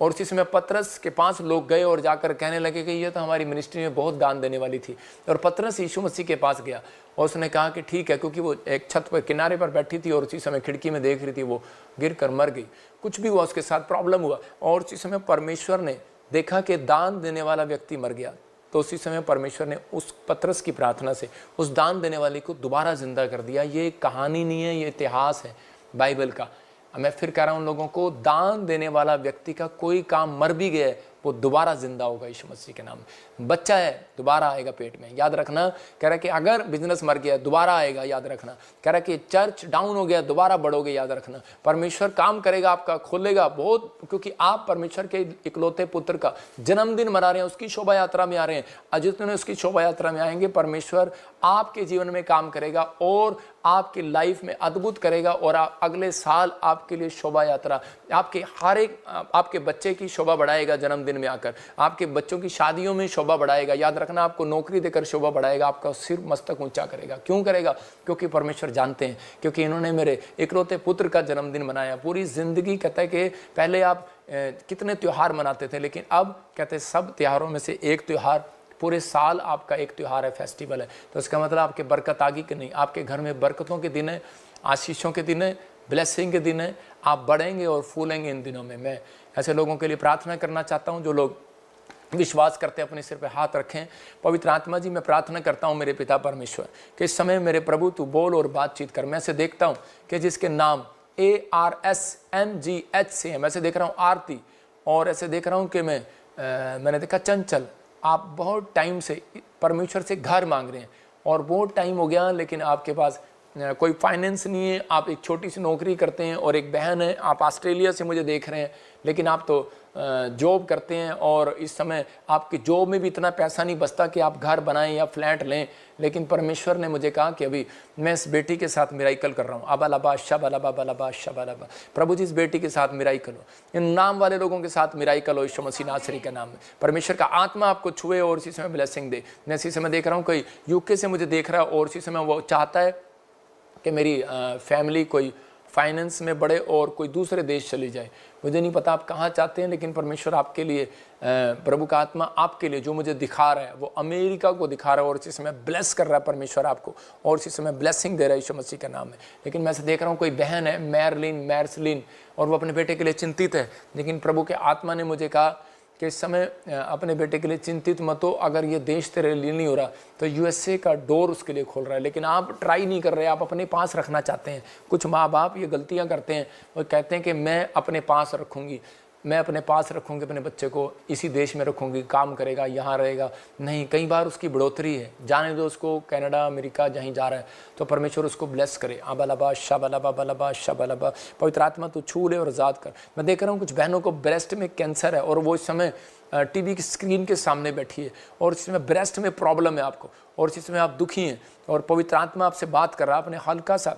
और उसी समय पतरस के पास लोग गए और जाकर कहने लगे कि ये तो हमारी मिनिस्ट्री में बहुत दान देने वाली थी। और पतरस यीशु मसीह के पास गया और उसने कहा कि ठीक है, क्योंकि वो एक छत पर किनारे पर बैठी थी और उसी समय खिड़की में देख रही थी, वो गिर कर मर गई। कुछ भी हुआ, उसके साथ प्रॉब्लम हुआ, और उसी समय परमेश्वर ने देखा कि दान देने वाला व्यक्ति मर गया। तो उसी समय परमेश्वर ने उस पतरस की प्रार्थना से उस दान देने वाले को दोबारा जिंदा कर दिया। ये कहानी नहीं है, ये इतिहास है बाइबल का। मैं फिर कह रहा हूं उन लोगों को, दान देने वाला व्यक्ति का कोई काम मर भी गया है, वो दोबारा जिंदा होगा यीशु मसीह के नाम में। बच्चा है, दोबारा आएगा पेट में, याद रखना। कह रहा कि अगर बिजनेस मर गया, दोबारा आएगा, याद रखना। कह रहा कि चर्च डाउन हो गया, दोबारा बढ़ोगे, याद रखना। परमेश्वर काम करेगा, आपका खोलेगा बहुत, क्योंकि आप परमेश्वर के इकलौते पुत्र का जन्मदिन मना रहे हैं, उसकी शोभा यात्रा में आ रहे हैं। जितने उसकी शोभा यात्रा में आएंगे, परमेश्वर आपके जीवन में काम करेगा और आपकी लाइफ में अद्भुत करेगा। और अगले साल आपके लिए शोभा यात्रा, आपके हर एक, आपके बच्चे की शोभा बढ़ाएगा जन्मदिन में आकर, आपके बच्चों की शादियों में शोभा बढ़ाएगा। याद रखना, आपको नौकरी देकर शोभा बढ़ाएगा, आपका सिर मस्तक ऊंचा करेगा। क्यों करेगा? क्योंकि परमेश्वर जानते हैं, क्योंकि इन्होंने मेरे इकलौते पुत्र का जन्मदिन मनाया। पूरी जिंदगी कहता है कि पहले आप कितने त्योहार मनाते थे, लेकिन अब कहते हैं सब त्योहारों में से एक त्योहार, पूरे साल आपका एक त्यौहार है, फेस्टिवल है। तो इसका मतलब आपके बरकत आ गई कि नहीं? आपके घर में बरकतों के दिन है, आशीषों के दिन है, ब्लेसिंग के दिन है। आप बढ़ेंगे और फूलेंगे इन दिनों में। मैं ऐसे लोगों के लिए प्रार्थना करना चाहता हूं जो लोग विश्वास करते हैं, अपने सिर पे हाथ रखें। पवित्र आत्मा जी, मैं प्रार्थना करता हूं मेरे पिता परमेश्वर कि इस समय मेरे प्रभु तू बोल और बातचीत कर। मैं ऐसे देखता हूं कि जिसके नाम ARSNGH से है, मैं ऐसे देख रहा हूँ आरती, और ऐसे देख रहा हूँ कि मैंने देखा चंचल, आप बहुत टाइम से परमेश्वर से घर मांग रहे हैं और बहुत टाइम हो गया, लेकिन आपके पास कोई फाइनेंस नहीं है। आप एक छोटी सी नौकरी करते हैं और एक बहन है, आप ऑस्ट्रेलिया से मुझे देख रहे हैं, लेकिन आप तो जॉब करते हैं और इस समय आपकी जॉब में भी इतना पैसा नहीं बचता कि आप घर बनाएं या फ्लैट लें। लेकिन परमेश्वर ने मुझे कहा कि अभी मैं इस बेटी के साथ मिराइकल कर रहा हूँ। अबालबा शबालबा बलबा शबालबा, प्रभु जी इस बेटी के साथ मिराइकल हो, इन नाम वाले लोगों के साथ मिराइकल हो यीशु मसीह नासरी के नाम में। परमेश्वर का आत्मा आपको छुए और इसी समय ब्लेसिंग दे। मैं इसी समय देख रहा हूँ कोई यूके से मुझे देख रहा है और इसी समय वो चाहता है कि मेरी फैमिली कोई फाइनेंस में बढ़े और कोई दूसरे देश चली जाए। मुझे नहीं पता आप कहाँ चाहते हैं, लेकिन परमेश्वर आपके लिए, प्रभु का आत्मा आपके लिए जो मुझे दिखा रहा है वो अमेरिका को दिखा रहा है और इसी समय ब्लेस कर रहा है परमेश्वर आपको, और इसी समय ब्लेसिंग दे रहा है यीशु मसीह के नाम में। लेकिन मैं से देख रहा हूँ कोई बहन है मैरलिन, और वो अपने बेटे के लिए चिंतित है, लेकिन प्रभु के आत्मा ने मुझे कहा कि इस समय अपने बेटे के लिए चिंतित मत हो, अगर ये देश तेरे लिए नहीं हो रहा तो यूएसए का डोर उसके लिए खोल रहा है, लेकिन आप ट्राई नहीं कर रहे, आप अपने पास रखना चाहते हैं। कुछ माँ बाप ये गलतियाँ करते हैं और कहते हैं कि मैं अपने पास रखूँगी, मैं अपने पास रखूँगी अपने बच्चे को, इसी देश में रखूँगी, काम करेगा, यहाँ रहेगा। नहीं, कई बार उसकी बढ़ोतरी है, जाने दो उसको, कनाडा अमेरिका जहीं जा रहा है तो परमेश्वर उसको ब्लेस करे। आबालाबा शाबालाबा बलाबा शाबालाबा, पवित्र आत्मा तू छू ले और आज़ाद कर। मैं देख रहा हूँ कुछ बहनों को ब्रेस्ट में कैंसर है और वो इस समय टीवी की स्क्रीन के सामने बैठी है और इसमें ब्रेस्ट में प्रॉब्लम है आपको और इस समय आप दुखी हैं और पवित्र आत्मा आपसे बात कर रहा है। अपने हल्का सा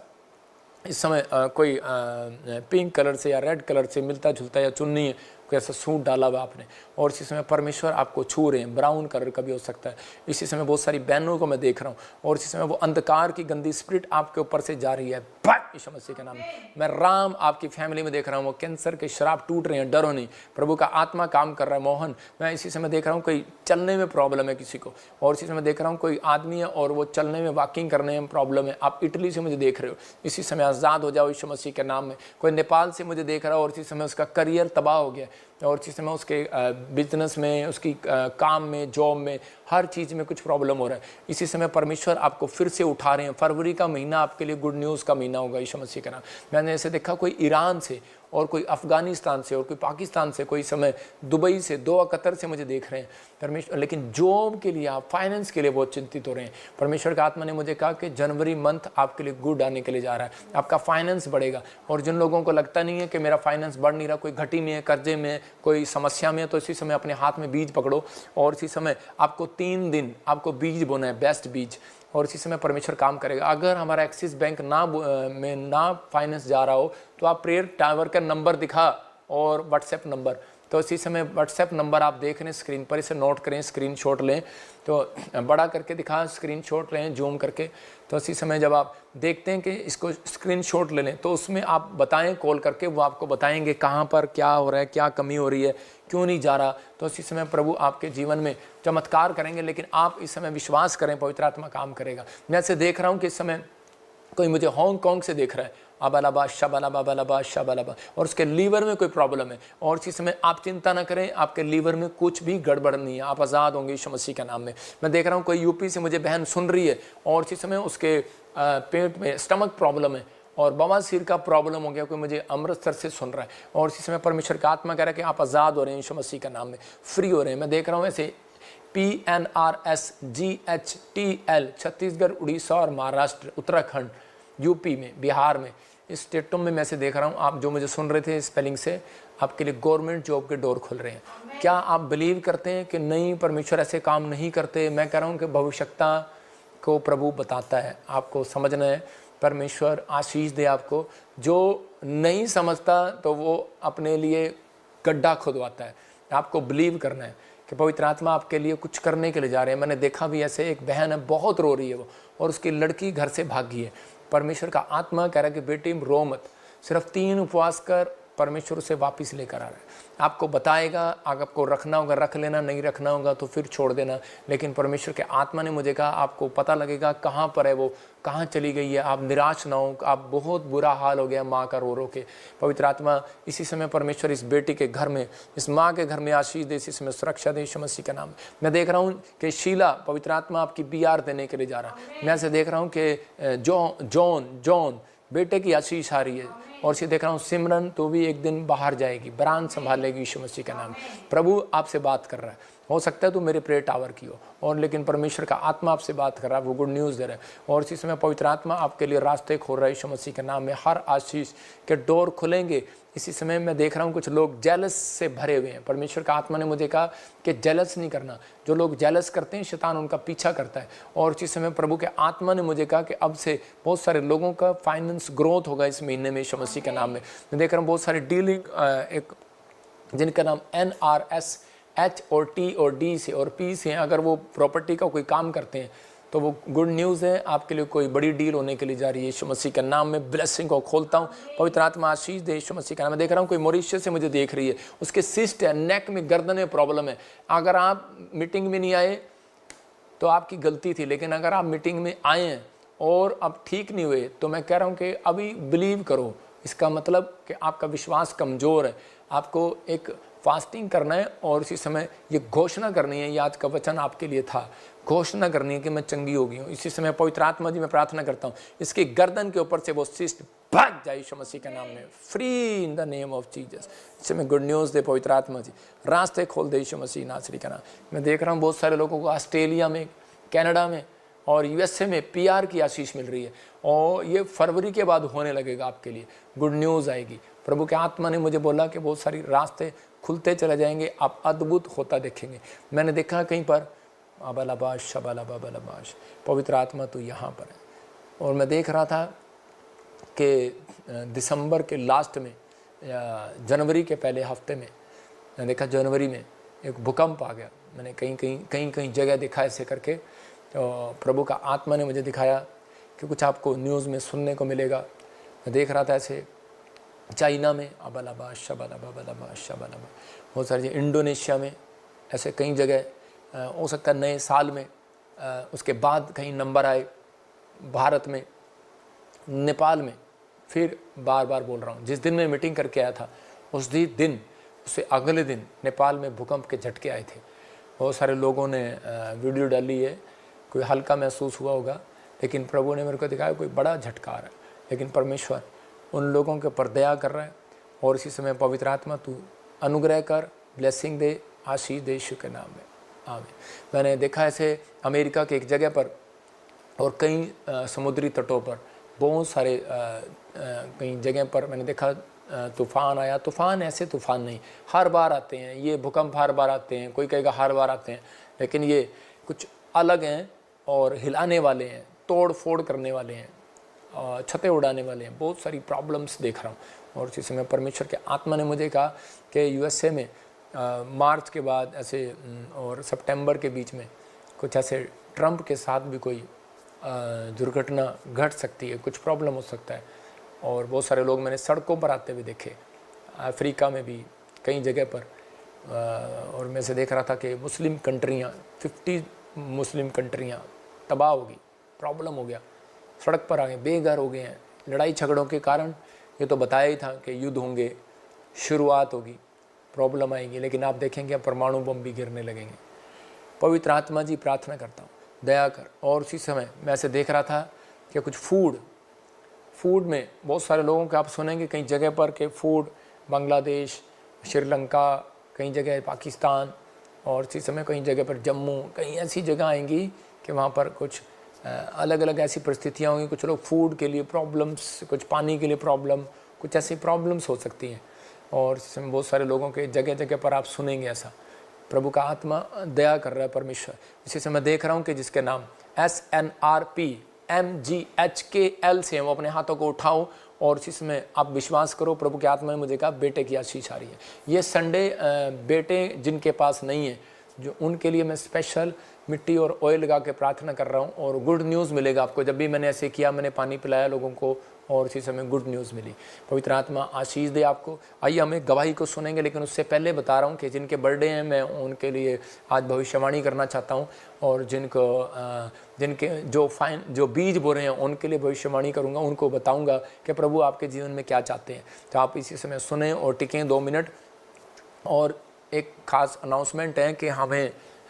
इस समय कोई पिंक कलर से या रेड कलर से मिलता जुलता या चुन्नी है, कोई ऐसा सूट डाला हुआ आपने और इसी समय परमेश्वर आपको छू रहे हैं। ब्राउन कलर का भी हो सकता है। इसी समय बहुत सारी बहनों को मैं देख रहा हूँ और इसी समय वो अंधकार की गंदी स्पिरिट आपके ऊपर से जा रही है यीशु मसीह के नाम में। मैं राम आपकी फैमिली में देख रहा हूँ, वो कैंसर के श्राप टूट रहे हैं, डरो नहीं, प्रभु का आत्मा काम कर रहा है। मोहन, मैं इसी समय देख रहा हूँ कोई चलने में प्रॉब्लम है किसी को और इसी समय देख रहा हूँ कोई आदमी है और वो चलने में वॉकिंग करने में प्रॉब्लम है। आप इटली से मुझे देख रहे हो, इसी समय आज़ाद हो जाओ यीशु मसीह के नाम में। कोई नेपाल से मुझे देख रहा हो और इसी समय उसका करियर तबाह हो गया और इसी समय उसके बिजनेस में, उसकी काम में, जॉब में, हर चीज़ में कुछ प्रॉब्लम हो रहा है। इसी समय परमेश्वर आपको फिर से उठा रहे हैं। फरवरी का महीना आपके लिए गुड न्यूज़ का महीना होगा यीशु मसीह का नाम। मैंने ऐसे देखा कोई ईरान से और कोई अफ़गानिस्तान से और कोई पाकिस्तान से, कोई समय दुबई से, दो कतर से मुझे देख रहे हैं परमेश्वर। लेकिन जॉब के लिए, आप फाइनेंस के लिए बहुत चिंतित हो रहे हैं। परमेश्वर का आत्मा ने मुझे कहा कि जनवरी मंथ आपके लिए गुड आने के लिए जा रहा है, आपका फाइनेंस बढ़ेगा। और जिन लोगों को लगता नहीं है कि मेरा फाइनेंस बढ़ नहीं रहा, कोई घटी में है, कर्जे में, कोई समस्या में है, तो इसी समय अपने हाथ में बीज पकड़ो और इसी समय आपको 3 दिन आपको बीज बोना है, बेस्ट बीज, और इसी समय परमेश्वर काम करेगा। अगर हमारा एक्सिस बैंक में ना फाइनेंस जा रहा हो तो आप प्रेयर टावर का नंबर दिखा और व्हाट्सएप नंबर, तो इसी समय व्हाट्सएप नंबर आप देख रहे हैं स्क्रीन पर, इसे नोट करें, स्क्रीनशॉट लें, तो बड़ा करके दिखा, स्क्रीनशॉट लें जूम करके। तो इसी समय जब आप देखते हैं कि इसको स्क्रीनशॉट ले लें तो उसमें आप बताएं कॉल करके, वो आपको बताएंगे कहाँ पर क्या हो रहा है, क्या कमी हो रही है, क्यों नहीं जा रहा। तो इसी समय प्रभु आपके जीवन में चमत्कार करेंगे, लेकिन आप इस समय विश्वास करें, पवित्र आत्मा काम करेगा। मैं ऐसे देख रहा हूँ कि इस समय कोई मुझे हांगकांग से देख रहा है, अबालाबा शबालाबा बलाबा शबालाबा, और उसके लीवर में कोई प्रॉब्लम है। और इसी समय आप चिंता ना करें, आपके लीवर में कुछ भी गड़बड़ नहीं है, आप आज़ाद होंगे यीशु मसीह के नाम में। मैं देख रहा हूँ कोई यूपी से मुझे बहन सुन रही है और इसी समय उसके पेट में स्टमक प्रॉब्लम है और बवासीर का प्रॉब्लम हो गया, कोई मुझे अमृतसर से सुन रहा है और इसी समय परमेश्वर का आत्मा कह रहा है कि आप आज़ाद हो रहे हैं यीशु मसीह के नाम में, फ्री हो रहे हैं। मैं देख रहा हूँ ऐसे PNRSGHTL छत्तीसगढ़, उड़ीसा और महाराष्ट्र, उत्तराखंड, यूपी में, बिहार में, इस स्टेटों में मैं से देख रहा हूँ। आप जो मुझे सुन रहे थे स्पेलिंग से, आपके लिए गवर्नमेंट जॉब के डोर खुल रहे हैं। क्या आप बिलीव करते हैं कि नहीं परमेश्वर ऐसे काम नहीं करते? मैं कह रहा हूँ कि भविष्यता को प्रभु बताता है, आपको समझना है। परमेश्वर आशीष दे आपको। जो नहीं समझता तो वो अपने लिए गड्ढा खुदवाता है। आपको बिलीव करना है कि पवित्र आत्मा आपके लिए कुछ करने के लिए जा रहे हैं। मैंने देखा भी ऐसे, एक बहन है, बहुत रो रही है वो, और उसकी लड़की घर से भागी है। परमेश्वर का आत्मा कह रहा है कि बेटी रो मत, सिर्फ 3 उपवास कर, परमेश्वर उसे वापस लेकर आ रहा है। आपको बताएगा, आपको रखना होगा रख लेना, नहीं रखना होगा तो फिर छोड़ देना। लेकिन परमेश्वर के आत्मा ने मुझे कहा आपको पता लगेगा कहाँ पर है वो, कहाँ चली गई है। आप निराश ना हो, आप बहुत बुरा हाल हो गया माँ का रो रो के। पवित्र आत्मा इसी समय परमेश्वर इस बेटी के घर में, इस माँ के घर में आशीष दे, इसी समय सुरक्षा दे यीशु मसीह का नाम। मैं देख रहा हूँ कि शीला, पवित्र आत्मा आपकी BR देने के लिए जा रहा है। मैं ऐसे देख रहा हूँ कि जॉन बेटे की आशीष आ रही है। और इसे देख रहा हूँ सिमरन, तो भी एक दिन बाहर जाएगी, ब्रांड संभाल लेगी यीशु मसीह का नाम। प्रभु आपसे बात कर रहा है। हो सकता है तो मेरे प्रेयर टावर की हो, और लेकिन परमेश्वर का आत्मा आपसे बात कर रहा है, वो गुड न्यूज़ दे रहा है। और इसी समय पवित्र आत्मा आपके लिए रास्ते खोल रहा है यीशु मसीह के नाम में। हर आशीष के डोर खुलेंगे। इसी समय मैं देख रहा हूँ कुछ लोग जेलस से भरे हुए हैं। परमेश्वर का आत्मा ने मुझे कहा कि जेलस नहीं करना। जो लोग जेलस करते हैं शैतान उनका पीछा करता है। और इसी समय प्रभु के आत्मा ने मुझे कहा कि अब से बहुत सारे लोगों का फाइनेंस ग्रोथ होगा इस महीने में यीशु मसीह के नाम में। मैं देख रहा हूँ बहुत सारे डीलिंग, एक जिनका नाम NRSH और T और D से और P से हैं, अगर वो प्रॉपर्टी का कोई काम करते हैं तो वो गुड न्यूज़ है, आपके लिए कोई बड़ी डील होने के लिए जा रही है यीशु मसीह के नाम में। ब्लेसिंग को खोलता हूँ, पवित्र आत्मा आशीष दे यीशु मसीह का नाम। मैं देख रहा हूँ कोई मॉरिशस से मुझे देख रही है, उसके सिस्ट है, नेक में, गर्दन में प्रॉब्लम है। अगर आप मीटिंग में नहीं आए तो आपकी गलती थी, लेकिन अगर आप मीटिंग में आए हैं और अब ठीक नहीं हुए तो मैं कह रहा हूँ कि अभी बिलीव करो। इसका मतलब कि आपका विश्वास कमज़ोर है। आपको एक फास्टिंग करना है और उसी समय ये घोषणा करनी है, ये आज का वचन आपके लिए था, घोषणा करनी है कि मैं चंगी हो गई हूँ। इसी समय पवित्र आत्मा जी मैं प्रार्थना करता हूँ इसकी गर्दन के ऊपर से वो शिष्ट भाग जाए यीशु मसीह के नाम में, free in the name of Jesus. इससे मैं गुड न्यूज़ दे पवित्र आत्मा जी, रास्ते खोल दे यीशु मसीह नासरी का नाम। मैं देख रहा हूँ बहुत सारे लोगों को ऑस्ट्रेलिया में, कनाडा में और यूएसए में PR की आशीष मिल रही है और ये फरवरी के बाद होने लगेगा, आपके लिए गुड न्यूज़ आएगी। प्रभु के आत्मा ने मुझे बोला कि बहुत सारी रास्ते खुलते चले जाएंगे, आप अद्भुत होता देखेंगे। मैंने देखा कहीं पर अबलाबाश शबलाबाश, पवित्र आत्मा तो यहाँ पर है। और मैं देख रहा था कि दिसंबर के लास्ट में या जनवरी के पहले हफ्ते में मैंने देखा जनवरी में एक भूकंप आ गया। मैंने कहीं जगह देखा ऐसे करके, तो प्रभु का आत्मा ने मुझे दिखाया कि कुछ आपको न्यूज़ में सुनने को मिलेगा। मैं देख रहा था ऐसे चाइना में अबलाबाश शबलाबाश, बहुत सारी इंडोनेशिया में, ऐसे कई जगह हो सकता है नए साल में, उसके बाद कहीं नंबर आए, भारत में, नेपाल में। फिर बार बार बोल रहा हूँ, जिस दिन मैं मीटिंग करके आया था उससे अगले दिन नेपाल में भूकंप के झटके आए थे। बहुत सारे लोगों ने वीडियो डाली है, कोई हल्का महसूस हुआ होगा, लेकिन प्रभु ने मेरे को दिखाया कोई बड़ा झटका आ रहा है। लेकिन परमेश्वर उन लोगों के ऊपर दया कर रहा है और इसी समय पवित्र आत्मा तू अनुग्रह कर, ब्लेसिंग दे, आशीष दे यीशु के नाम में, आमीन। मैंने देखा ऐसे अमेरिका के एक जगह पर और कई समुद्री तटों पर बहुत सारे कई जगह पर मैंने देखा तूफ़ान आया। तूफ़ान ऐसे तूफ़ान नहीं, हर बार आते हैं, ये भूकंप हर बार आते हैं, कोई कहेगा हर बार आते हैं, लेकिन ये कुछ अलग हैं और हिलाने वाले हैं, तोड़ फोड़ करने वाले हैं, छतें उड़ाने वाले हैं। बहुत सारी प्रॉब्लम्स देख रहा हूँ और इसी समय परमेश्वर के आत्मा ने मुझे कहा कि यूएसए में मार्च के बाद ऐसे और सितंबर के बीच में कुछ ऐसे ट्रंप के साथ भी कोई दुर्घटना घट सकती है, कुछ प्रॉब्लम हो सकता है। और बहुत सारे लोग मैंने सड़कों पर आते हुए देखे, अफ्रीका में भी कई जगह पर। और मैं से देख रहा था कि मुस्लिम कंट्रियाँ 50 मुस्लिम कंट्रियाँ तबाह हो गई, प्रॉब्लम हो गया, सड़क पर आ गए, बेघर हो गए हैं लड़ाई झगड़ों के कारण। ये तो बताया ही था कि युद्ध होंगे, शुरुआत होगी, प्रॉब्लम आएगी, लेकिन आप देखेंगे परमाणु बम भी गिरने लगेंगे। पवित्र आत्मा जी प्रार्थना करता हूँ दया कर। और उसी समय मैं ऐसे देख रहा था कि कुछ फूड में बहुत सारे लोगों के आप सुनेंगे कई जगह पर कि फूड बांग्लादेश, श्रीलंका, कई जगह पाकिस्तान और इसी समय कई जगह पर जम्मू, कई ऐसी जगह आएंगी कि वहाँ पर कुछ अलग अलग ऐसी परिस्थितियाँ होंगी। कुछ लोग फूड के लिए प्रॉब्लम्स, कुछ पानी के लिए प्रॉब्लम, कुछ ऐसी प्रॉब्लम्स हो सकती हैं। और इस समय बहुत सारे लोगों के जगह जगह पर आप सुनेंगे ऐसा। प्रभु का आत्मा दया कर रहा है परमेश्वर। इसी से मैं देख रहा हूँ कि जिसके नाम SNRPMGHKL से वो अपने हाथों को उठाओ और इसी समय आप विश्वास करो। प्रभु के आत्मा ने मुझे कहा बेटे की आशीष आ रही है। ये संडे बेटे जिनके पास नहीं है, जो उनके लिए मैं स्पेशल मिट्टी और ऑयल लगा के प्रार्थना कर रहा हूँ और गुड न्यूज़ मिलेगा आपको। जब भी मैंने ऐसे किया, मैंने पानी पिलाया लोगों को और इसी समय गुड न्यूज़ मिली। पवित्र आत्मा आशीष दे आपको। आइए हम एक गवाही को सुनेंगे, लेकिन उससे पहले बता रहा हूँ कि जिनके बर्थडे हैं मैं उनके लिए आज भविष्यवाणी करना चाहता हूँ और जिनके जो बीज बो रहे हैं उनके लिए भविष्यवाणी करूँगा, उनको बताऊँगा कि प्रभु आपके जीवन में क्या चाहते हैं। तो आप इसी समय सुने और टिकें 2 मिनट। और एक ख़ास अनाउंसमेंट है कि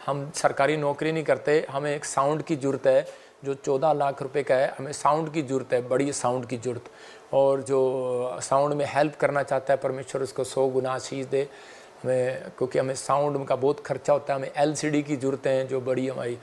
हम सरकारी नौकरी नहीं करते, हमें एक साउंड की ज़रूरत है जो 14 लाख रुपए का है। हमें साउंड की ज़रूरत है, बड़ी साउंड की ज़रूरत। और जो साउंड में हेल्प करना चाहता है परमेश्वर उसको 100 गुना आशीष दे हमें, क्योंकि हमें साउंड का बहुत खर्चा होता है। हमें LCD की ज़रूरत है जो बड़ी हमारी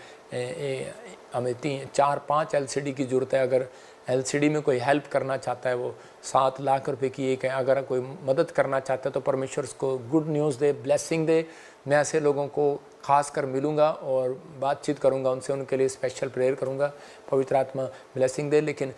हमें 3-4-5 LCD की ज़रूरत है। अगर LCD में कोई हेल्प करना चाहता है वो 7 लाख रुपए की एक है। अगर कोई मदद करना चाहता है तो परमेश्वर उसको गुड न्यूज़ दे, ब्लेसिंग दे। मैं ऐसे लोगों को खास कर मिलूँगा और बातचीत करूँगा उनसे, उनके लिए स्पेशल प्रेयर करूँगा। पवित्र आत्मा ब्लेसिंग दे। लेकिन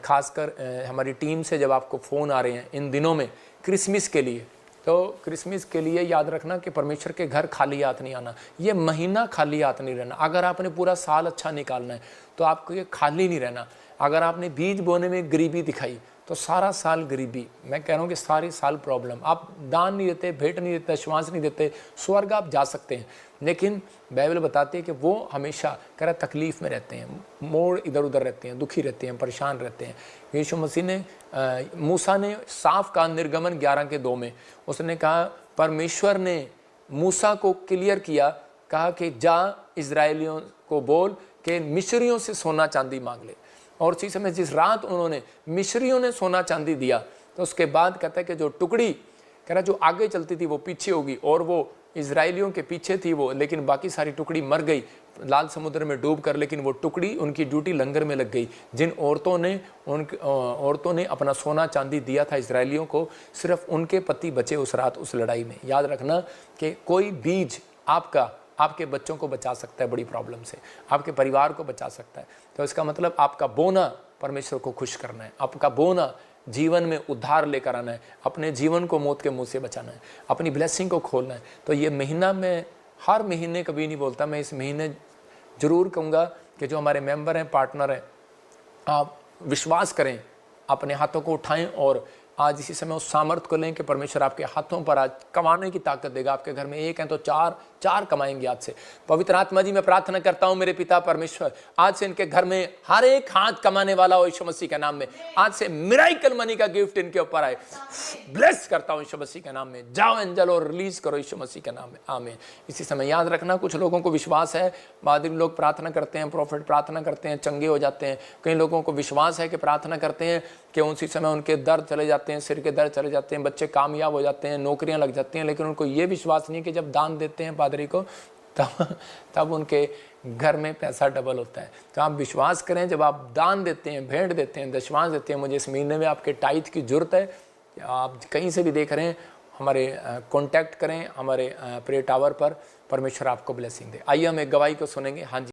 खासकर हमारी टीम से जब आपको फ़ोन आ रहे हैं इन दिनों में क्रिसमस के लिए, तो क्रिसमस के लिए याद रखना कि परमेश्वर के घर खाली हाथ नहीं आना। ये महीना खाली हाथ नहीं रहना। अगर आपने पूरा साल अच्छा निकालना है तो आपको ये खाली नहीं रहना। अगर आपने बीज बोने में गरीबी दिखाई तो सारा साल गरीबी, मैं कह रहा हूँ कि सारी साल प्रॉब्लम। आप दान नहीं देते, भेंट नहीं देते, श्वास नहीं देते, स्वर्ग आप जा सकते हैं, लेकिन बाइबल बताती है कि वो हमेशा कह रहा तकलीफ़ में रहते हैं, मोड़ इधर उधर रहते हैं, दुखी रहते हैं, परेशान रहते हैं। यीशु मसीह ने मूसा ने साफ कहा निर्गमन 11:2 में, उसने कहा परमेश्वर ने मूसा को क्लियर किया, कहा कि जा इजरायलियों को बोल कि मिस्रियों से सोना चांदी मांग ले। और उसी समय जिस रात उन्होंने मिस्रियों ने सोना चांदी दिया, तो उसके बाद कहता है कि जो टुकड़ी कह रहा जो आगे चलती थी वो पीछे होगी, और वो इजरायलियों के पीछे थी वो, लेकिन बाकी सारी टुकड़ी मर गई लाल समुद्र में डूब कर। लेकिन वो टुकड़ी, उनकी ड्यूटी लंगर में लग गई। जिन औरतों ने अपना सोना चांदी दिया था इजरायलियों को, सिर्फ उनके पति बचे उस रात उस लड़ाई में। याद रखना कि कोई बीज आपके बच्चों को बचा सकता है बड़ी प्रॉब्लम से, आपके परिवार को बचा सकता है। तो इसका मतलब आपका बोना परमेश्वर को खुश करना है, आपका बोना जीवन में उद्धार लेकर आना है, अपने जीवन को मौत के मुंह से बचाना है, अपनी ब्लेसिंग को खोलना है। तो ये महीना मैं हर महीने कभी नहीं बोलता, मैं इस महीने ज़रूर कहूँगा कि जो हमारे मेंबर हैं, पार्टनर हैं, आप विश्वास करें, अपने हाथों को उठाएं और आज इसी समय उस सामर्थ्य को लें कि परमेश्वर आपके हाथों पर आज कमाने की ताकत देगा। आपके घर में एक हैं तो चार कमाएंगे आज से। पवित्र आत्मा जी, मैं प्रार्थना करता हूं मेरे पिता परमेश्वर, आज से इनके घर में हर एक हाथ कमाने वाला हो यीशु मसीह के नाम में। आज से मिराकल मनी का गिफ्ट इनके ऊपर आए। ब्लेस करता हूं यीशु मसीह के नाम में। जाओ एंजल और रिलीज करो यीशु मसीह के नाम में, आमीन। इसी समय याद रखना, कुछ लोगों को विश्वास है, पादरी लोग प्रार्थना करते हैं, प्रोफेट प्रार्थना करते हैं, चंगे हो जाते हैं। कई लोगों को विश्वास है कि प्रार्थना करते हैं कि उसी समय उनके दर्द चले जाते हैं, सिर के दर्द चले जाते हैं, बच्चे कामयाब हो जाते हैं, नौकरियां लग जाती हैं। लेकिन उनको ये विश्वास नहीं कि जब दान देते हैं पादरी को तब उनके घर में पैसा डबल होता है। तो आप विश्वास करें, जब आप दान देते हैं, भेंट देते हैं, दशमांश देते हैं, मुझे इस महीने में आपके टाइथ की जरूरत है। आप कहीं से भी देख रहे हैं, हमारे कांटेक्ट करें हमारे प्रेयर टावर पर। परमेश्वर आपको ब्लेसिंग दे। आइए हम एक गवाही को सुनेंगे। हाँ जी।